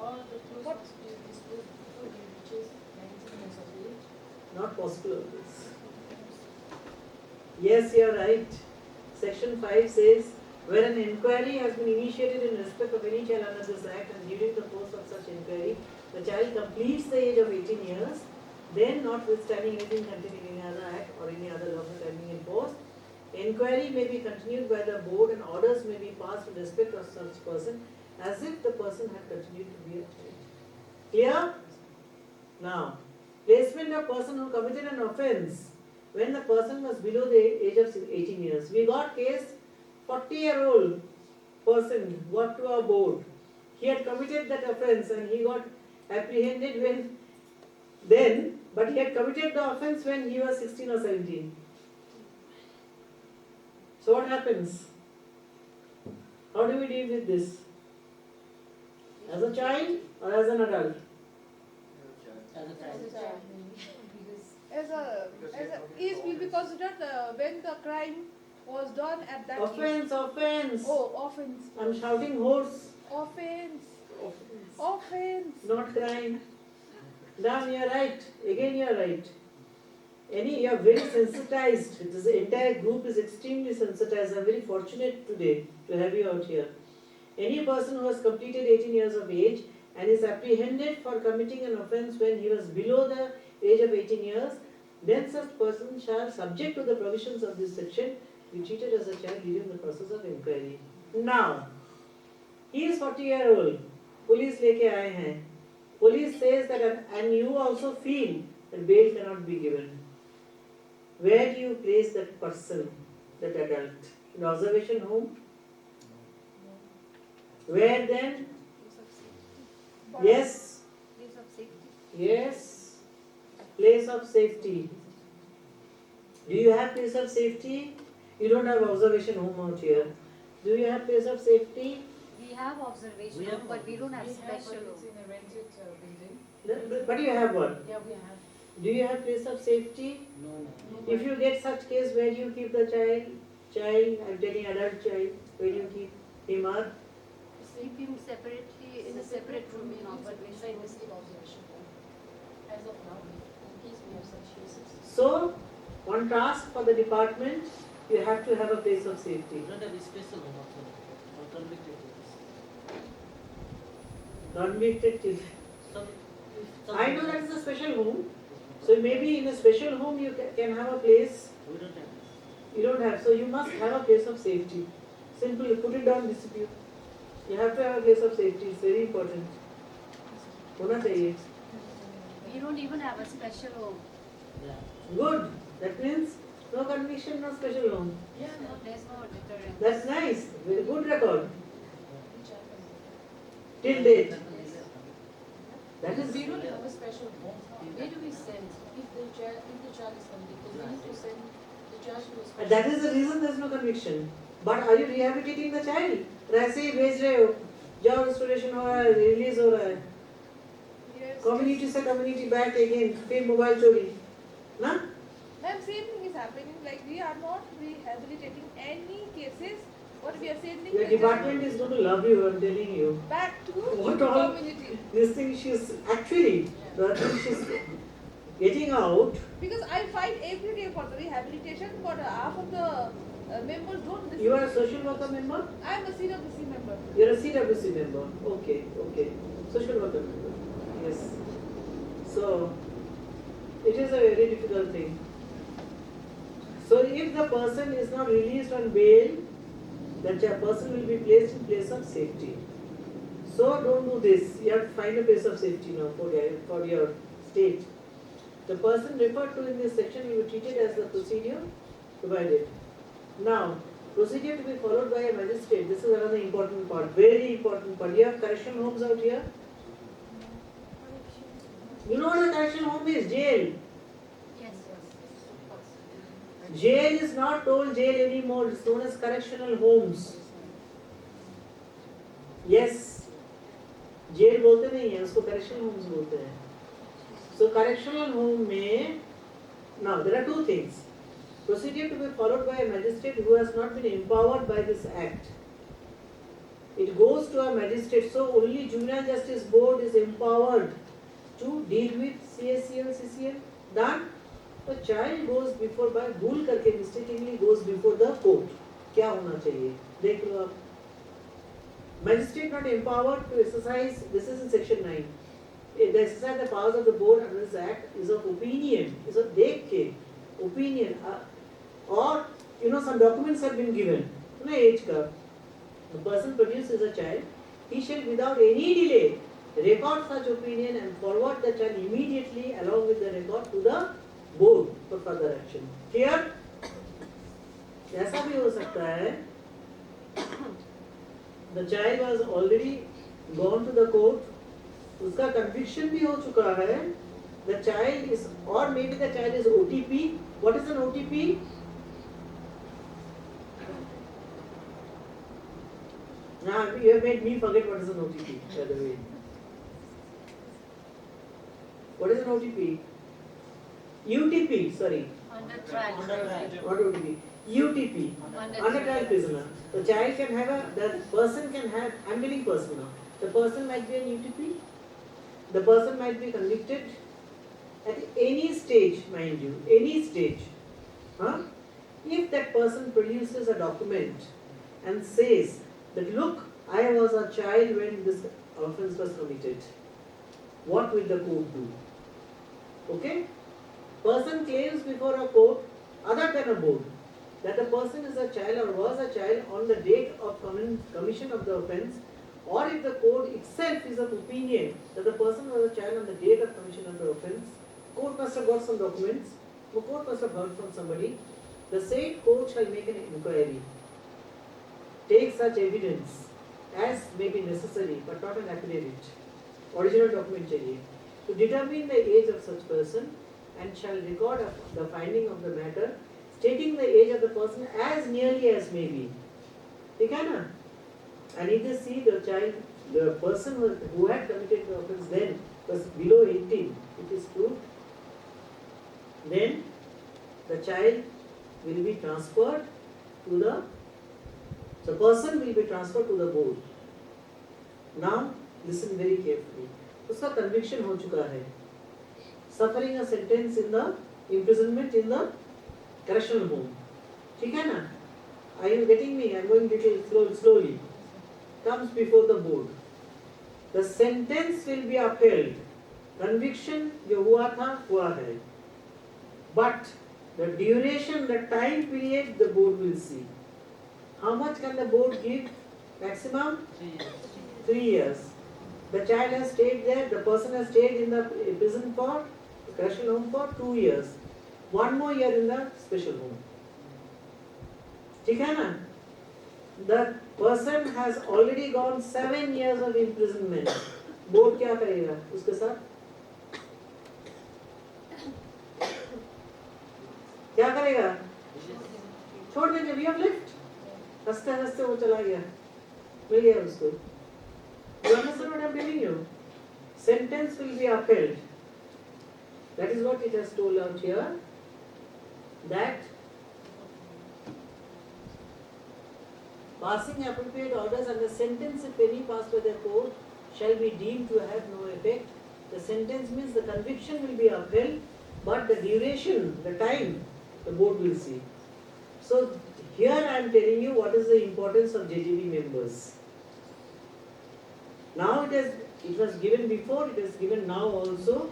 Speaker 2: All the close
Speaker 6: What?
Speaker 2: must be disclosed before he reaches 19 years of age.
Speaker 1: Not possible always. Yes, you are right. Section 5 says, where an inquiry has been initiated in respect of any child under this Act and during the course of such inquiry, the child completes the age of 18 years, then notwithstanding anything contained in any other act or any other law having in force, inquiry may be continued by the board and orders may be passed in respect of such person as if the person had continued to be a child. Clear? Now, placement of person who committed an offence when the person was below the age of 18 years. We got case 40-year-old person got to our board. He had committed that offence and he got apprehended but he had committed the offence when he was 16 or 17. So what happens? How do we deal with this? As a child or as an adult?
Speaker 4: As a child.
Speaker 6: As a age will be considered when the crime was done at that age.
Speaker 1: Offence.
Speaker 6: Oh, offense.
Speaker 1: I'm shouting horse.
Speaker 6: Offense. Offense.
Speaker 1: Not crime. Down, you're right. Again, you're right. You're very sensitized. This entire group is extremely sensitized. I'm very fortunate today to have you out here. Any person who has completed 18 years of age and is apprehended for committing an offence when he was below the age of 18 years, then such person shall, subject to the provisions of this section, be treated as a child during the process of inquiry. Now, he is 40-year-old. Police leke aaye hain. Police says that, and you also feel that bail cannot be given. Where do you place that person, that adult? In observation home? Where then? Yes?
Speaker 5: Place of safety.
Speaker 1: Yes. Place of safety. Do you have place of safety? You don't have observation home out here. Do you have place of safety?
Speaker 5: We have observation,
Speaker 4: We have
Speaker 5: but we don't have
Speaker 2: We have,
Speaker 5: special.
Speaker 2: but it's in a rented building.
Speaker 1: But you have one.
Speaker 2: Yeah, we have.
Speaker 1: Do you have place of safety?
Speaker 4: No.
Speaker 1: If you get such case, where do you keep the child? I'm telling adult child, where do you keep him or?
Speaker 5: Keep him separately in a separate room in
Speaker 2: but
Speaker 5: observation.
Speaker 2: inside the same observation home. As of now, in case we have such cases.
Speaker 1: So, one task for the department, you have to have a place of safety.
Speaker 4: We don't have a special home also for convicted cases.
Speaker 1: Convicted children.
Speaker 4: Some
Speaker 1: I know that is a special home. So maybe in a special home you can have a place.
Speaker 4: We don't have this.
Speaker 1: You don't have. So you must have a place of safety. Simple. You put it down dispute. You have to have a place of safety. It's very important. होना चाहिए.
Speaker 5: We don't even have a special home.
Speaker 4: Yeah.
Speaker 1: Good. That means no conviction, no special home.
Speaker 2: Yeah,
Speaker 5: No, there's no deterrent.
Speaker 1: That's nice. Very good record.
Speaker 2: which happens.
Speaker 1: Till date. That is.
Speaker 2: We don't have a special home. Where do we send if the child is convicted? We need to send the child to a special.
Speaker 1: That is the reason there is no conviction. But are you rehabilitating the child? ऐसे ही भेज रहे हो. जाओ restoration हो रहा है, release हो रहा है.
Speaker 6: Yes.
Speaker 1: Community से community back again. फिर mobile चोरी. ना?
Speaker 6: Ma'am, same thing is happening. Like we are not rehabilitating any cases. What we are sending
Speaker 1: Your
Speaker 6: is just
Speaker 1: department is going to love you. I'm telling you.
Speaker 6: back to
Speaker 1: What
Speaker 6: the
Speaker 1: all?
Speaker 6: community.
Speaker 1: This thing she's actually. The thing she's getting out.
Speaker 6: Because I fight every day for the rehabilitation, but half of the members don't listen.
Speaker 1: You are a social worker member.
Speaker 6: I am a CWC member.
Speaker 1: You're a CWC member. Okay. Social worker member. Yes. So it is a very difficult thing. So if the person is not released on bail, that person will be placed in place of safety. So don't do this. You have to find a place of safety now for your state. The person referred to in this section will be treated as the procedure provided. Now, procedure to be followed by a magistrate. This is another important part, very important part. You have correction homes out here. You know what a correction home is? Jail.
Speaker 5: Yes.
Speaker 1: Jail is not told jail anymore. It's known as correctional homes. Yes. Jail बोलते नहीं है, उसको correctional homes बोलते हैं. So correctional home में, now there are two things. Procedure to be followed by a magistrate who has not been empowered by this act. It goes to a magistrate. So only Juvenile Justice Board is empowered to deal with CACL, CCL. Done. The child goes before by भूल करके mistakenly goes before the court. क्या होना चाहिए? देख लो आप. Magistrate not empowered to exercise. This is in section 9. the exercise the powers of the board under this act is of opinion, is of dekh ke, opinion, or some documents have been given, age ka. The person produces a child, he shall without any delay record such opinion and forward the child immediately along with the record to the board for further action. Clear? ऐसा भी हो सकता है, the child was already gone to the court, उसका conviction भी हो चुका है, the child is, or maybe the child is OTP. What is an OTP? Now you have made me forget what is an OTP, by the way. What is an OTP? UTP, sorry.
Speaker 5: Under trial.
Speaker 1: What OTP? UTP. Under trial prisoner. The child can have the person can have, I'm getting personal now. The person might be an UTP. The person might be convicted at any stage, mind you, any stage. If that person produces a document and says that, look, I was a child when this offence was committed, what will the court do? Okay? Person claims before a court other than a board that the person is a child or was a child on the date of commission of the offence, or if the court itself is of opinion that the person was a child on the date of commission of the offence, court must have got some documents, the court must have heard from somebody, the said court shall make an inquiry, take such evidence as may be necessary but not an affidavit, original document चाहिए, to determine the age of such person and shall record the finding of the matter, stating the age of the person as nearly as may be. ठीक है ना? And if they see the child, the person who had committed the offence then was below 18, it is proved, then the child will be transferred to the person will be transferred to the board. Now listen very carefully. उसका conviction हो चुका है, suffering a sentence in the imprisonment in the correctional home. ठीक है ना? Are you getting me? I am going little slowly. Comes before the board. The sentence will be upheld. Conviction जो हुआ था हुआ है. But the duration, the time period, the board will see. How much can the board give? Maximum? 3 years. The child has stayed there, the person has stayed in the prison for, correctional home for 2 years. 1 more year in the special home. ठीक है ना? The person has already gone 7 years of imprisonment. Board क्या करेगा उसके साथ? क्या करेगा? छोड़ देंगे, we have left. हंसते हंसते वो चला गया, मिल गया उसको. You understand what I am telling you? Sentence will be upheld. That is what it has told out here. That passing appropriate orders and the sentence, if any passed by the court, shall be deemed to have no effect. The sentence means the conviction will be upheld, but the duration, the time, the board will see. So here I am telling you what is the importance of JJB members. Now it was given before, it is given now also.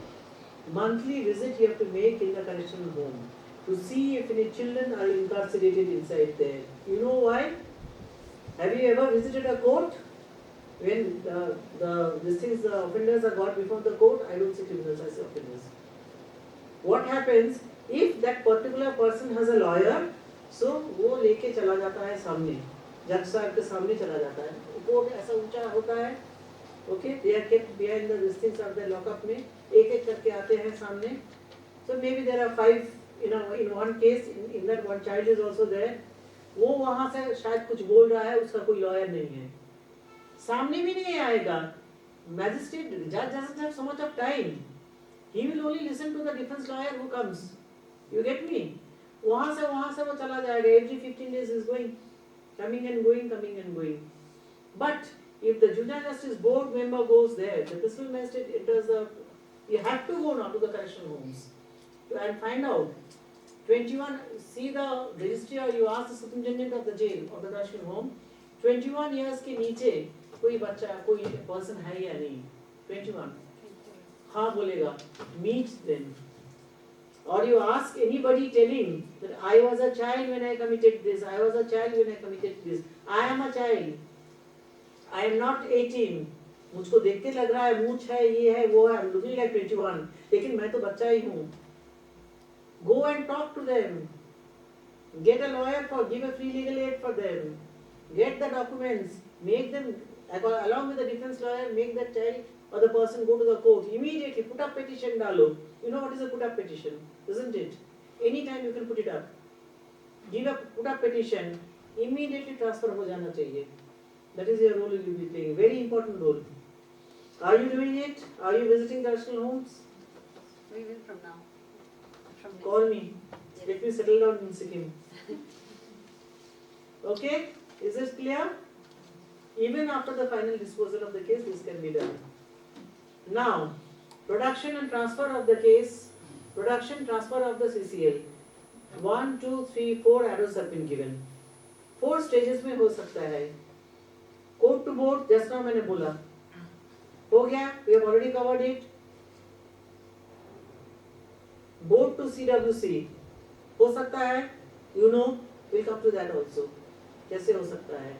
Speaker 1: Monthly visit you have to make in the correctional home to see if any children are incarcerated inside there. You know why? Have you ever visited a court? When the offenders are brought before the court, I don't say criminals, I say offenders. What happens if that particular person has a lawyer? So वो लेके चला जाता है सामने, जज साहब के सामने चला जाता है. कोर्ट ऐसा ऊंचा होता है. Okay, they are kept behind the things of the lockup में, एक करके आते हैं सामने. So maybe there are 5, in one case, in that one child is also there. वो वहाँ से शायद कुछ बोल रहा है, उसका कोई lawyer नहीं है. सामने भी नहीं आएगा. Magistrate, judge doesn't have so much of time. He will only listen to the defense lawyer who comes. You get me? वहाँ से वो चला जाएगा. Every 15 days is going, coming and going. But if the Juvenile Justice Board member goes there, the principal magistrate enters you have to go now to the correctional homes and find out. 21, see the registry or you ask the superintendent of the jail or the correctional home, 21 years के नीचे कोई बच्चा, कोई person है या नहीं? 21. हाँ बोलेगा, meet them. Or you ask anybody telling that I was a child when I committed this, I was a child when I committed this, I am a child, I am not 18, मुझको देख के लग रहा है मूछ है, ये है, वो है, I'm looking like 21, लेकिन मैं तो बच्चा ही हूँ. Go and talk to them. Get a lawyer for, give a free legal aid for them. Get the documents, make them, along with the defense lawyer, make that child or the person go to the court. Immediately put up petition dalo. You know what is a put up petition, isn't it? Anytime you can put it up. Put up petition, immediately transfer ho jana chahiye. That is your role you will be playing, very important role. Are you doing it? Are you visiting correctional homes?
Speaker 5: We will from now. From next.
Speaker 1: Call me. Let me settle down in Sikkim. Okay? Is this clear? Even after the final disposal of the case, this can be done. Now, production and transfer of the case, production, transfer of the CCL. 1, 2, 3, 4 arrows have been given. 4 stages में हो सकता है. Court to board, just now मैंने बोला. हो गया, we have already covered it. Board to CWC. हो सकता है, you know, we'll come to that also. कैसे हो सकता है?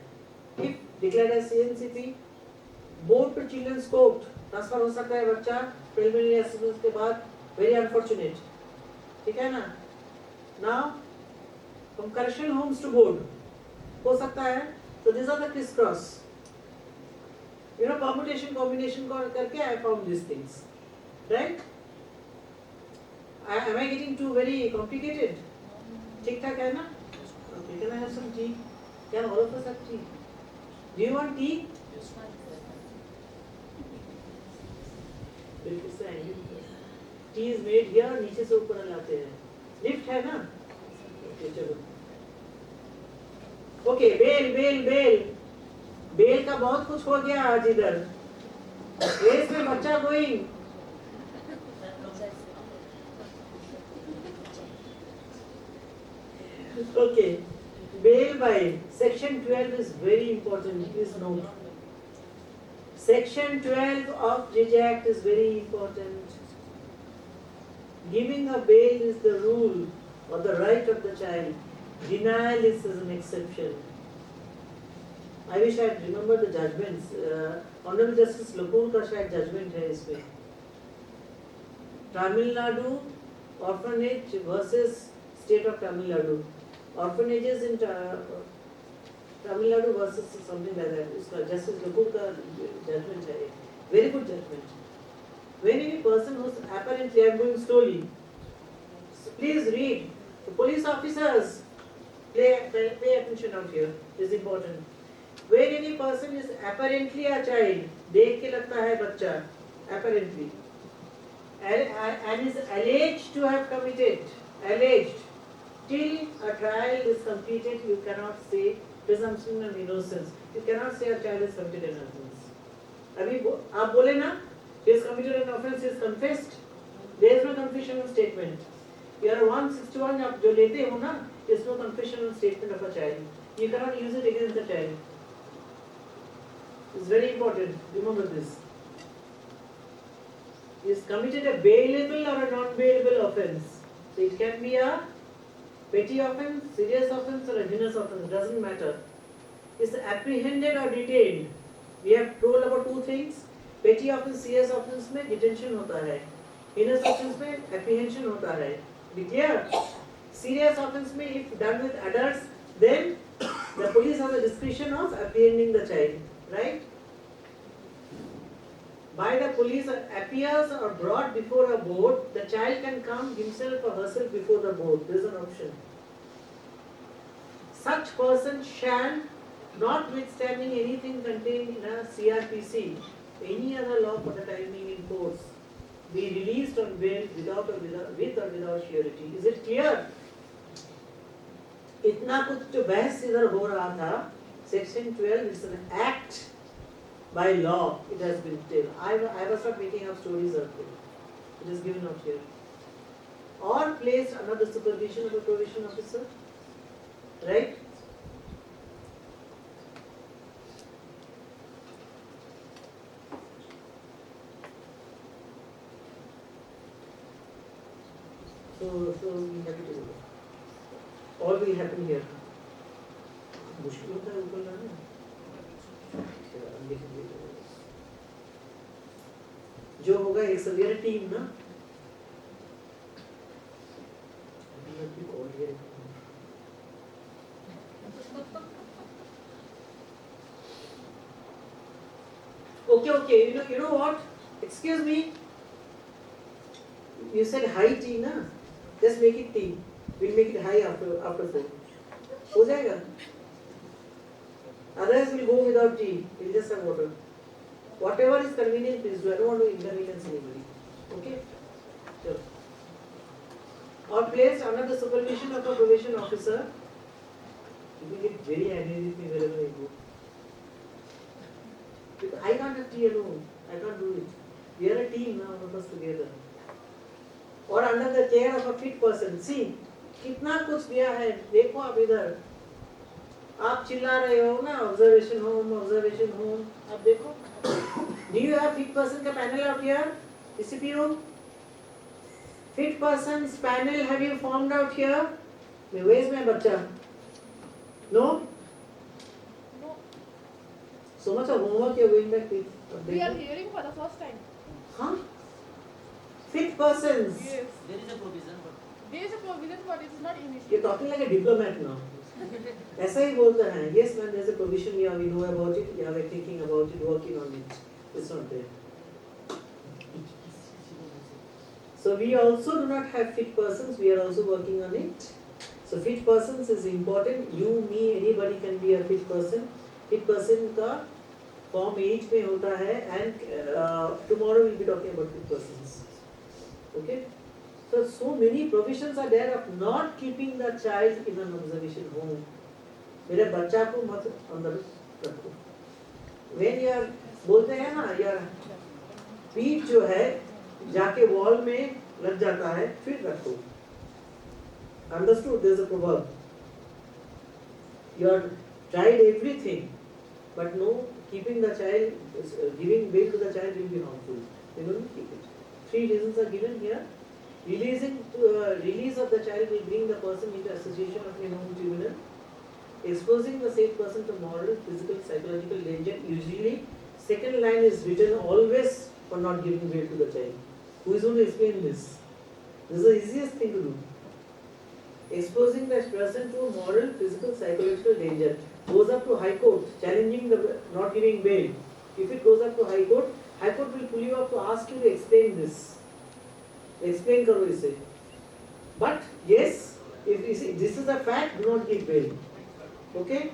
Speaker 1: If declared as CNCP, board to children's court, transfer हो सकता है बच्चा, preliminary assessment के बाद, very unfortunate. ठीक है ना? Now, from correctional homes to board, हो सकता है, so these are the crisscross. You know, permutation, combination करके I found these things. Right? Am I getting too very complicated? ठीक ठाक है ना? Okay, can I have some tea? Can all of us have tea? Do you want tea? बिल्कुल सही. Tea is made here, नीचे से ऊपर लाते हैं. Lift है ना? Okay, चलो. Okay, bail. Bail का बहुत कुछ हो गया आज इधर. Race में बच्चा going. Okay, bail by section 12 is very important, please note. Section 12 of JJ Act is very important. Giving a bail is the rule or the right of the child. Denial is an exception. I wish I had remembered the judgments. Honorable Justice Lapoor का शायद judgment है इसमें. Tamil Nadu orphanage versus state of Tamil Nadu. Orphanages in Tamil Nadu versus something like that. उसका Justice Lapoor का judgment है. Very good judgment. When any person who's apparently, I am going slowly. So please read. The police officers, pay attention out here. This is important. When any person is apparently a child, देख के लगता है बच्चा, apparently, and is alleged to have committed, alleged, till a trial is completed, you cannot say presumption of innocence. You cannot say a child is committed an offence. अभी आप बोले ना, he has committed an offence, he has confessed. There is no confessional statement. You are 161 आप जो लेते हो ना, there is no confessional statement of a child. You cannot use it against the child. It's very important. Remember this. He has committed a bailable or a non-bailable offence. So it can be a petty offence, serious offence, or a heinous offence. It doesn't matter. Is apprehended or detained. We have told about 2 things. Petty offence, serious offence में detention होता है. Heinous offence में apprehension होता है. Be clear? Serious offence में if done with adults, then the police has the discretion of apprehending the child. Right? By the police appears or brought before a board, the child can come himself or herself before the board. There is an option. Such person shall, notwithstanding anything contained in a CRPC, any other law for the time being in force, be released on bail with or without surety. Is it clear? इतना कुछ जो बहस इधर हो रहा था, Section 12 is an act. By law, it has been taken. I was not making up stories of it. It is given out here. Or placed under the supervision of a probation officer. Right? So we have to do that. All will happen here. मुश्किल होता है ऊपर लाना. जो होगा एक सभी team ना. Okay. You know what? Excuse me. You said high T ना? Just make it T. We'll make it high after 4. हो जाएगा. Others will go without tea. We'll just have water. Whatever is convenient, please do. I don't want to inconvenience anybody. Okay? Sure. Or placed under the supervision of a probation officer. You will get very angry with me wherever I go. Because I can't have tea alone. I can't do it. We are a team now, all of us together. Or under the care of a fit person. See, कितना कुछ दिया है. देखो आप इधर. आप चिल्ला रहे हो ना, ऑब्जर्वेशन होम. आप देखो. Do you have fit person का panel out here? DCPO? Fit persons panel have you formed out here? Where is my बच्चा? No?
Speaker 6: No,
Speaker 1: So much of homework you are going back with.
Speaker 6: we are hearing for the first time.
Speaker 1: Huh? Fit persons.
Speaker 6: Yes.
Speaker 4: There is a provision, but
Speaker 6: There is a provision, but it is not
Speaker 1: You're
Speaker 6: initiated.
Speaker 1: talking like a diplomat now. ऐसा ही बोलता है. Yes, man, there's a provision. Yeah, we know about it. Yeah, we're thinking about it, working on it. It's not there. So we also do not have fit persons. We are also working on it. So fit persons is important. You, me, anybody can be a fit person. Fit person का form 8 में होता है, and tomorrow we'll be talking about fit persons. Okay? So many provisions are there of not keeping the child in an observation home. मेरे बच्चा को मत अंदर रखो. When you are बोलते हैं ना, यार पीठ जो है जाके वॉल में लग जाता है, फिर रखो. Understood? There's a proverb. You have tried everything, but no, keeping the child, giving bail to the child will be harmful. They will not keep it. 3 reasons are given here. Release of the child will bring the person into association of a home juvenile. Exposing the said person to moral, physical, psychological danger. Usually, second line is written always for not giving bail to the child. Who is going to explain this? This is the easiest thing to do. Exposing the person to moral, physical, psychological danger. Goes up to High Court, challenging the not giving bail. If it goes up to High Court will pull you up to ask you to explain this. Explain karo ise. But yes, if you see, this is a fact, do not give bail. Okay?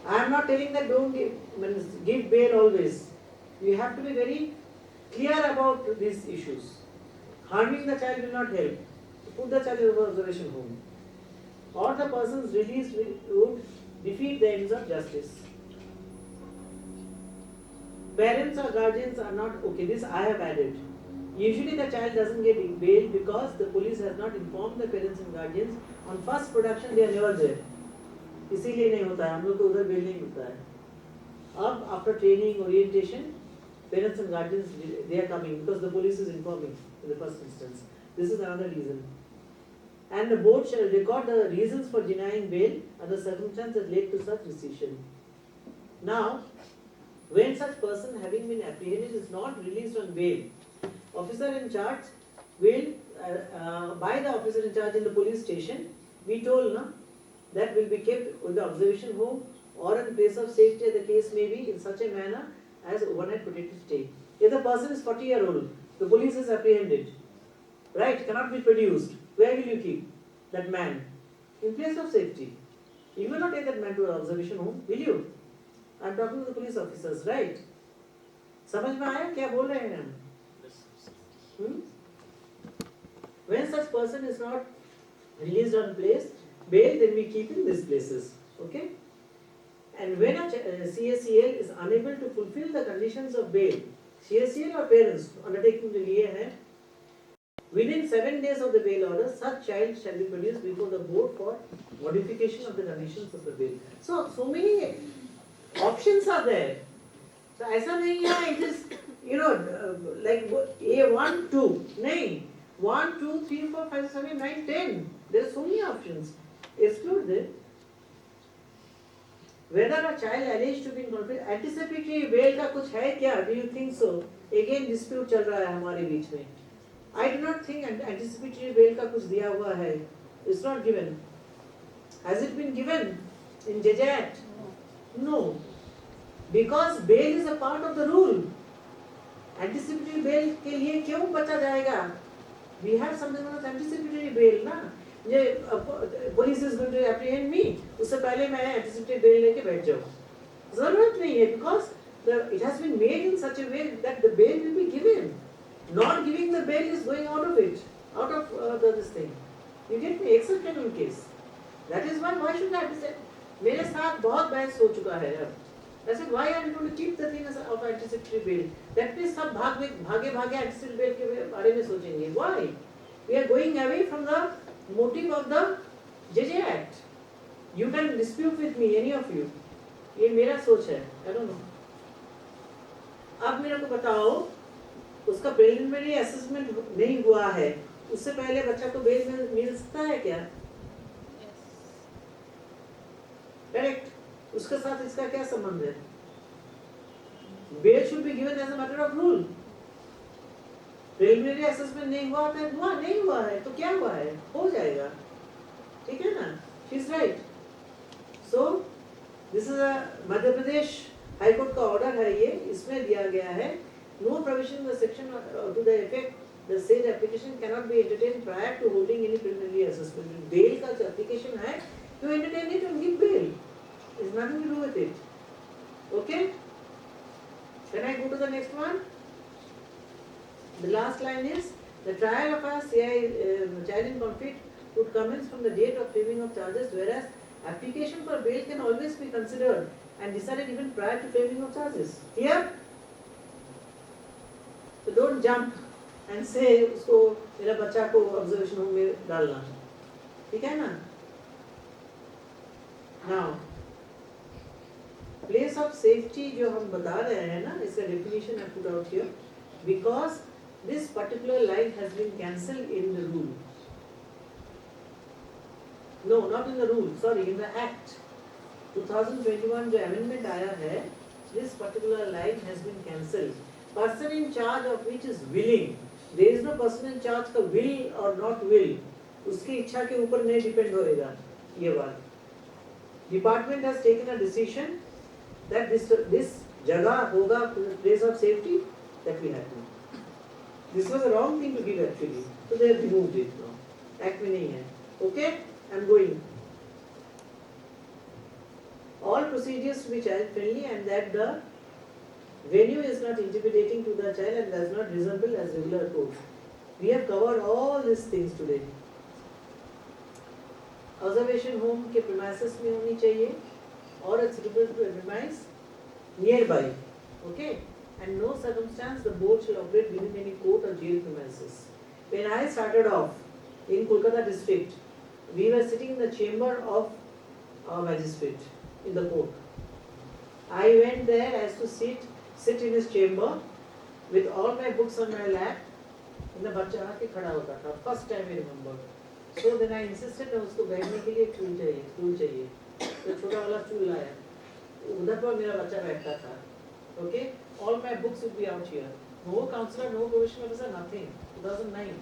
Speaker 1: I am not telling that don't give bail always. You have to be very clear about these issues. Harming the child will not help. Put the child in observation home. Or the person's release would defeat the ends of justice. Parents or guardians are not okay. This I have added. Usually the child doesn't get bail because the police has not informed the parents and guardians. On first production they are never there. इसीलिए नहीं होता है. हम लोग को उधर bail नहीं मिलता है. अब after training, orientation, parents and guardians they are coming because the police is informing in the first instance. This is another reason. And the board shall record the reasons for denying bail and the circumstances led to such decision. Now, when such person having been apprehended is not released on bail, officer in charge will, by the officer in charge in the police station, be told that will be kept in the observation home or in place of safety, the case may be in such a manner as overnight protective stay. If the person is 40-year-old, the police is apprehended, right, cannot be produced, where will you keep that man? In place of safety. You will not take that man to an observation home, will you? I am talking to the police officers, right? समझ में आया क्या बोल रहे हैं हम? When such person is not released on bail, then we keep in these places, okay? And when a CSCL is unable to fulfill the conditions of bail, CSCL or parents undertaking the लिए है, within 7 days of the bail order, such child shall be produced before the board for modification of the conditions of the bail. So many options are there. So ऐसा नहीं है, it is, like A1, 2, नहीं. 1, 2, 3, 4, 5, 7, 9, 10. There are so many options. Exclude them. Whether a child alleged to be in conflict, anticipatory bail का कुछ है क्या? Do you think so? Again dispute चल रहा है हमारे बीच में. I do not think anticipatory bail का कुछ दिया हुआ है. It's not given. Has it been given in JJ Act? No. Because bail is a part of the rule. Anticipatory bail के लिए क्यों बचा जाएगा? We have something known as anticipatory bail ना. ये police is going to apprehend me. उससे पहले मैं anticipatory bail लेके बैठ जाऊँ. जरूरत नहीं है because it has been made in such a way that the bail will be given. Not giving the bail is going out of it, out of this thing. You get me? Exceptional case. That is why should I say? मेरे साथ बहुत बहस हो चुका है अब. I said why are you going to keep the thing as of anticipatory bail? That means सब भागे anticipatory bail के बारे में सोचेंगे. Why? We are going away from the motive of the JJ Act. You can dispute with me, any of you. ये मेरा सोच है. I don't know. अब मेरे को बताओ, उसका preliminary assessment नहीं हुआ है. उससे पहले बच्चा को बेल मिल सकता है क्या? Correct. उसके साथ इसका क्या संबंध है? Bail should be given as a matter of rule. Preliminary assessment नहीं हुआ तो नहीं हुआ है तो क्या हुआ है? हो जाएगा. ठीक है ना? She's right. So this is a Madhya Pradesh high court का ऑर्डर है ये. इसमें दिया गया है no provision in the section to the effect the said application cannot be entertained prior to holding any preliminary assessment. Bail का जो application है you entertain it and give bail. It's nothing to do with it. Okay? Can I go to the next one? The last line is the trial of a child in conflict would commence from the date of framing of charges, whereas application for bail can always be considered and decided even prior to framing of charges. Clear? So don't jump and say उसको मेरा बच्चा को observation home में डालना. ठीक है ना? Now place of safety जो हम बता रहे हैं ना, इसका definition I put out here because this particular line has been cancelled in the rule. No, not in the rule. Sorry, in the Act 2021 जो amendment आया है, this particular line has been cancelled. Person in charge of which is willing. There is no person in charge का will or not will. उसकी इच्छा के ऊपर नहीं depend होएगा ये बात. Department has taken a decision that this जगह होगा place of safety that we have to. This was a wrong thing to give actually, so they have removed it now. Act में नहीं है. Okay, I'm going. All procedures to be child friendly and that the venue is not intimidating to the child and does not resemble as regular court. We have covered all these things today. Observation home के premises में होनी चाहिए or a suitable premise nearby. Okay. And no circumstance the board shall operate within any court or jail premises. When I started off in Kolkata district, we were sitting in the chamber of our magistrate in the court. I went there as to sit in his chamber with all my books on my lap. And the बच्चा आके खड़ा होता था. First time I remember. So then I insisted that उसको बैठने के लिए stool चाहिए. तो छोटा वाला स्टूल लाया. उधर पर मेरा बच्चा बैठता था. Okay? All my books would be out here. No councillor, no probation officer, nothing. 2009.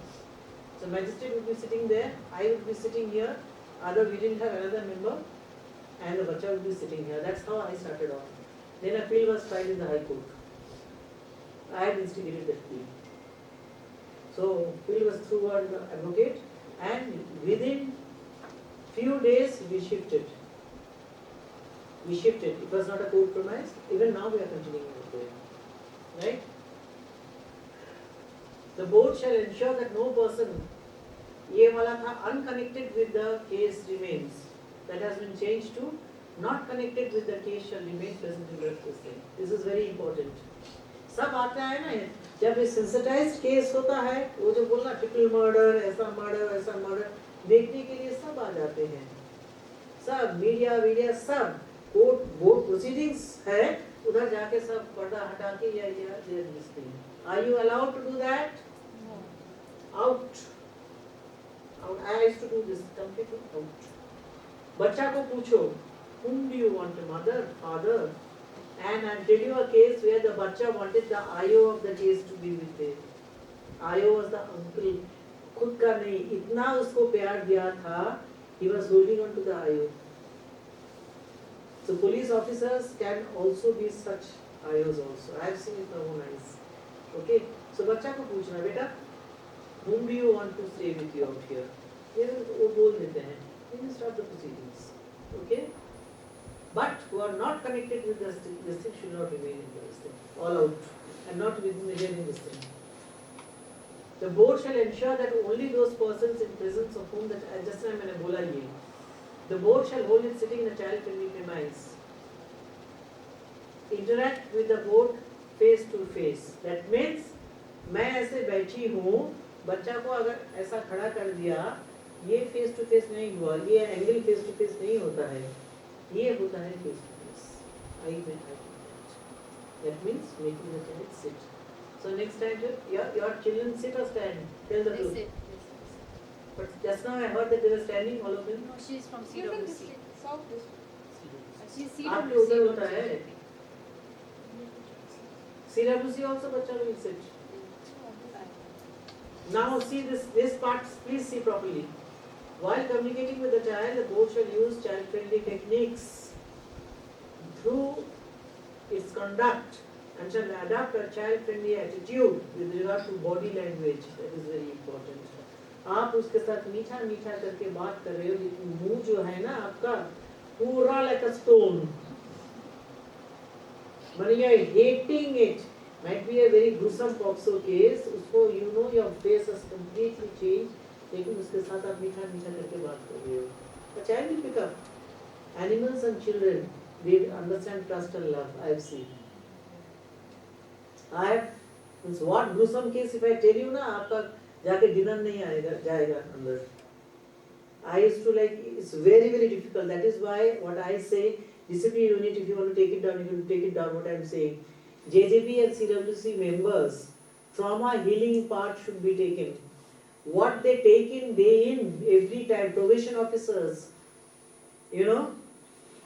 Speaker 1: So magistrate would be sitting there, I would be sitting here, other we didn't have another member, and the bacha would be sitting here. That's how I started off. Then appeal was filed in the High Court. I had instigated that appeal. So appeal was through an advocate, and within few days we shifted. It was not a court premise. Even now we are continuing with it. Right? The board shall ensure that no person, ये वाला था unconnected with the case remains. That has been changed to not connected with the case shall remain present in this thing. This is very important. सब आता है ना, जब ये sensitized case होता है, वो जो बोलना triple murder, ऐसा murder, देखने के लिए सब आ जाते हैं. सब media सब कोर्ट बोर्ड प्रोसीडिंग्स है उधर जाके सब पर्दा हटा के या देर दिखते हैं. Are you allowed to do that? No. Out. I used to do this completely out. बच्चा को पूछो, whom do you want, mother, father? And I'll tell you a case where the बच्चा wanted the IO of the case to be with him. IO was the uncle. खुद का नहीं, इतना उसको प्यार दिया था, he was holding on to the IO. So police officers can also be such IOs also. I have seen it with my own eyes. Okay, so बच्चा को पूछना बेटा, whom do you want to stay with you out here? ये वो बोल देते हैं. You can start the proceedings. Okay, but who are not connected with this thing should not remain in this thing. All out and not within the hearing this thing. The board shall ensure that only those persons in presence of whom that just now मैंने बोला ये. The board shall hold its sitting in a child-friendly premise. Interact with the board face to face. That means मैं ऐसे बैठी हूँ, बच्चा को अगर ऐसा खड़ा कर दिया, ये face to face नहीं हुआ, ये angle face to face नहीं होता है, ये होता है face to face. eye में eye contact. That means making the child sit. So next time your children sit or stand? Tell the
Speaker 5: They
Speaker 1: truth.
Speaker 5: sit.
Speaker 1: But just now I heard that they were standing, all of them.
Speaker 5: No, she is from
Speaker 6: Different
Speaker 5: CWC.
Speaker 6: district, South district.
Speaker 5: She is
Speaker 1: आपके
Speaker 5: CWC.
Speaker 1: उधर होता है. CWC also बच्चा will sit. Now see this part, please see properly. While communicating with the child, the board shall use child-friendly techniques through its conduct and shall adopt a child-friendly attitude with regard to body language. That is very important. आप उसके साथ मीठा मीठा करके बात कर रहे हो, लेकिन मुंह जो है ना आपका पूरा like a stone. When you are hating it, might be a very gruesome POCSO case. उसको you know your face has completely changed, लेकिन उसके साथ आप मीठा मीठा करके बात कर रहे हो. The child will pick up. Animals and children, they understand trust and love. I have seen. I have. It's what gruesome case if I tell you ना आपका जाके डिनर नहीं आएगा जाएगा अंदर. I used to like, it's very very difficult. That is why what I say, discipline unit, if you want to take it down, you can take it down. What I am saying, JJP and CWC members, trauma healing part should be taken. What they take in day in every time, probation officers, you know,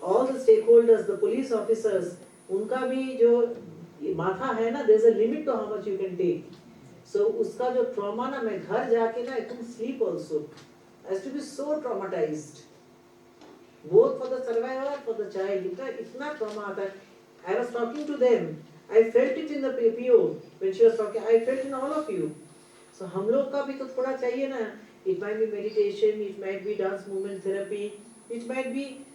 Speaker 1: all the stakeholders, the police officers, उनका भी जो माथा है ना, there's a limit to how much you can take. So उसका जो trauma ना, मैं घर जाके ना I couldn't sleep also. I used to be so traumatized. Both for the survivor, for the child. इतना trauma आता है. I was talking to them. I felt it in the PO when she was talking. I felt in all of you. So हम लोग का भी तो थोड़ा चाहिए ना. It might be meditation. It might be dance movement therapy. It might be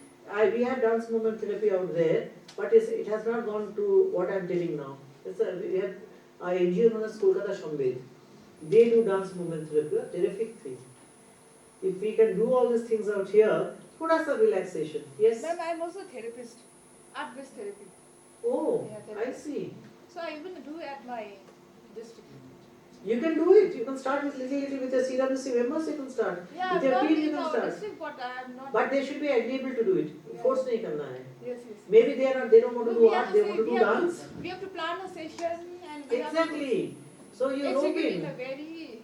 Speaker 1: we have dance movement therapy out there, but it has not gone to what I am telling now. We have NGO known as Kolkata Shambhed. They do dance movement therapy, a terrific thing. If we can do all these things out here, thoda sa relaxation. Yes?
Speaker 6: Ma'am, I am also a therapist, art-based therapy.
Speaker 1: Oh,
Speaker 6: Yeah,
Speaker 1: I
Speaker 6: therapist.
Speaker 1: see.
Speaker 6: So I even do at my district.
Speaker 1: You can do it. You can start with little with your CWC members. You can start.
Speaker 6: Yeah,
Speaker 1: With
Speaker 6: I'm
Speaker 1: your
Speaker 6: not
Speaker 1: team, you
Speaker 6: in
Speaker 1: can
Speaker 6: our
Speaker 1: start.
Speaker 6: district, but I am not.
Speaker 1: But they should be agreeable to do it.
Speaker 6: Yeah.
Speaker 1: Force नहीं करना है.
Speaker 6: Yes, yes.
Speaker 1: Maybe they are not. They don't want to
Speaker 6: No,
Speaker 1: do
Speaker 6: we have
Speaker 1: art.
Speaker 6: to
Speaker 1: They
Speaker 6: say-
Speaker 1: want to
Speaker 6: we
Speaker 1: do
Speaker 6: have
Speaker 1: dance.
Speaker 6: We have to plan a session and we
Speaker 1: Exactly. So
Speaker 6: have
Speaker 1: you
Speaker 6: to
Speaker 1: rope
Speaker 6: execute in
Speaker 1: in.
Speaker 6: a very.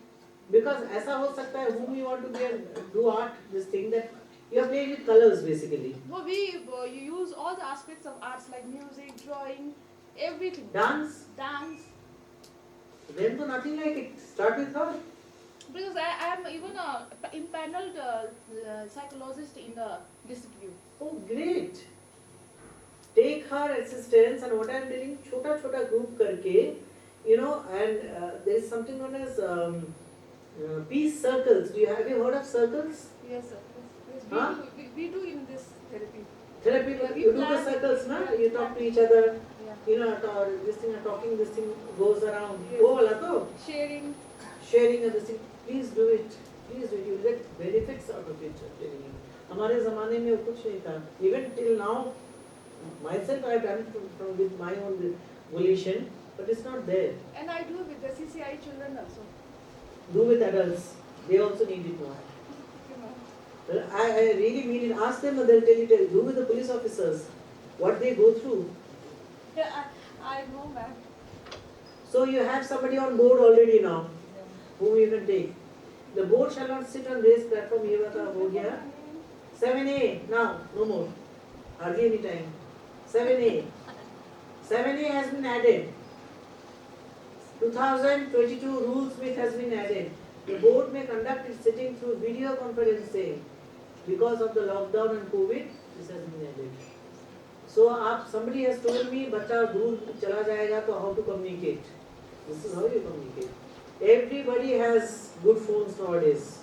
Speaker 1: Because ऐसा हो सकता है whom you want to be and do art, this thing that you are playing with colors basically.
Speaker 6: No, you use all the aspects of arts like music, drawing, everything.
Speaker 1: Dance,
Speaker 6: Dance.
Speaker 1: then to nothing like it. Start with her.
Speaker 6: Because I am even a impaneled psychologist in the district.
Speaker 1: Oh, great. Take her assistance and what I am telling, छोटा छोटा group करके, you know, and there is something known as peace circles. Have you heard of circles?
Speaker 6: Yes, sir. Yes,
Speaker 1: Huh?
Speaker 6: we do in this therapy.
Speaker 1: Therapy,
Speaker 6: Yeah, we
Speaker 1: you do the
Speaker 6: plan-
Speaker 1: circles, na?
Speaker 6: yeah,
Speaker 1: You
Speaker 6: we
Speaker 1: talk to
Speaker 6: plan.
Speaker 1: each other.
Speaker 6: Yeah.
Speaker 1: You know, this thing, talking, this thing goes around.
Speaker 6: Yes.
Speaker 1: वो वाला तो
Speaker 6: Sharing.
Speaker 1: sharing of this thing. Please do it. Please do it. You will get benefits out of it. I'm telling you. हमारे ज़माने में वो कुछ नहीं था. Even till now, myself I have done it from with my own volition, but it's not there.
Speaker 6: And I do with the CCI children also.
Speaker 1: Do with adults. They also need it more.
Speaker 6: You know.
Speaker 1: Well, I really mean it. Ask them and they'll tell you. Do with the police officers what they go through.
Speaker 6: Yeah, I know, ma'am.
Speaker 1: So you have somebody on board already now, whom you can take. The board shall not sit on raised platform. ये वाला हो गया. 7A now, no more. Hardly any time. 7A. 7A has been added. 2022 rules which has been added. The board may conduct its sitting through video conferencing. Because of the lockdown and COVID, this has been added. So somebody has told me बच्चा दूर चला जाएगा तो how to communicate. This is how you communicate. Everybody has good phones nowadays.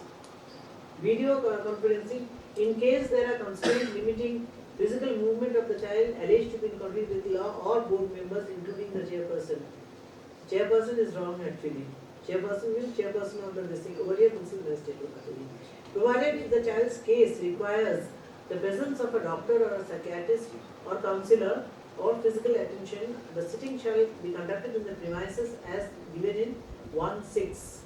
Speaker 1: Video conferencing, in case there are constraints limiting physical movement of the child alleged to be in conflict with law or board members including the chairperson. Chairperson is wrong actually. Chairperson means chairperson of the district. Over here, provided if the child's case requires the presence of a doctor or a psychiatrist or counselor or physical attention, the sitting shall be conducted in the premises as given in 1(6).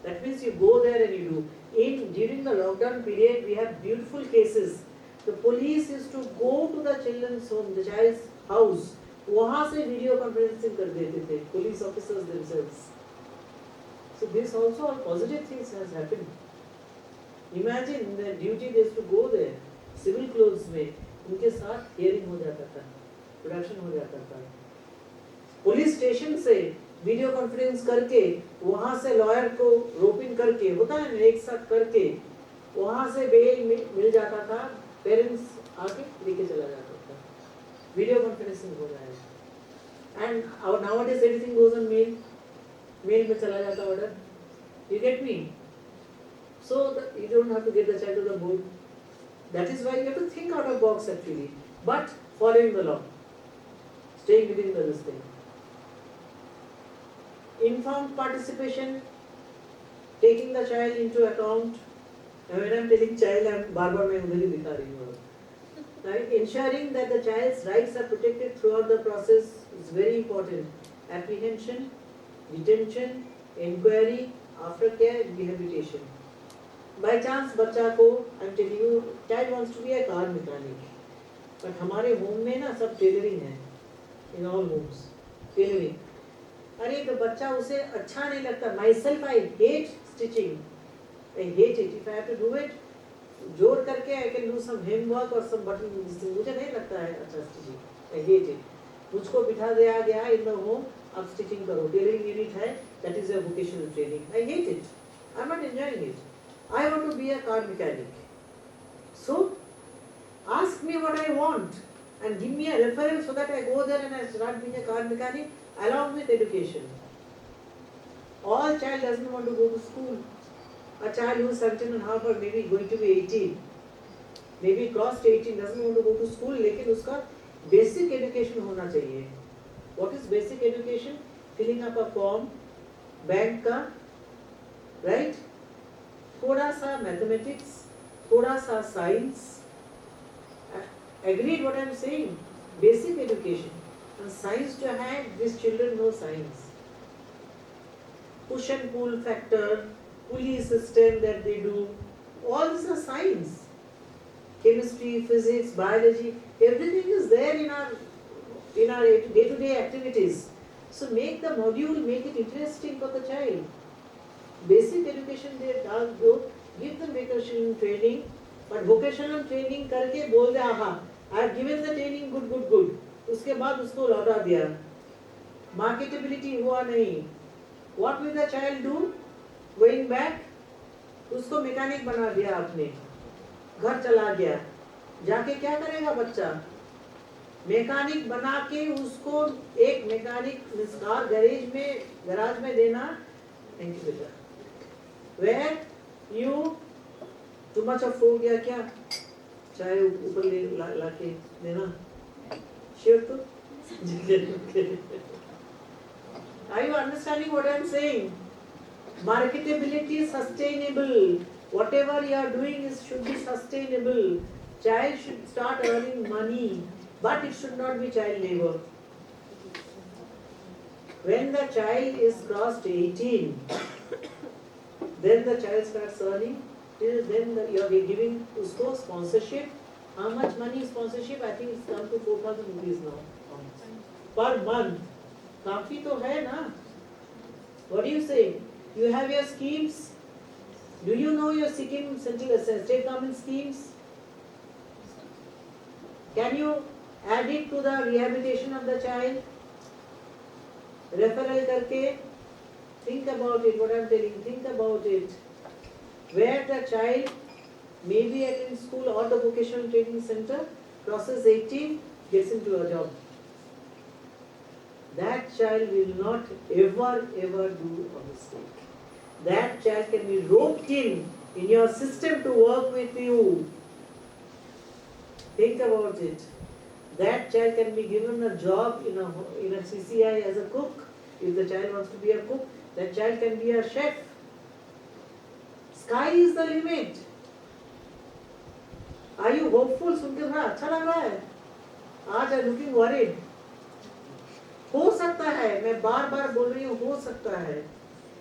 Speaker 1: That means you go there and you do. During the lockdown period, we have beautiful cases. The police used to go to the children's home, the child's house. वहाँ से video conferencing कर देते थे, police officers themselves. So this also all positive things has happened. Imagine the duty they used to go there, civil clothes में, उनके साथ hearing हो जाता था, production हो जाता था. Police station से वीडियो कॉन्फ्रेंस करके वहाँ से लॉयर को रोप इन करके होता है ना एक साथ करके वहाँ से बेल मिल जाता था, पेरेंट्स आके लेके चला जाता था. वीडियो कॉन्फ्रेंसिंग हो रहा है. And nowadays everything goes on mail. Mail में चला जाता order. You get me? So you don't have to get the child to the board. That is why you have to think out of box actually, but following the law, staying within the listing. Informed participation, taking the child into account. And when I am telling child, I am बार-बार मैं उधर ही दिखा रही हूँ. Right? Ensuring that the child's rights are protected throughout the process is very important. Apprehension, detention, inquiry, aftercare, rehabilitation. By chance बच्चा को, I am telling you, child wants to be a car mechanic. But हमारे home में ना सब tailoring है. In all homes, tailoring. अरे तो बच्चा उसे अच्छा नहीं लगता. Myself, I hate stitching. I hate it. If I have to do it, जोड़ करके I can do some hem work or some button. मुझे नहीं लगता है अच्छा stitching. I hate it. मुझको बिठा दिया गया in the home, अब stitching करो. Tailoring unit है, that is a vocational training. I hate it. I'm not enjoying it. I want to be a car mechanic. So, ask me what I want and give me a referral so that I go there and I start being a car mechanic along with education. All child doesn't want to go to school. A child who is 17 and a half or maybe going to be 18, maybe crossed 18, doesn't want to go to school, लेकिन उसका basic education होना चाहिए. What is basic education? Filling up a form, bank का, right? थोड़ा सा mathematics, थोड़ा सा science. Agreed what I am saying? Basic education. And science जो है, these children know science. Push and pull factor, pulley system that they do, all this is science. Chemistry, physics, biology, everything is there in our day-to-day activities. So make the module, make it interesting for the child. Basic education they do, give them vocational training, but vocational training करके बोल दे आहा, I have given the training good. उसके बाद उसको लौटा दिया. Marketability हुआ नहीं. What will the child do? Going back, उसको मैकेनिक बना दिया आपने, घर चला गया, जाके क्या करेगा बच्चा? मैकेनिक बना के उसको एक मैकेनिक कार गैराज में देना. थैंक यू बेटा. Where you too much of हो गया क्या? चाय ऊपर ला के देना. Sure to? Are you understanding what I am saying? Marketability, sustainable. Whatever you are doing should be sustainable. Child should start earning money, but it should not be child labor. When the child is crossed 18, then the child starts earning. Then you are giving usko sponsorship. How much money is sponsorship? I think it's come to 4,000 rupees now per month. काफी तो है ना? What do you say? You have your schemes. Do you know your Sikkim central state government schemes? Can you add it to the rehabilitation of the child? Referral karke, think about it, what I am telling, think about it. Where the child maybe attends school or the vocational training center, crosses 18, gets into a job. That child will not ever do a mistake. That child can be roped in your system to work with you. Think about it. That child can be given a job in a CCI as a cook. If the child wants to be a cook, that child can be a chef. Sky is the limit. Are you hopeful? सुन के बड़ा अच्छा लग रहा है. आज I'm looking worried. हो सकता है, मैं बार बार बोल रही हूँ, हो सकता है.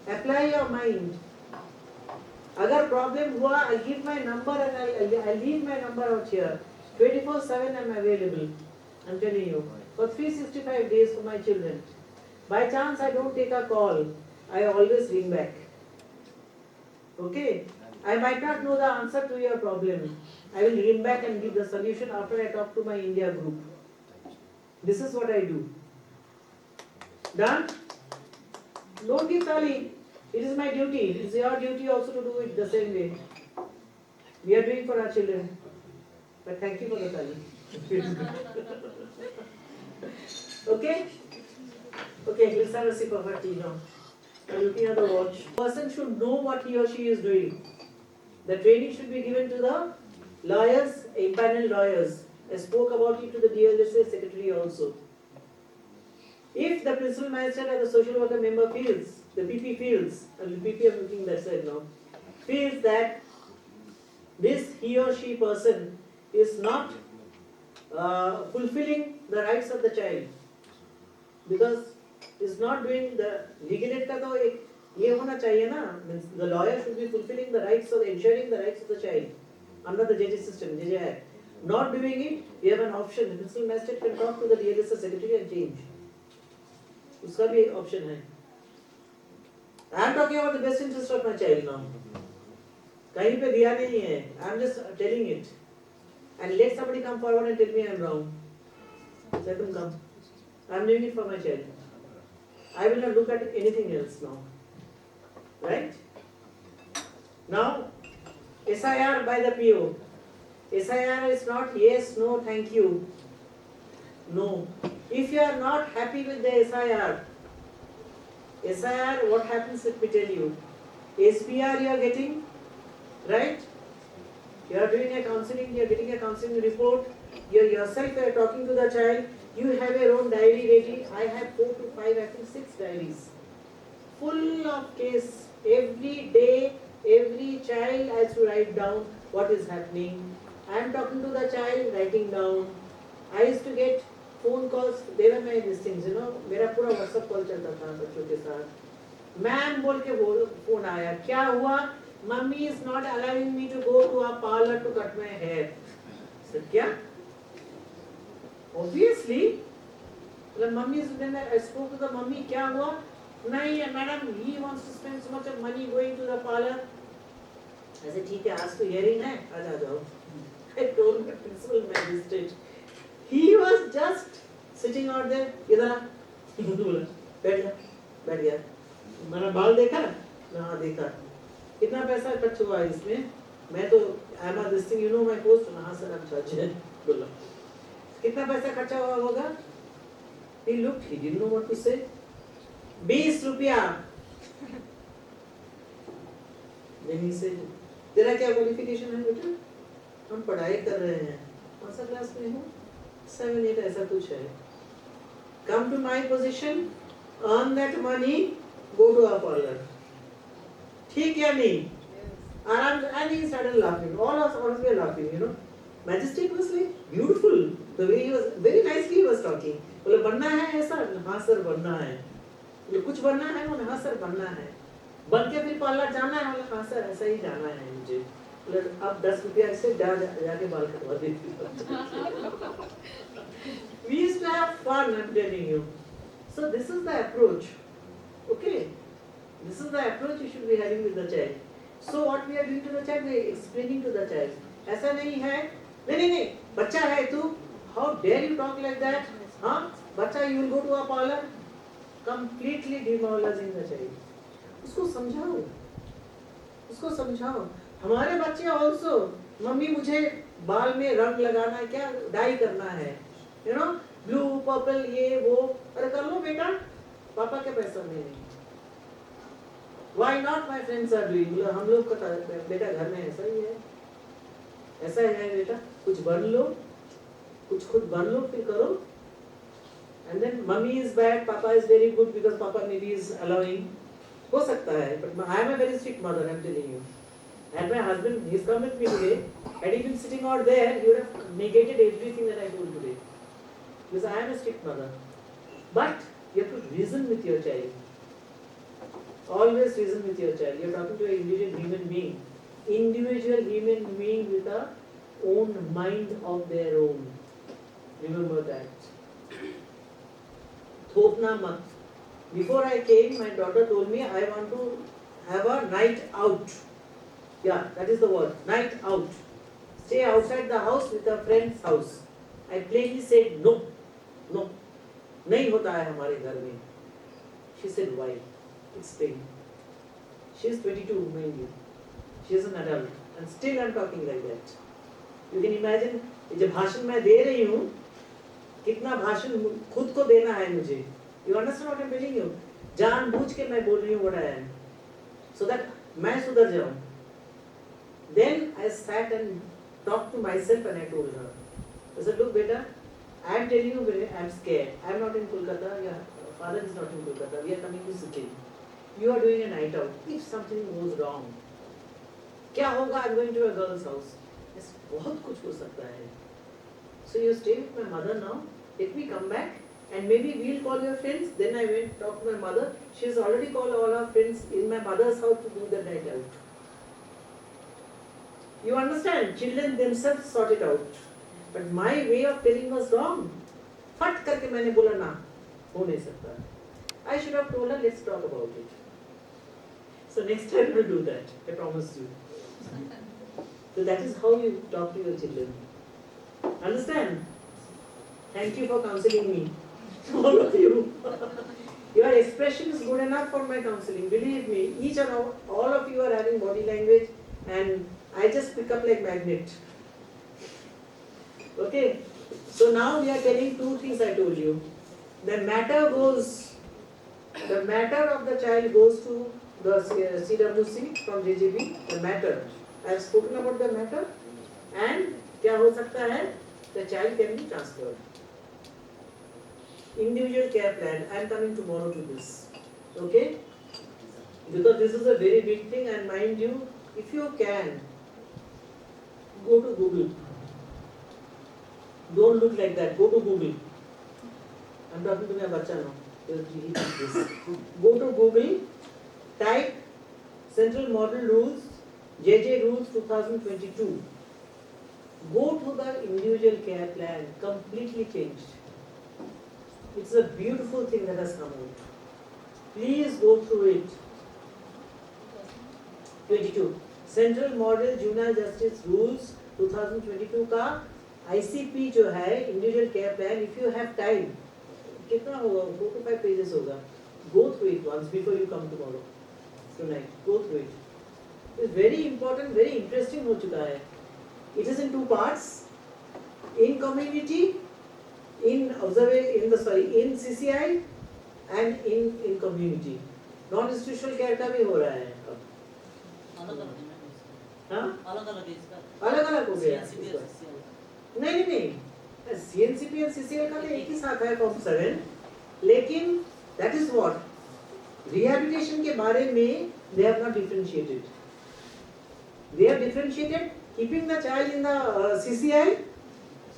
Speaker 1: Apply your mind. अगर problem हुआ, I'll give my number and I'll leave my number out here. 24/7 I'm available. I'm telling you. For 365 days for my children. By chance I don't take a call, I always ring back. Okay? I might not know the answer to your problem. I will ring back and give the solution after I talk to my India group. This is what I do. Done? Don't give tally. It is my duty. It is your duty also to do it the same way. We are doing for our children. But thank you for the tally. Okay? Okay, let's have a sip of our tea now. I'm looking at the watch. Person should know what he or she is doing. The training should be given to the lawyers, impaneled lawyers. I spoke about it to the DLSA secretary also. If the principal magistrate or the social worker member feels, the PP feels, and the PP I'm looking that side now, feels that this he or she person is not fulfilling the rights of the child, because is not doing the legal aid का तो एक ये होना चाहिए ना, means the lawyer should be fulfilling the rights of ensuring the rights of the child under the JJ system, JJ Act. Not doing it, we have an option. The principal magistrate can talk to the DLSA secretary and change. उसका भी option है. I am talking about the best interest of my child now. कहीं पे दिया नहीं है. I am just telling it. And let somebody come forward and tell me I am wrong. Let them come. I am doing it for my child. I will not look at anything else now. Right? Now, SIR by the PO. SIR is not yes, no, thank you. No. If you are not happy with the SIR, what happens, let me tell you. SPR you are getting, right? You are doing a counseling, you are getting a counseling report, you yourself are talking to the child, you have your own diary ready. I have 4 to 5, I think 6 diaries. Full of case. Every day, every child has to write down what is happening. I am talking to the child, writing down. I used to get phone calls, they were my these things, मेरा पूरा WhatsApp call चलता था बच्चों के साथ. Ma'am बोल के phone आया, क्या हुआ? Mummy is not allowing me to go to a parlor to cut my hair. I said, क्या? Obviously, the mummy is when I spoke to the mummy, क्या हुआ? नहीं, madam, he wants to spend so much of money going to the parlor. I said, ठीक है, आज तो hearing है, आ जाओ. I told the principal magistrate. He was just sitting out there, इधर आ, बोला, बैठ गया. मैंने बाल देखा? हाँ देखा. कितना पैसा खर्च हुआ इसमें? मैं तो I am this thing, you know my post? हाँ sir, I'm judge है. बोला. कितना पैसा खर्चा हुआ होगा? He looked, he didn't know what to say. 20 रुपया. Then he said, तेरा क्या क्वालिफिकेशन है बेटा? हम पढ़ाई कर रहे हैं. कौन सा क्लास में हो? 7, 8 ऐसा कुछ है. Come to my position, earn that money, go to a parlor. ठीक या नहीं? And he started laughing. All of us were laughing, Magistrate was like beautiful. The way he was, very nicely he was talking. बोले बनना है ऐसा? हाँ sir बनना है. बोले कुछ बनना है? बोले हाँ सर बनना है. बन के फिर पार्लर जाना है? बोले हाँ सर ऐसा ही जाना है मुझे. बोले अब 10 रुपया से जाके बाल कटवा देती. We used to have fun, I'm telling you. So this is the approach. Okay? This is the approach you should be having with the child. So what we are doing to the child, we are explaining to the child. ऐसा नहीं है, नहीं, बच्चा है तू, how dare you talk like that? हाँ, बच्चा you will go to a parlor, completely demoralizing the child. उसको समझाओ. हमारे बच्चे also, मम्मी मुझे बाल में रंग लगाना है क्या, डाई करना है, you know, ब्लू पर्पल ये वो, अरे कर लो बेटा, पापा के पैसा में नहीं. Why not my friends are doing? हम लोग का बेटा घर में ऐसा ही है, ऐसा है बेटा, कुछ बन लो, कुछ खुद बन लो फिर करो. And then mummy is bad, papa is very good because papa maybe is allowing. हो सकता है, but I am a very strict mother, I am telling you. And my husband, he has come with me today. Had he been sitting out there, he would have negated everything that I told today. Because I am a strict mother. But you have to reason with your child. Always reason with your child. You are talking to an individual human being. Individual human being with a own mind of their own. Remember that. Thopna mat. Before I came, my daughter told me I want to have a night out. Yeah, that is the word. Night out. Stay outside the house with a friend's house. I plainly said no. No. नहीं होता है हमारे घर में. She said why? Explain. She is 22, mind you. She is an adult, and still I am talking like that. You can imagine, जब भाषण मैं दे रही हूँ, कितना भाषण खुद को देना है मुझे. You understand what I am telling you? जानबूझ के मैं बोल रही हूँ what I am, so that मैं सुधर जाऊँ. Then I sat and talked to myself and I told her. I said, look, beta, I am telling you, I am scared. I am not in Kolkata. Your father is not in Kolkata. We are coming to Sikkim. You are doing a night out. If something goes wrong, क्या होगा? I am going to a girl's house. Yes, बहुत कुछ हो सकता है. So you stay with my mother now. Let me come back and maybe we'll call your friends. Then I went talk to my mother. She has already called all our friends in my mother's house to do the night out. You understand? Children themselves sort it out. But my way of telling was wrong. फट करके मैंने बोला ना, हो नहीं सकता. I should have told her, let's talk about it. So next time we'll do that. I promise you. So that is how you talk to your children. Understand? Thank you for counseling me, all of you. Your expression is good enough for my counseling. Believe me, each and all of you are having body language, and I just pick up like magnet. Okay, so now we are telling two things I told you. The matter of the child goes to the CWC from JJB, the matter. I have spoken about the matter, and क्या हो सकता है? The child can be transferred. Individual care plan, I am coming tomorrow to this. Okay? Because this is a very big thing, and mind you, if you can, go to Google. Don't look like that. Go to Google. I'm talking to my bacha now. Go to Google, type Central Model Rules, JJ Rules 2022. Go to the individual care plan, completely changed. It's a beautiful thing that has come out. Please go through it. 22. Central Model Juvenile Justice Rules 2022 का ICP जो है individual care plan, if you have time, कितना होगा? 4 to 5 pages होगा. Go through it once before you come tomorrow. Tonight, go through it. It's very important, very interesting हो चुका है. It is in 2 parts. In community, in CCI, and in community. Non-institutional care का भी हो रहा है अब. हाँ? अलग-अलग हो गया. नहीं. CNCP और CCL का तो एक ही साथ है फॉर्म 7, लेकिन that is what? Rehabilitation के बारे में they have not differentiated. They have differentiated keeping the child in the CCI,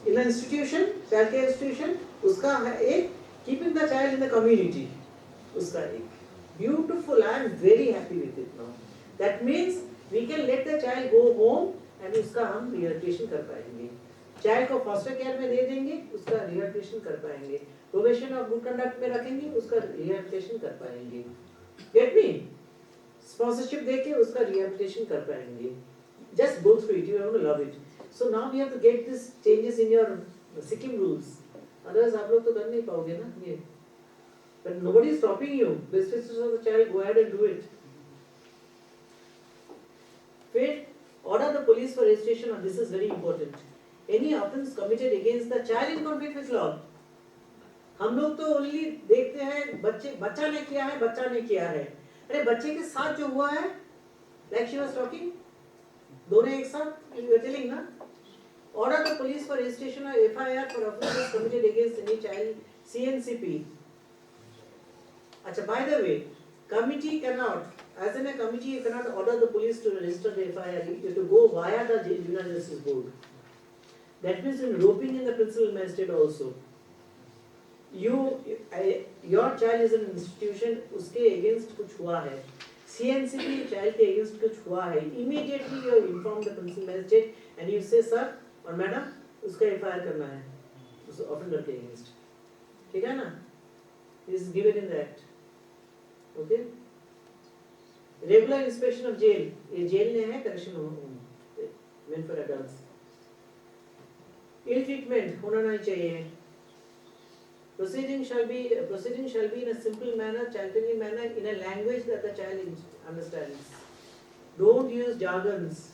Speaker 1: in the institution, child care institution, उसका एक, keeping the child in the community, उसका एक. Beautiful, I am very happy with it now. That means we can let the child go home and उसका हम rehabilitation कर पाएंगे. Child को foster care में दे देंगे, उसका rehabilitation कर पाएंगे. Probation of good conduct में रखेंगे, उसका rehabilitation कर पाएंगे. Get me? Sponsorship देके उसका rehabilitation कर पाएंगे. Just go through it, you are going to love it. So now we have to get this changes in your Sikkim rules. Otherwise आप लोग तो कर नहीं पाओगे ना ये. But nobody is stopping you. Best interests of the child, go ahead and do it. Fifth, order the police for registration, and this is very important. Any offence committed against the child in conflict with law. हम लोग तो only देखते हैं बच्चा ने किया है. अरे बच्चे के साथ जो हुआ है, like she was talking, दोनों एक साथ, you were telling ना. Order the police for registration or FIR for offences committed against any child, CNCP. अच्छा, by the way, committee cannot, as in a committee, you cannot order the police to register the FIR. You have to go via the Juvenile Justice Board. That means in roping in the principal magistrate also. Your child is an institution, उसके against कुछ हुआ है. CNCP child के against कुछ हुआ है. Immediately you inform the principal magistrate and you say, sir और madam, उसका FIR करना है, उस offender के against. ठीक है ना? This is given in the act. Okay? Regular inspection of jail. ये jail नहीं है, correction home, meant for adults. Ill treatment होना नहीं चाहिए. Proceeding shall be in a simple manner, child-friendly manner, in a language that the child understands. Don't use jargons.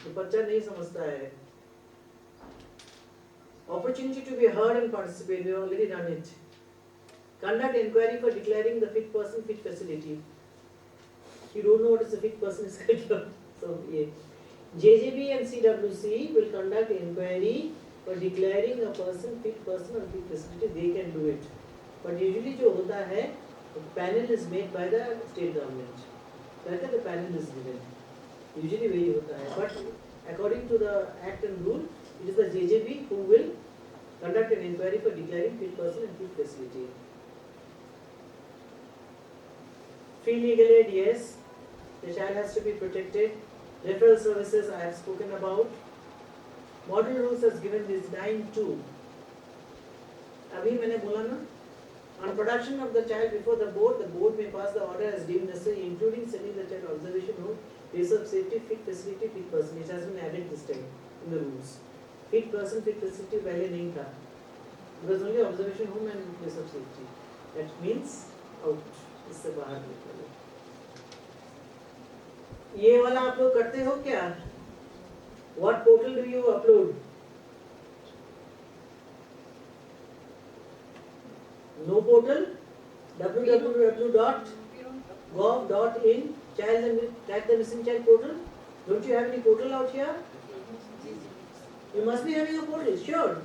Speaker 1: तो बच्चा नहीं समझता है. Opportunity to be heard and participate. We have already done it. Conduct inquiry for declaring the fit person, fit facility. You don't know what is a fit person is so yeah. JJB and CWC will conduct inquiry for declaring a person or fit facility. They can do it. But usually जो होता है, the panel is made by the state government. करके the panel is given. Usually वही होता है. But according to the act and rule, it is the JJB who will conduct an inquiry for declaring fit person and fit facility. Free legal aid, yes. The child has to be protected. Referral services, I have spoken about. Model rules has given this 9(2). अभी मैंने बोला ना, on production of the child before the board may pass the order as deemed necessary, including sending the child observation home, place of safety, fit facility, fit person. It has been added this time in the rules. Fit person, fit facility पहले नहीं था. It was only observation home and place of safety. That means out. इससे बाहर निकलो. ये वाला आप लोग करते हो क्या? What portal do you upload? No portal? www.gov.in child and track the missing child portal. Don't you have any portal out here? You must be having a portal, sure.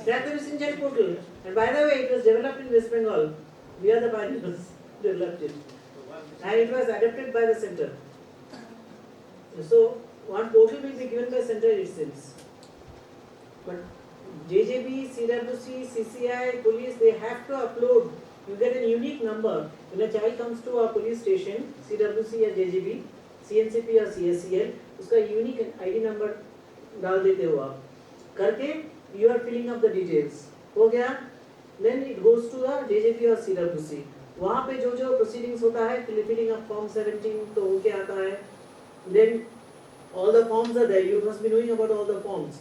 Speaker 1: Track the missing child portal. And by the way, it was developed in West Bengal. We are the pioneers who developed it. And it was adopted by the center. So, one portal will be given by center, it seems. But JJB, CWC, CCI, police, they have to upload. You get a unique number. When a child comes to a police station, CWC or JJB, CNCP or CSCL, उसका unique ID number डाल देते हो आप. करके you are filling up the details. हो गया? Then it goes to the JJB or CWC. वहाँ पे जो proceedings होता है, filling up form 17 तो होके आता है. Then all the forms are there. You must be knowing about all the forms.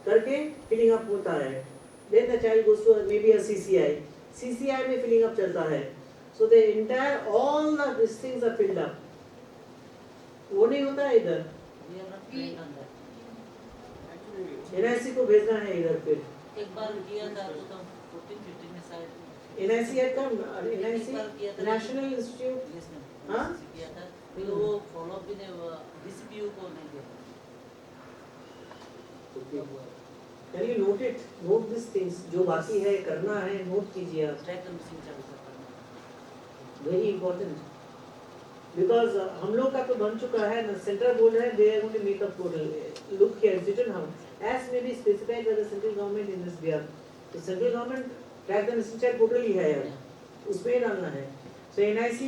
Speaker 1: करके filling up होता है. Then the child goes to maybe a CCI. CCI में filling up चलता है. So the entire all the these things are filled up. वो नहीं होता है इधर.
Speaker 4: We are not trained on that.
Speaker 1: NIC को भेजना है इधर फिर.
Speaker 4: एक बार किया था 2014-15 में शायद.
Speaker 1: NIC है कब? NIC National Institute.
Speaker 4: Yes ma'am.
Speaker 1: हाँ?
Speaker 4: किया था. फिर वो follow up भी ने DCPU को नहीं दिया.
Speaker 1: Can you note it? Note these things. जो बाकी है करना है note कीजिए आप.
Speaker 4: Track the missing child करना.
Speaker 1: Very important. Because हम लोग का तो बन चुका है ना, सेंट्रल बोर्ड है, they are going to make a portal. Look here, it's written how. As may be specified by the central government in this behalf. The central government track the missing child portal ही है यार. उसमें ही डालना है. So NIC,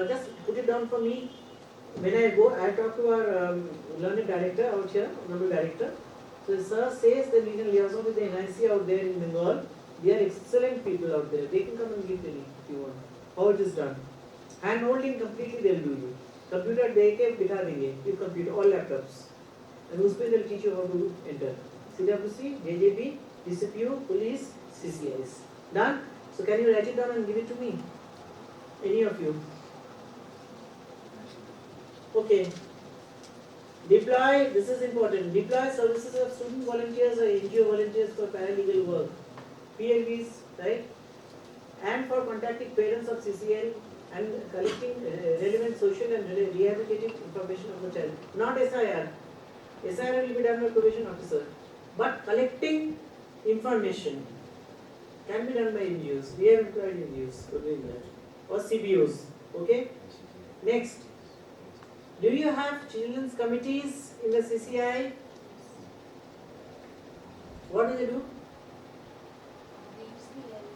Speaker 1: just put it down for me. When I go, I talk to our learning director out here, honorable director. So sir says that we can liaison with the NIC out there in Bengal. They are excellent people out there. They can come and give training if you want. How it is done. Hand holding completely they will do you. Computer दे के बिठा देंगे, you computer all laptops, and उस पे they'll teach you how to enter. CWC, JJB, DCPO, police, CCIs. Done? So can you write it down and give it to me? Any of you? Okay. Deploy, this is important. Deploy services of student volunteers or NGO volunteers for paralegal work. PLVs, right? And for contacting parents of CCL and collecting relevant social and rehabilitative information of the child. Not SIR. SIR will be done by probation officer. But collecting information can be done by NGOs. We have employed NGOs for doing that. Or CBOs. Okay? Next. Do you have children's committees in the CCI? What do they do?
Speaker 8: They usually held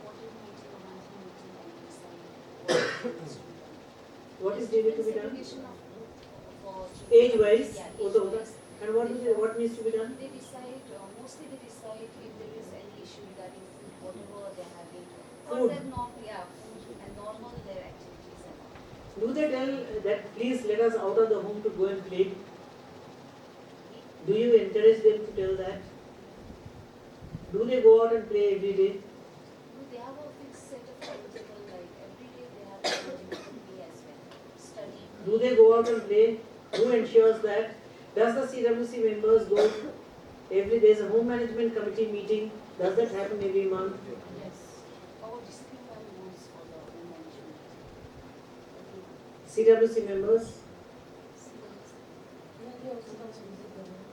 Speaker 8: quarterly meeting or monthly meeting and decide
Speaker 1: What is needed to be done?
Speaker 8: segregation of for
Speaker 1: Age wise?
Speaker 8: Yeah,
Speaker 1: Also,
Speaker 8: age-wise.
Speaker 1: and what needs to be done?
Speaker 8: They decide, mostly they decide if there is any issue regarding food, whatever they're having. For
Speaker 1: Food.
Speaker 8: them, not, yeah, food and normal their activities and all.
Speaker 1: Do they tell that please let us out of the home to go and play? Do you encourage them to tell that? Do they go out and play every day?
Speaker 8: No, they have a fixed set of timetable, like every day they have a timetable to play as well. Study.
Speaker 1: Do they go out and play? Who ensures that? Does the CWC members go every day? There's a home management committee meeting. Does that happen every month?
Speaker 8: Yes. Our discipline plan goes for the home management.
Speaker 1: CWC members?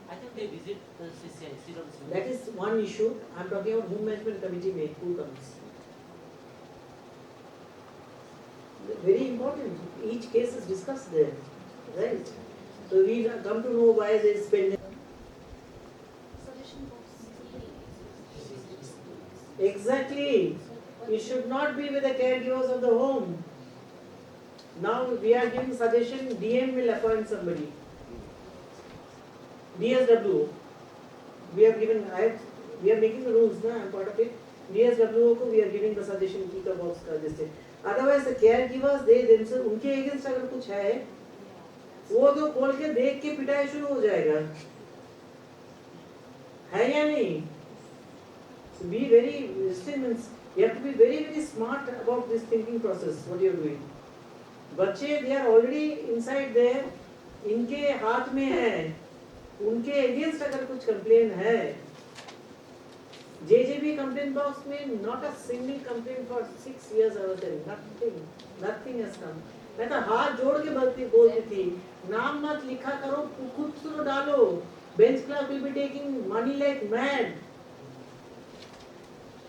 Speaker 4: I think they visit the CCI, CWC.
Speaker 1: That is one issue. I'm talking about home management committee mate. Who comes? Very important. Each case is discussed there. Right? So we come to know why they spend.
Speaker 8: Suggestion box.
Speaker 1: Exactly. You should not be with the caregivers of the home. Now we are giving suggestion, DM will appoint somebody. DSW. We are making the rules, na? I'm part of it. DSW को we are giving the suggestion, keep the box का जैसे. Otherwise the caregivers they themselves उनके against अगर कुछ है, वो तो खोल के देख के पिटाई शुरू हो जाएगा. है या नहीं? So be very, you have to be very, very smart about this thinking process, what you are doing. बच्चे they are already inside there, इनके हाथ में है, उनके against अगर कुछ complaint है, JJB complaint box में not a single complaint for 6 years I was telling, nothing has come. मैं तो हाथ जोड़ के बोलती थी, नाम मत लिखा करो, खुद तो डालो, bench clerk will be taking money like mad.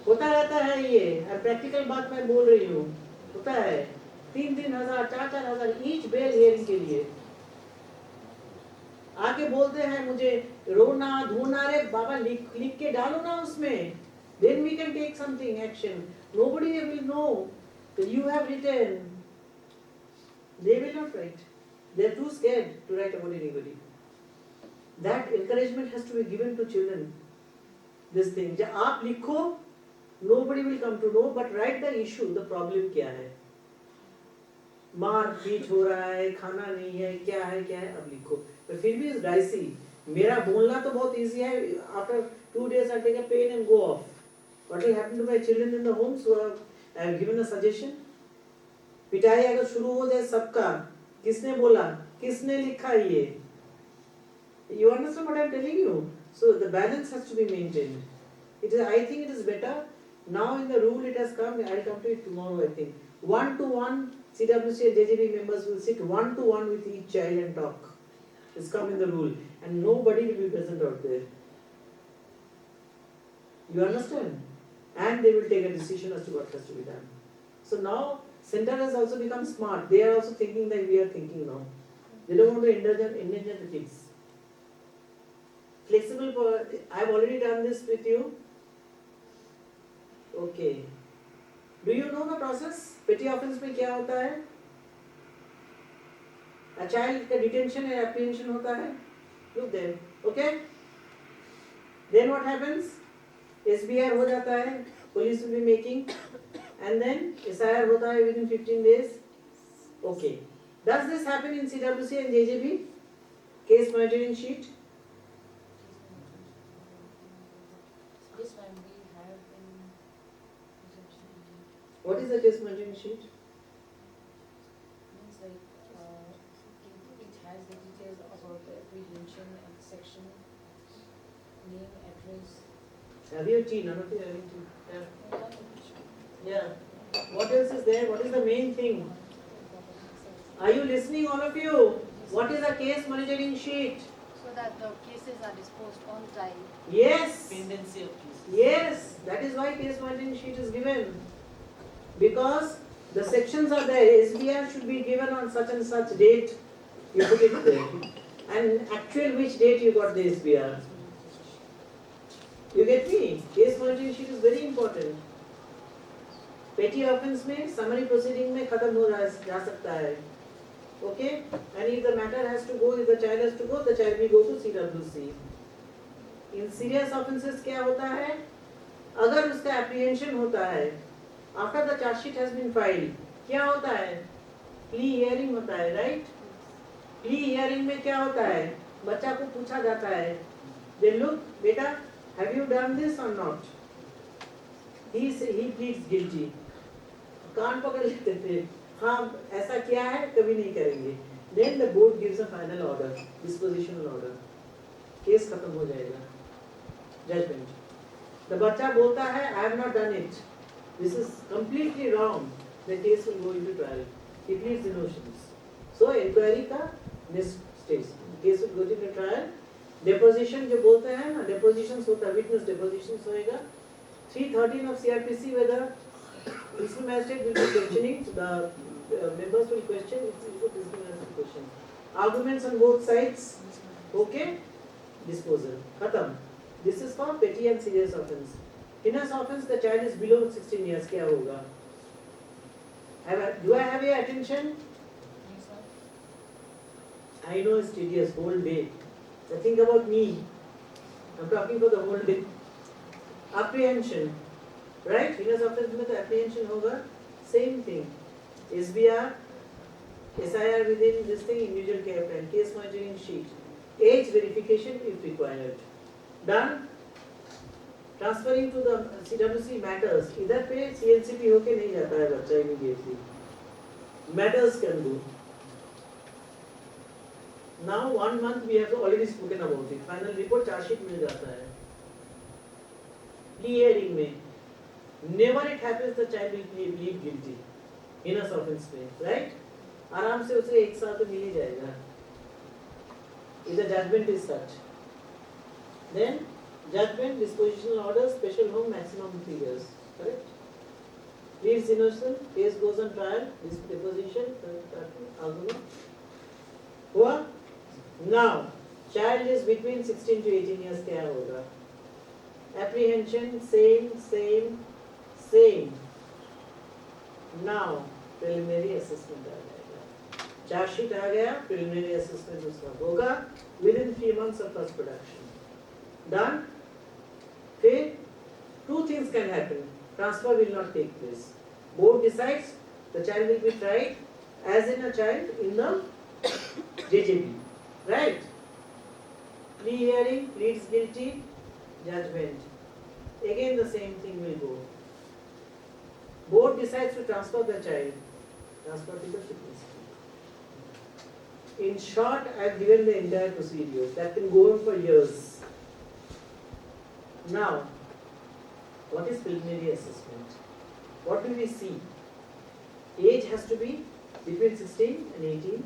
Speaker 1: होता रहता है ये, और प्रैक्टिकल बात मैं बोल रही हूँ, होता है 3,000 4,000 ईच बेल हियरिंग के लिए आके बोलते हैं मुझे रोना धोना रे बाबा लिख के डालो ना उसमें, then we can take something action. Nobody will know that you have written. They will not write. They are too scared to write about anybody. That encouragement has to be given to children. This thing, जब आप लिखो, nobody will come to know, but write the issue, the problem क्या है, मार पीट हो रहा है, खाना नहीं है, क्या है, अब लिखो. पर फिर भी डाइसी, मेरा बोलना तो बहुत easy है. After 2 days I take a pen and go off. What will happen to my children in the home? So I have given a suggestion. पिटाई अगर शुरू हो जाए सबका, किसने बोला, किसने लिखा ये? You understand what I am telling you? So the balance has to be maintained. I think it is better. Now in the rule it has come, I will come to it tomorrow I think. 1-to-1 CWC and JJB members will sit 1-to-1 with each child and talk. It's come in the rule. And nobody will be present out there. You understand? And they will take a decision as to what has to be done. So now center has also become smart. They are also thinking that we are thinking now. They don't want to endanger the kids. Flexible, I have already done this with you. Okay. Do you know the process? Petty offense में क्या होता है? A child का detention and apprehension होता है. Look there. Okay? Then what happens? SBR हो जाता है. Police will be making. And then SIR होता है within 15 days. Okay. Does this happen in CWC and JJB? Case monitoring sheet?
Speaker 2: Yes, ma'am, we have in
Speaker 1: What is the case monitoring sheet?
Speaker 2: means like it has the details about the apprehension and section, name, address.
Speaker 1: Have you tea? None of you having tea? Yeah. What else is there? What is the main thing? Are you listening, all of you? What is a case monitoring sheet?
Speaker 5: So that the cases are disposed on time.
Speaker 1: Yes.
Speaker 4: Pendency of cases.
Speaker 1: Yes. That is why case monitoring sheet is given. Because the sections are there. SBR should be given on such and such date. You put it there. And actual which date you got the SBR. You get me? Case monitoring sheet is very important. Petty offence में summary proceeding में खत्म हो जा सकता है. Okay? And if the matter has to go, if the child has to go, the child will go to CWC. In serious offences क्या होता है? अगर उसका apprehension होता है, after the charge sheet has been filed, क्या होता है? Plea hearing होता है, right? Plea hearing में क्या होता है? बच्चा को पूछा जाता है. They look, बेटा, have you done this or not? He pleads guilty. कान पकड़ लेते थे. हाँ ऐसा किया है कभी नहीं करेंगे. Then the board gives a final order, dispositional order. Case खत्म हो जाएगा. Judgment. The बच्चा बोलता है I have not done it. This is completely wrong. The case will go into trial. He pleads innocence. So inquiry का next stage. Case will go into trial. Deposition जो बोलते हैं ना, depositions होता है, witness depositions होएगा. 313 of CRPC where the principal magistrate will be questioning, the members will question, it's a principal magistrate question. Arguments on both sides, okay, disposal, khatam. This is for petty and serious offence. Heinous offence, the child is below 16 years, क्या होगा? Do I have your attention? I know it's tedious, whole day. But think about me. I'm talking for the whole day. Apprehension, right? Heinous offence में तो apprehension होगा. Same thing. SBR, SIR within this thing, individual care plan, case monitoring sheet, age verification if required. Done. Transferring to the CWC matters. इधर पे CNCP होके नहीं जाता है बच्चा immediately. Matters can do. Now 1 month we have already spoken about it. Final report charge sheet मिल जाता है. Plea hearing में never it happens the child will plead guilty. Heinous offence में, right? आराम से उसे 1 साल तो मिल ही जाएगा. If the judgment is such, then judgment, dispositional order, special home, maximum 3 years, correct? Pleads innocent, case goes on trial, deposition, argument. हुआ? Now, child is between 16 to 18 years, क्या होगा? Apprehension, same. Now, preliminary assessment आ जाएगा. Charge sheet आ गया, preliminary assessment उसका होगा within 3 months of first production. Done? फिर 2 things can happen. Transfer will not take place. Board decides the child will be tried as in a child in the JJB. Right? Plea hearing, pleads guilty, judgment. Again the same thing will go. Board decides to transfer the child. Transfer to the fitness. In short, I have given the entire procedure. That can go on for years. Now, what is preliminary assessment? What do we see? Age has to be between 16 and 18.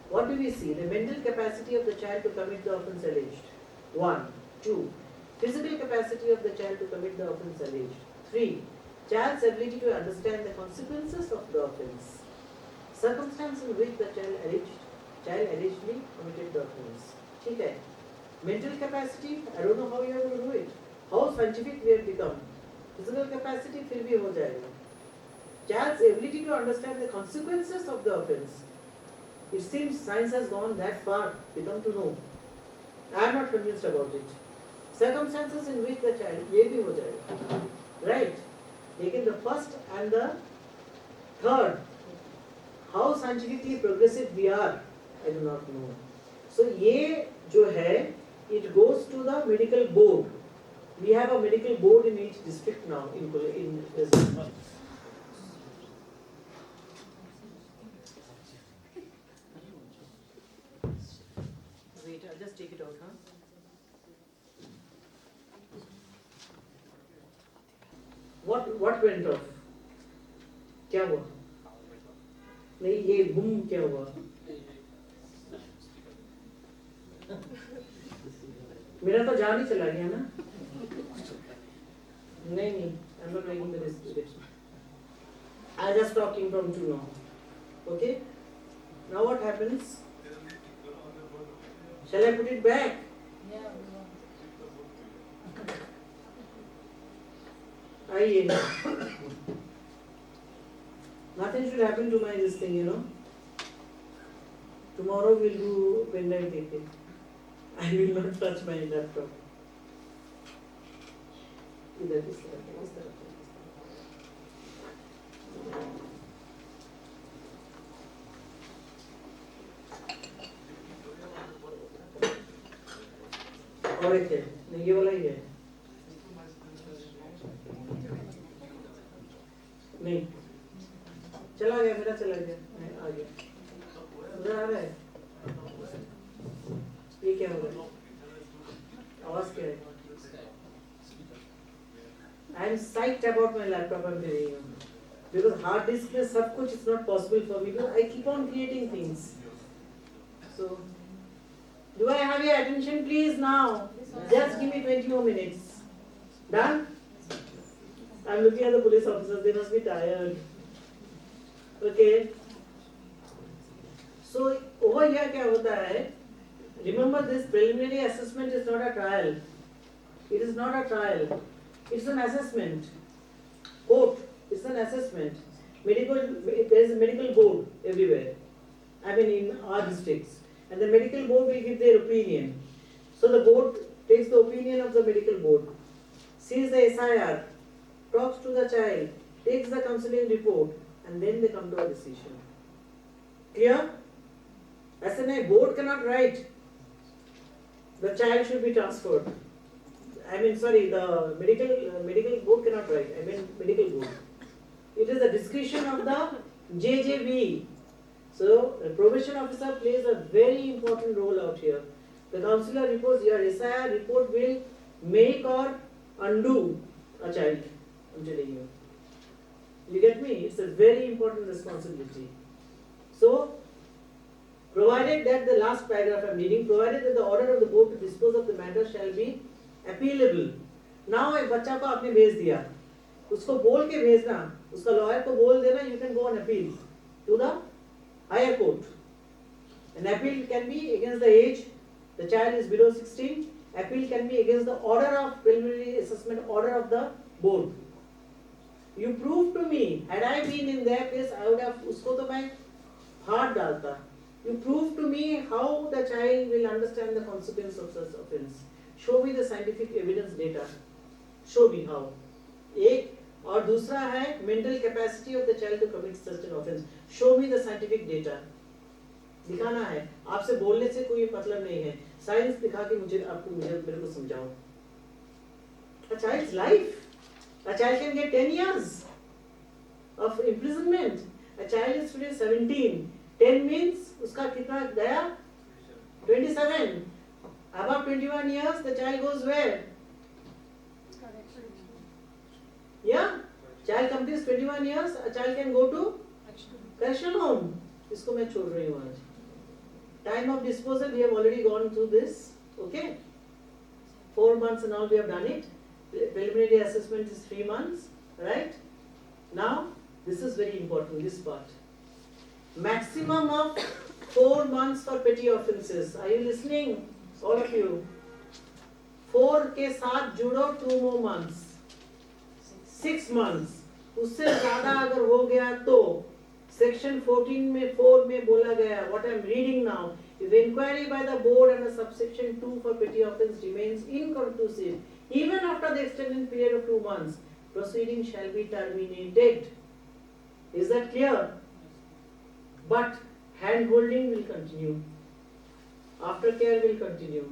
Speaker 1: What do we see? The mental capacity of the child to commit the offence alleged. 1. 2. Physical capacity of the child to commit the offence alleged. 3. Child's ability to understand the consequences of the offence. Circumstance in which the child allegedly committed the offence. ठीक है? Mental capacity, I don't know how you are going to do it. How scientific we have become. Physical capacity फिर भी हो जाएगा. Child's ability to understand the consequences of the offence. It seems science has gone that far, we come to know. I am not convinced about it. Circumstances in which the child, ये भी हो जाएगा. Right? लेकिन the first and the third, how scientifically progressive we are, I do not know. So ये जो है, it goes to the medical board. We have a medical board in each district now in Wait, I'll just take it out, huh? What went off? क्या हुआ? नहीं ये बुम क्या हुआ? मेरा तो जान ही चला गया ना? नहीं, I'm not making the decision. I'm just talking from to now. Okay? Now what happens? Shall I put it back?
Speaker 2: Yeah.
Speaker 1: आइए. Nothing should happen to my this thing, you know. Tomorrow we'll do pen drive taking. I will not touch my laptop. इधर इस तरफ. और एक है, नहीं ये वाला ही है. नहीं, चला गया मेरा चला गया, आ गया. उधर आ रहा है. ये क्या हो रहा है? आवाज क्या है? I am psyched about my laptop. I'm telling you, because hard disk में सब कुछ is not possible for me because I keep on creating things. So, do I have your attention, please now? Just give me 20 more minutes. Done? I'm looking at the police officers. They must be tired. Okay. So over here क्या होता है? Remember, this preliminary assessment is not a trial. It is not a trial. It's an assessment. Court. It's an assessment. There is a medical board everywhere. I mean in our districts. And the medical board will give their opinion. So the board takes the opinion of the medical board, sees the SIR, talks to the child, takes the counseling report, and then they come to a decision. Clear? SNI board cannot write, the child should be transferred. The medical board cannot write. Medical board. It is the discretion of the JJB. So, the probation officer plays a very important role out here. The counselor reports, your SIR report will make or undo a child. I'm telling you. You get me? It's a very important responsibility. So, provided that the last paragraph I'm reading, provided that the order of the board to dispose of the matter shall be appealable. Now, एक बच्चा को आपने भेज दिया, उसको बोल के भेजना, उसका लॉयर को बोल देना, you can go on appeal to the higher court. An appeal can be against the age, the child is below 16. Appeal can be against the order of preliminary assessment, order of the board. You prove to me, had I been in their place, I would have, उसको तो मैं हाथ डालता. You prove to me how the child will understand the consequence of such offence. Show me the scientific evidence data. Show me how. एक और दूसरा है mental capacity of the child to commit such an offence. Show me the scientific data. दिखाना है. आपसे बोलने से कोई मतलब नहीं है. Science दिखा के मेरे को समझाओ. A child's life. A child can get 10 years of imprisonment. A child is today 17. 10 means उसका कितना गया? 27. Above 21 years, the child goes where? Yeah? Child completes 21 years, a child can go to correctional home. इसको मैं छोड़ रही हूँ आज. Time of disposal, we have already gone through this. Okay? 4 months and all we have done it. Preliminary assessment is 3 months. Right? Now, this is very important, this part. Maximum of 4 months for petty offences. Are you listening? All of you. 4 के साथ जुड़ो 2 more months. 6 months. उससे ज़्यादा अगर हो गया तो Section 14 में 4 में बोला गया, what I am reading now, if inquiry by the board under subsection 2 for petty offence remains inconclusive, even after the extended period of 2 months, proceeding shall be terminated. Is that clear? but hand holding will continue, aftercare will continue,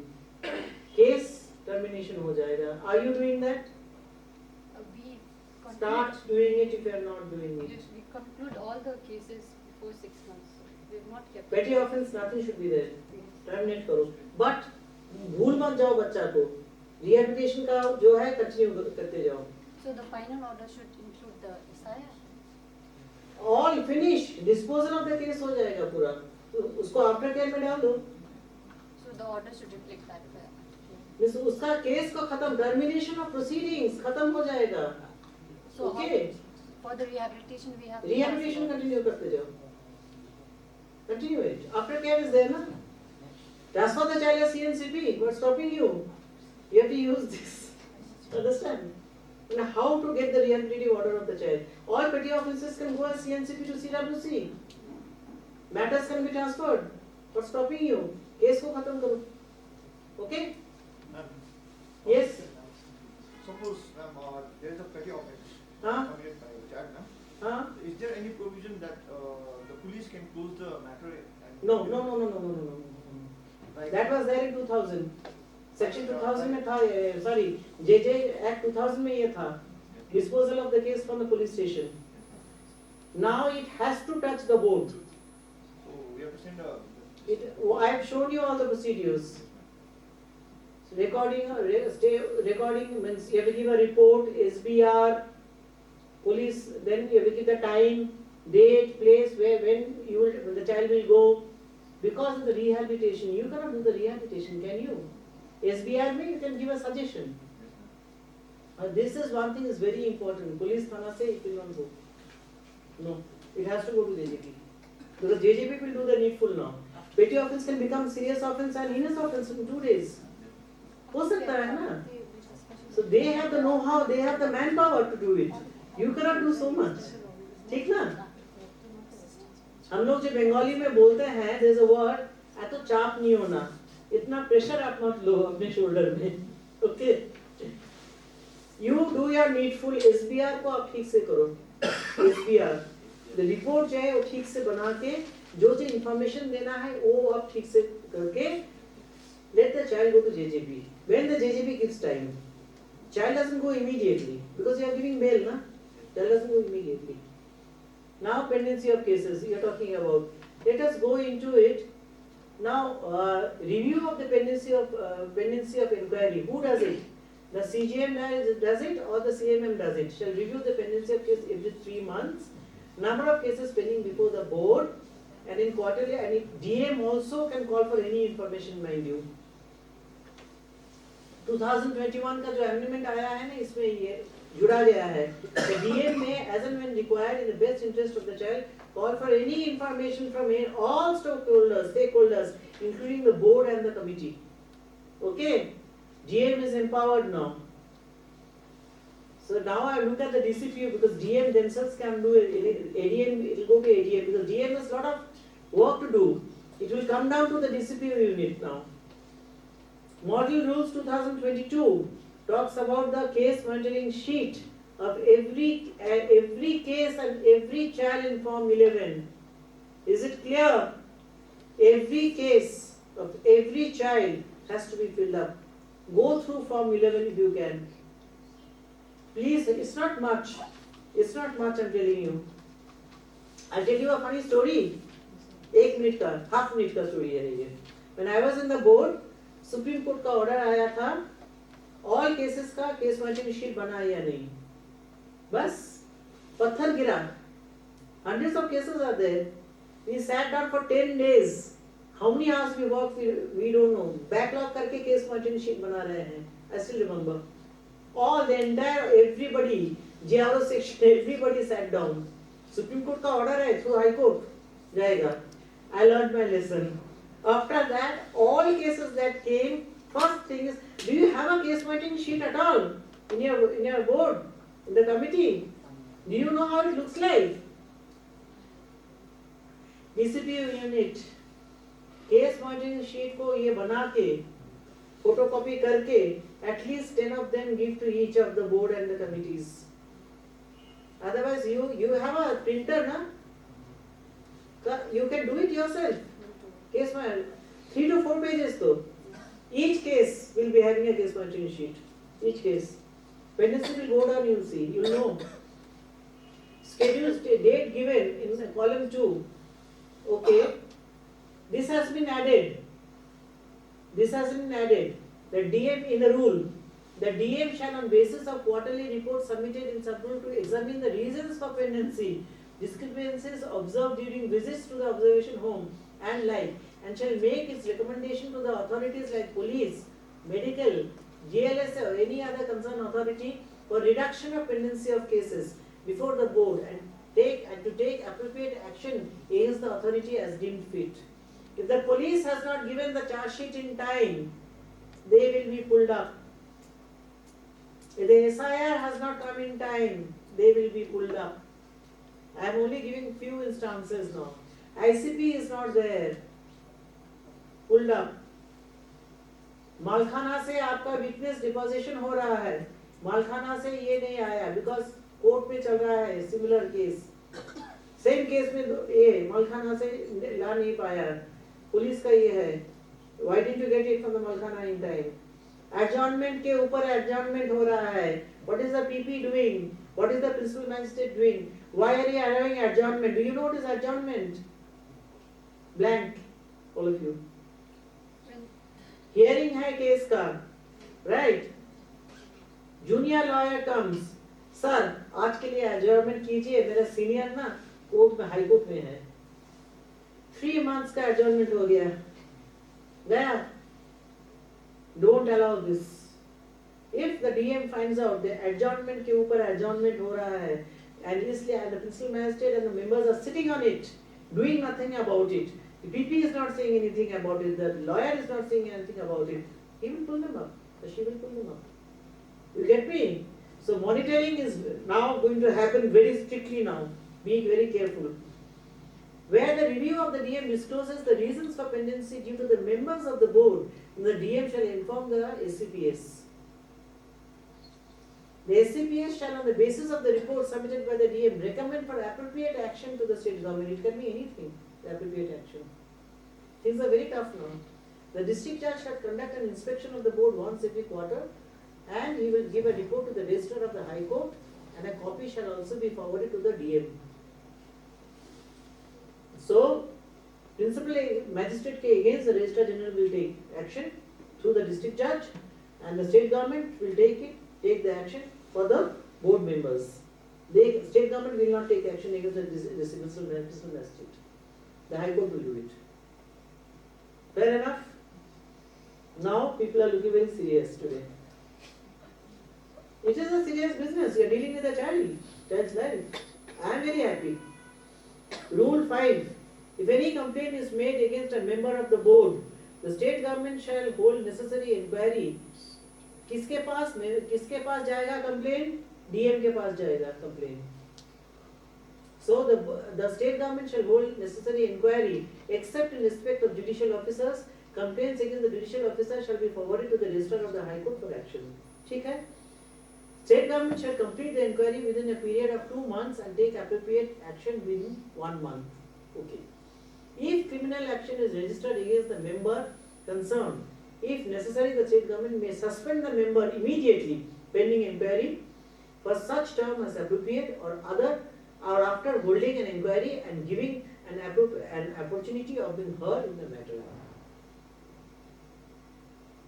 Speaker 1: case termination हो जाएगा. Are you doing that?
Speaker 5: We
Speaker 1: Start doing it if you are not doing it.
Speaker 5: Yes, we conclude all the cases before 6 months. So we have not kept.
Speaker 1: Petty offense nothing should be there. Terminate करो. But भूल मत जाओ बच्चा को. Rehabilitation का जो है continue करते जाओ.
Speaker 5: So the final order should include the SIR.
Speaker 1: All finish. Disposal of the case हो जाएगा पूरा. तो उसको after care में डाल दो.
Speaker 5: So the order should reflect that.
Speaker 1: Miss उसका केस को खत्म. Termination of proceedings खत्म हो जाएगा.
Speaker 5: So
Speaker 1: Okay.
Speaker 5: for the rehabilitation we have.
Speaker 1: Rehabilitation continue करते जाओ. Continue it. After care is there ना? Transfer the child as CNCP. What's stopping you? You have to use this. Understand? And how to get the rehabilitative order of the child. All petty offences can go as CNCP to CWC. Matters can be transferred. What's stopping you? Case को खत्म करो. Okay? Yes.
Speaker 9: Suppose there is a petty offence
Speaker 1: हाँ?
Speaker 9: committed by a child, na?
Speaker 1: हाँ?
Speaker 9: Is there any provision that the police can close the matter? And
Speaker 1: No. That was there in 2000. Section 2000 में था, sorry, JJ Act 2000 में ये था. Disposal of the case from the police station. Now it has to touch the board.
Speaker 9: So we have to send a.
Speaker 1: I have shown you all the procedures. So recording means you have to give a report, SBR, police, then you have to give the time, date, place, when the child will go. Because of the rehabilitation, you cannot do the rehabilitation, can you? SBR में you can give a suggestion. This is one thing is very important. Police thana se it will not go. No, it has to go to JJP. Because JJP will do the needful now. Petty offence can become serious offence and heinous offence in 2 days. हो सकता है ना? So they have the know-how, they have the manpower to do it. You cannot do so much. ठीक ना? हम लोग जो बंगाली में बोलते हैं, there is a word, ऐतो चाप नहीं होना. इतना pressure आप मत लो अपने shoulder में. Okay? You do your needful. SBR को आप ठीक से करो. SBR. The report जो है वो ठीक से बना के जो information देना है वो आप ठीक से करके let the child go to JJP. When the JJP gives time, child doesn't go immediately because you are giving bail, na? Child doesn't go immediately. Now pendency of cases you are talking about. Let us go into it. Now review of the pendency of inquiry. Who does it? The CGM does it or the CMM does it? Shall review the pendency of case every 3 months. Number of cases pending before the board, and in quarterly, and if DM also can call for any information, mind you. 2021 का जो amendment आया है ना, इसमें ये जुड़ा गया है. The DM may, as and when required, in the best interest of the child, call for any information from all stakeholders, including the board and the committee. Okay? DM is empowered now. So now I look at the DCPU because DM themselves can do it. ADM, it will go to ADM because DM has a lot of work to do. It will come down to the DCPU unit now. Model Rules 2022 talks about the case monitoring sheet of every case and every child in Form 11. Is it clear? Every case of every child has to be filled up. Go through Form 11 if you can. Please, it's not much. It's not much, I'm telling you. I'll tell you a funny story. 1 minute का, half minute का story है ये. When I was in the board, Supreme Court का order आया था, all cases का case monitoring sheet बना या नहीं. बस पत्थर गिरा. Hundreds of cases are there. We sat down for 10 days. How many hours we worked, we don't know. Backlog करके case monitoring sheet बना रहे हैं. I still remember. All the entire, everybody, JRO section, everybody sat down. Supreme Court का order है, through High Court जाएगा. I learned my lesson. After that, all cases that came, first thing is, do you have a case monitoring sheet at all in your board, in the committee? Do you know how it looks like? DCPU unit, case monitoring sheet को ये बना के, photocopy करके, at least 10 of them give to each of the board and the committees. Otherwise, you have a printer, na? You can do it yourself. Case file, 3 to 4 pages though. Each case will be having a case monitoring sheet. Each case. Pendency will go down, you'll see, you'll know. Schedule date given in column 2. Okay. This has been added. This has been added. The DM in the rule. The DM shall on basis of quarterly report submitted in subgroup to examine the reasons for pendency, discrepancies observed during visits to the observation home and like, and shall make its recommendation to the authorities like police, medical, GLS or any other concerned authority for reduction of pendency of cases before the board and to take appropriate action against the authority as deemed fit. If the police has not given the charge sheet in time, they will be pulled up. If the SIR has not come in time, they will be pulled up. I am only giving few instances now. ICP is not there, pulled up. मालखाना से आपका witness deposition हो रहा है, मालखाना से ये नहीं आया because court में चल रहा है सिमिलर केस, सेम केस में ये मालखाना से ला नहीं पाया, पुलिस का ये है, why didn't you get it from the मालखाना इन टाइम? एडजॉर्नमेंट के ऊपर एडजॉर्नमेंट हो रहा है, what is the PP doing, what is the principal magistrate doing, why are you allowing adjournment? Do you know what is adjournment? Blank all of you. Hearing है case का, right? Junior lawyer comes, sir आज के लिए adjournment कीजिए, मेरा senior ना court में high court में है, 3 months का एडजॉर्नमेंट हो गया, गया. Don't allow this. If the DM finds out the adjournment के ऊपर एडजॉर्नमेंट हो रहा है and इसलिए the principal magistrate and the members are sitting on it, doing nothing about it, the PP is not saying anything about it, the lawyer is not saying anything about it, he will pull them up, or she will pull them up. You get me? So monitoring is now going to happen very strictly now. Be very careful. Where the review of the DM discloses the reasons for pendency due to the members of the board, the DM shall inform the SCPS. The SCPS shall, on the basis of the report submitted by the DM, recommend for appropriate action to the state government. It can be anything, the appropriate action. Things are very tough now. The district judge shall conduct an inspection of the board once every quarter, and he will give a report to the registrar of the High Court, and a copy shall also be forwarded to the DM. So, principal magistrate ke against the registrar general will take action through the district judge, and the state government will take the action for the board members. The state government will not take action against the principal magistrate. The High Court will do it. Fair enough? Now people are looking very serious today. It is a serious business. You are dealing with a child's life. I am very happy. Rule 5. If any complaint is made against a member of the board, the state government shall hold necessary inquiry. किसके पास जाएगा complaint? DM के पास जाएगा complaint. So the state government shall hold necessary inquiry, except in respect of judicial officers. Complaints against the judicial officer shall be forwarded to the registrar of the High Court for action. ठीक है? State government shall complete the inquiry within a period of 2 months and take appropriate action within 1 month. Okay. If criminal action is registered against the member concerned, if necessary, the state government may suspend the member immediately pending inquiry for such term as appropriate or after holding an inquiry and giving an opportunity of being heard in the matter.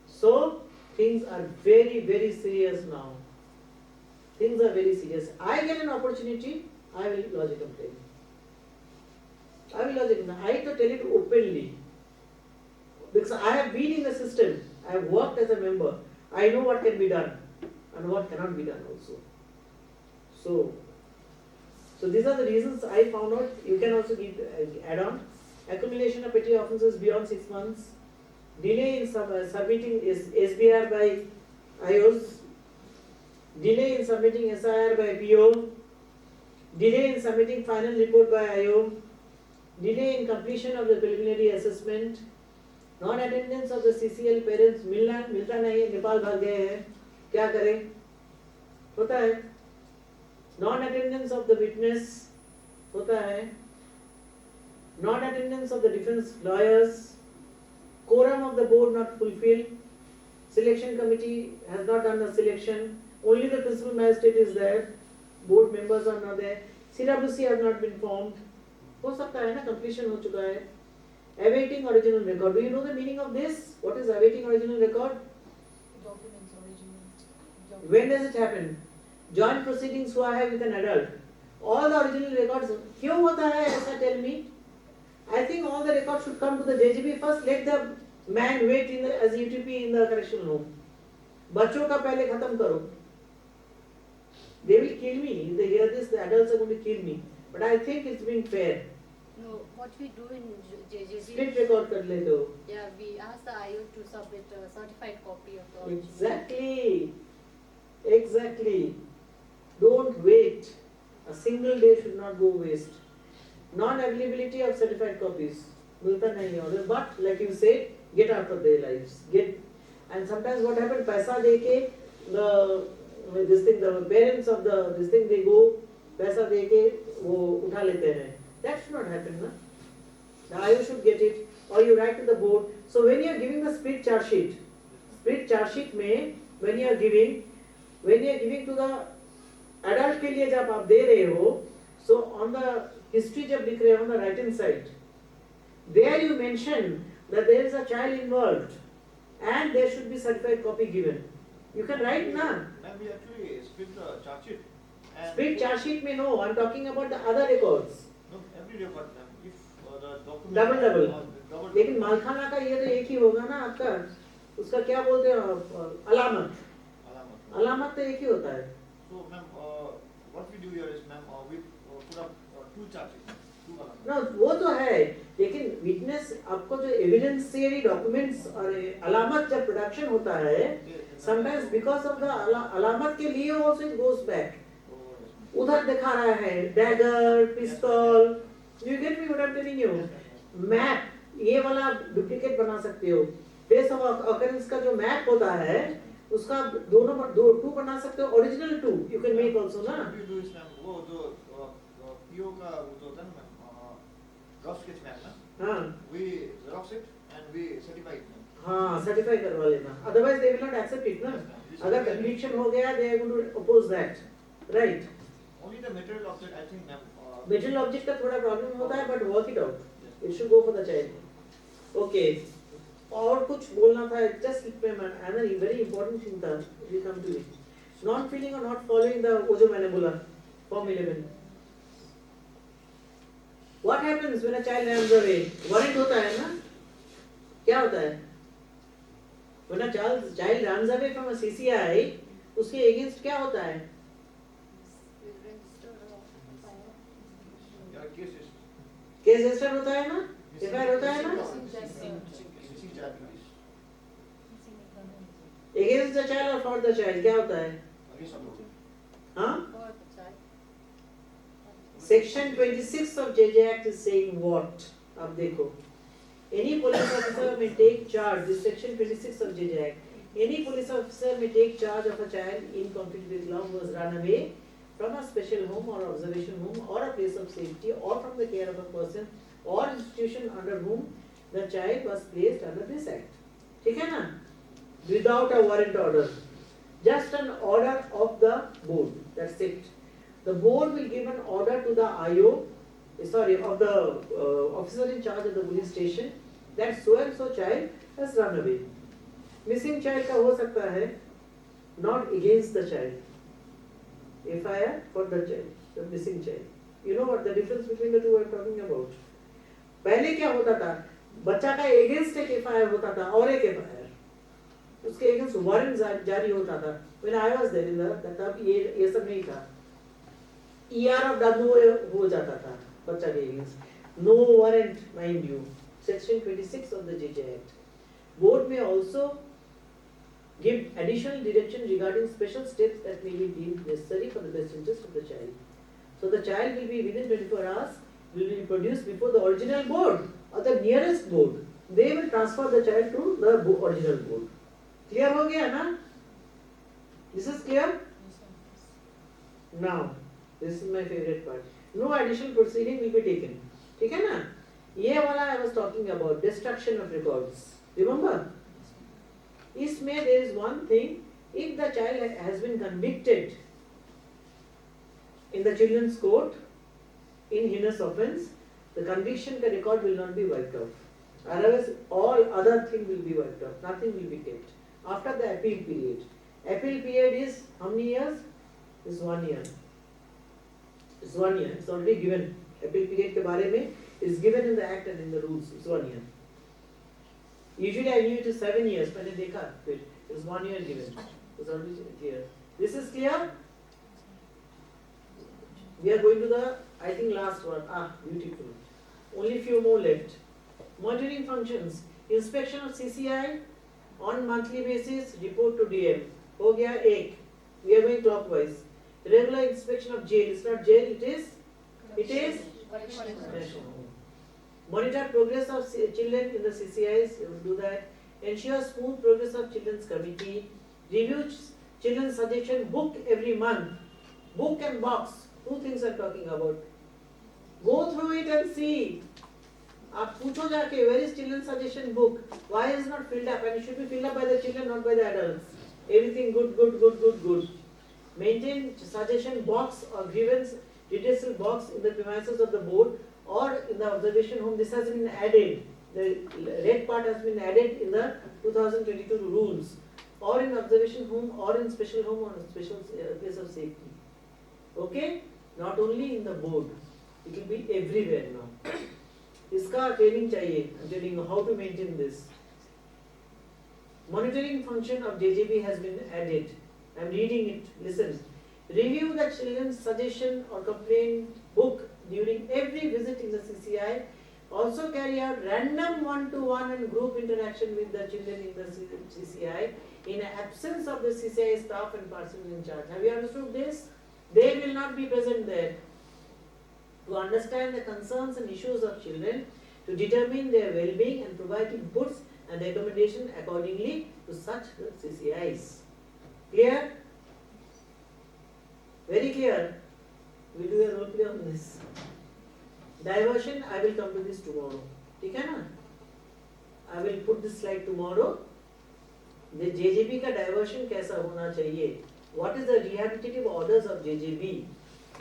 Speaker 1: So things are very, very serious now. Things are very serious. I get an opportunity, I will lodge a complaint. I will lodge a complaint. I have to tell it openly. Because I have been in the system, I have worked as a member, I know what can be done and what cannot be done also. So these are the reasons I found out. You can also add on. Accumulation of petty offences beyond 6 months, delay in submitting SBR by IOs, delay in submitting SIR by PO, delay in submitting final report by IO, delay in completion of the preliminary assessment, non-attendance of the CCL parents. मिलता नहीं है, नेपाल भाग गए हैं, क्या करें? होता है. Non-attendance of the witness होता है. non-attendance of the defense lawyers, quorum of the board not fulfilled, selection committee has not done the selection, only the principal magistrate is there, board members are not there, CWC has not been formed. हो सकता है ना, completion हो चुका है. Awaiting original record. Do you know the meaning of this? What is awaiting original record?
Speaker 2: Documents original.
Speaker 1: When does it happen? Joint proceedings हुआ है with an adult. All the original records. क्यों होता है ऐसा? Tell me. I think all the records should come to the JGB first. Let the man wait in the, as UTP in the correctional home. बच्चों का पहले खत्म करो. They will kill me if they hear this. The adults are going to kill me. But I think it's been fair.
Speaker 5: No, what we do in JJB,
Speaker 1: Split record कर लेते हो.
Speaker 5: yeah, we ask the IO to submit a certified copy of the original.
Speaker 1: Exactly. Exactly. Don't wait. A single day should not go waste. Non-availability of certified copies. मिलता नहीं है order. But like you said, get out of their lives. Get. And sometimes what happens? पैसा देके the parents of this thing they go पैसा देके वो उठा लेते हैं. That should not happen, na? The IO should get it, or you write to the board. So when you are giving the split charge sheet में when you are giving to the adult के लिए जब आप दे रहे हो, so on the history जब लिख रहे हो on the right hand side, there you mention that there is a child involved and there should be certified copy given. You can write na.
Speaker 9: Ma'am, we actually split the charge sheet.
Speaker 1: Split charge sheet में no, I'm talking about the other records.
Speaker 9: No, every record, ma'am. If the document.
Speaker 1: Double. लेकिन मालखाना का ये तो एक ही होगा ना आपका, उसका क्या बोलते हैं अलामत. अलामत तो एक ही होता है.
Speaker 9: So, ma'am, what we do here is, ma'am, we put up two charges, two alamat.
Speaker 1: ना वो तो है, लेकिन विटनेस आपको जो एविडेंशियरी डॉक्यूमेंट्स और अलामत जब प्रोडक्शन होता है, sometimes because of the अलामत के लिए also it goes back. उधर दिखा रहा है डैगर, पिस्तौल. You get me what I'm telling you? Map ये वाला डुप्लीकेट बना सकते हो. प्लेस ऑफ ऑकरेंस का जो मैप होता है उसका दोनों पर टू बना सकते हो. Original two you can make also ना.
Speaker 9: We do is, ma'am, वो जो PO का वो जो होता है ना, ma'am, rough sketch map ना.
Speaker 1: हाँ.
Speaker 9: We xerox it and we certify it, ma'am.
Speaker 1: हाँ सर्टिफाई करवा लेना. Otherwise they will not accept it ना. अगर conviction हो गया they are going to oppose that, right?
Speaker 9: Only the material object, I think, ma'am.
Speaker 1: Material object का थोड़ा problem होता है, but work it out. It should go for the child. Okay. और कुछ बोलना था, just another very important thing था. We come to it. Not feeling or not following the वो जो मैंने बोला Form 11. What happens when a child runs away? Warrant होता है ना? क्या होता है? When a child runs away from a CCI, उसके against क्या होता है?
Speaker 9: Your case is
Speaker 1: case register होता है ना, एफआईआर होता है ना,
Speaker 9: missing child release.
Speaker 1: Against the child और फॉर द चाइल्ड क्या होता है?
Speaker 9: Against the board.
Speaker 1: हाँ?
Speaker 5: For the child.
Speaker 1: Section 26 of JJ Act is saying what? अब देखो. Any police officer may take charge. This section 26 of JJ Act. Any police officer may take charge of a child in conflict with law who has run away from a special home or observation home or a place of safety or from the care of a person or institution under whom the child was placed under this act. ठीक है ना? Without a warrant order, just an order of the board. That's it. The board will give an order to the IO, of the officer in charge of the police station that so and so child has run away. Missing child का हो सकता है, not against the child. FIR for the child, the missing child. You know what the difference between the two I'm talking about? पहले क्या होता था? बच्चा का against एक FIR होता था और एक FIR. उसके against warrant जारी होता था. When I was there in the तब ये सब नहीं था. ER of W हो जाता था बच्चा के against. No warrant, mind you. Section 26 of the JJ Act. Board may also give additional direction regarding special steps that may be deemed necessary for the best interest of the child. So the child will be within 24 hours, will be produced before the original board or the nearest board. They will transfer the child to the original board. Clear हो गया ना? This is clear? Now, this is my favorite part. No additional proceeding will be taken. ठीक है ना? ये वाला I was talking about, destruction of records. Remember? इसमें there is one thing, if the child has been convicted in the children's court in heinous offence, the conviction ka record will not be wiped off. Otherwise, all other thing will be wiped off. Nothing will be kept. After the appeal period. Appeal period is how many years? Is 1 year. It's 1 year. It's already given. Appeal period के बारे में is given in the act and in the rules. It's 1 year. Usually I knew it is 7 years. मैंने देखा फिर it's 1 year given. It's already clear. This is clear. We are going to the I think last one. Beautiful. Only few more left. Monitoring functions. Inspection of CCI on monthly basis. Report to DM. हो गया एक. We are going clockwise. Regular inspection of jail. It's not jail. It is. Monitor progress of children in the CCIs. Do that. Ensure smooth progress of children's committee. Review children's suggestion book every month. Book and box. Two things I'm talking about. Go through it and see. आप पूछो जाके where is children's suggestion book? Why is not filled up? And it should be filled up by the children, not by the adults. Everything good. Maintain suggestion box or grievance judicial box in the premises of the board or in the observation home. This has been added. The red part has been added in the 2022 rules. Or in observation home or in special home or special place of safety. Okay? Not only in the board. It will be everywhere now. इसका training चाहिए. I'm telling you how to maintain this. Monitoring function of JJB has been added. I'm reading it. Listen. Review the children's suggestion or complaint book during every visit in the CCI. Also carry out random one-to-one and group interaction with the children in the CCI in absence of the CCI staff and person in charge. Have you understood this? They will not be present there. To understand the concerns and issues of children, to determine their well-being and provide inputs and recommendation accordingly to such CCIs. Clear? Very clear. We'll do a role play on this. Diversion, I will come to this tomorrow. ठीक है ना? I will put this slide tomorrow. The JJB का diversion कैसा होना चाहिए? What is the rehabilitative orders of JJB?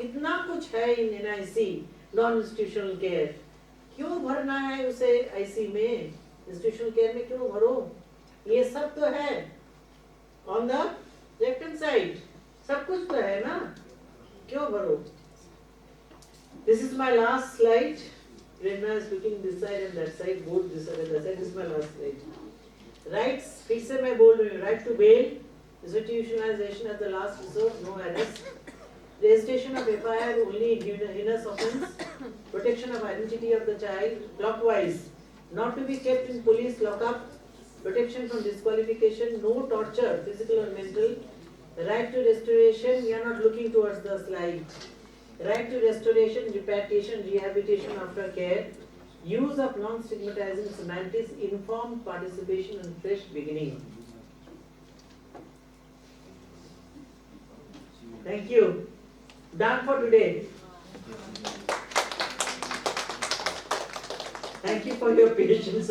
Speaker 1: इतना कुछ है in NIC, non-institutional care. क्यों भरना है उसे IC में? Institutional care में क्यों भरो? ये सब तो है. On the left hand side. सब कुछ तो है ना? क्यों भरो? This is my last slide. Prerna is looking this side and that side, both this side and that side. This is my last slide. Rights, फिर से मैं बोल रही हूँ. Right to bail, institutionalization at the last resort, no arrest. Registration of FIR only in heinous offence. Protection of identity of the child, clockwise. Not to be kept in police lockup. Protection from disqualification, no torture, physical or mental. Right to restoration, we are not looking towards the slide. Right to restoration, repatriation, rehabilitation after care. Use of non-stigmatizing semantics, informed participation and fresh beginning. Thank you. Done for today. Thank you for your patience.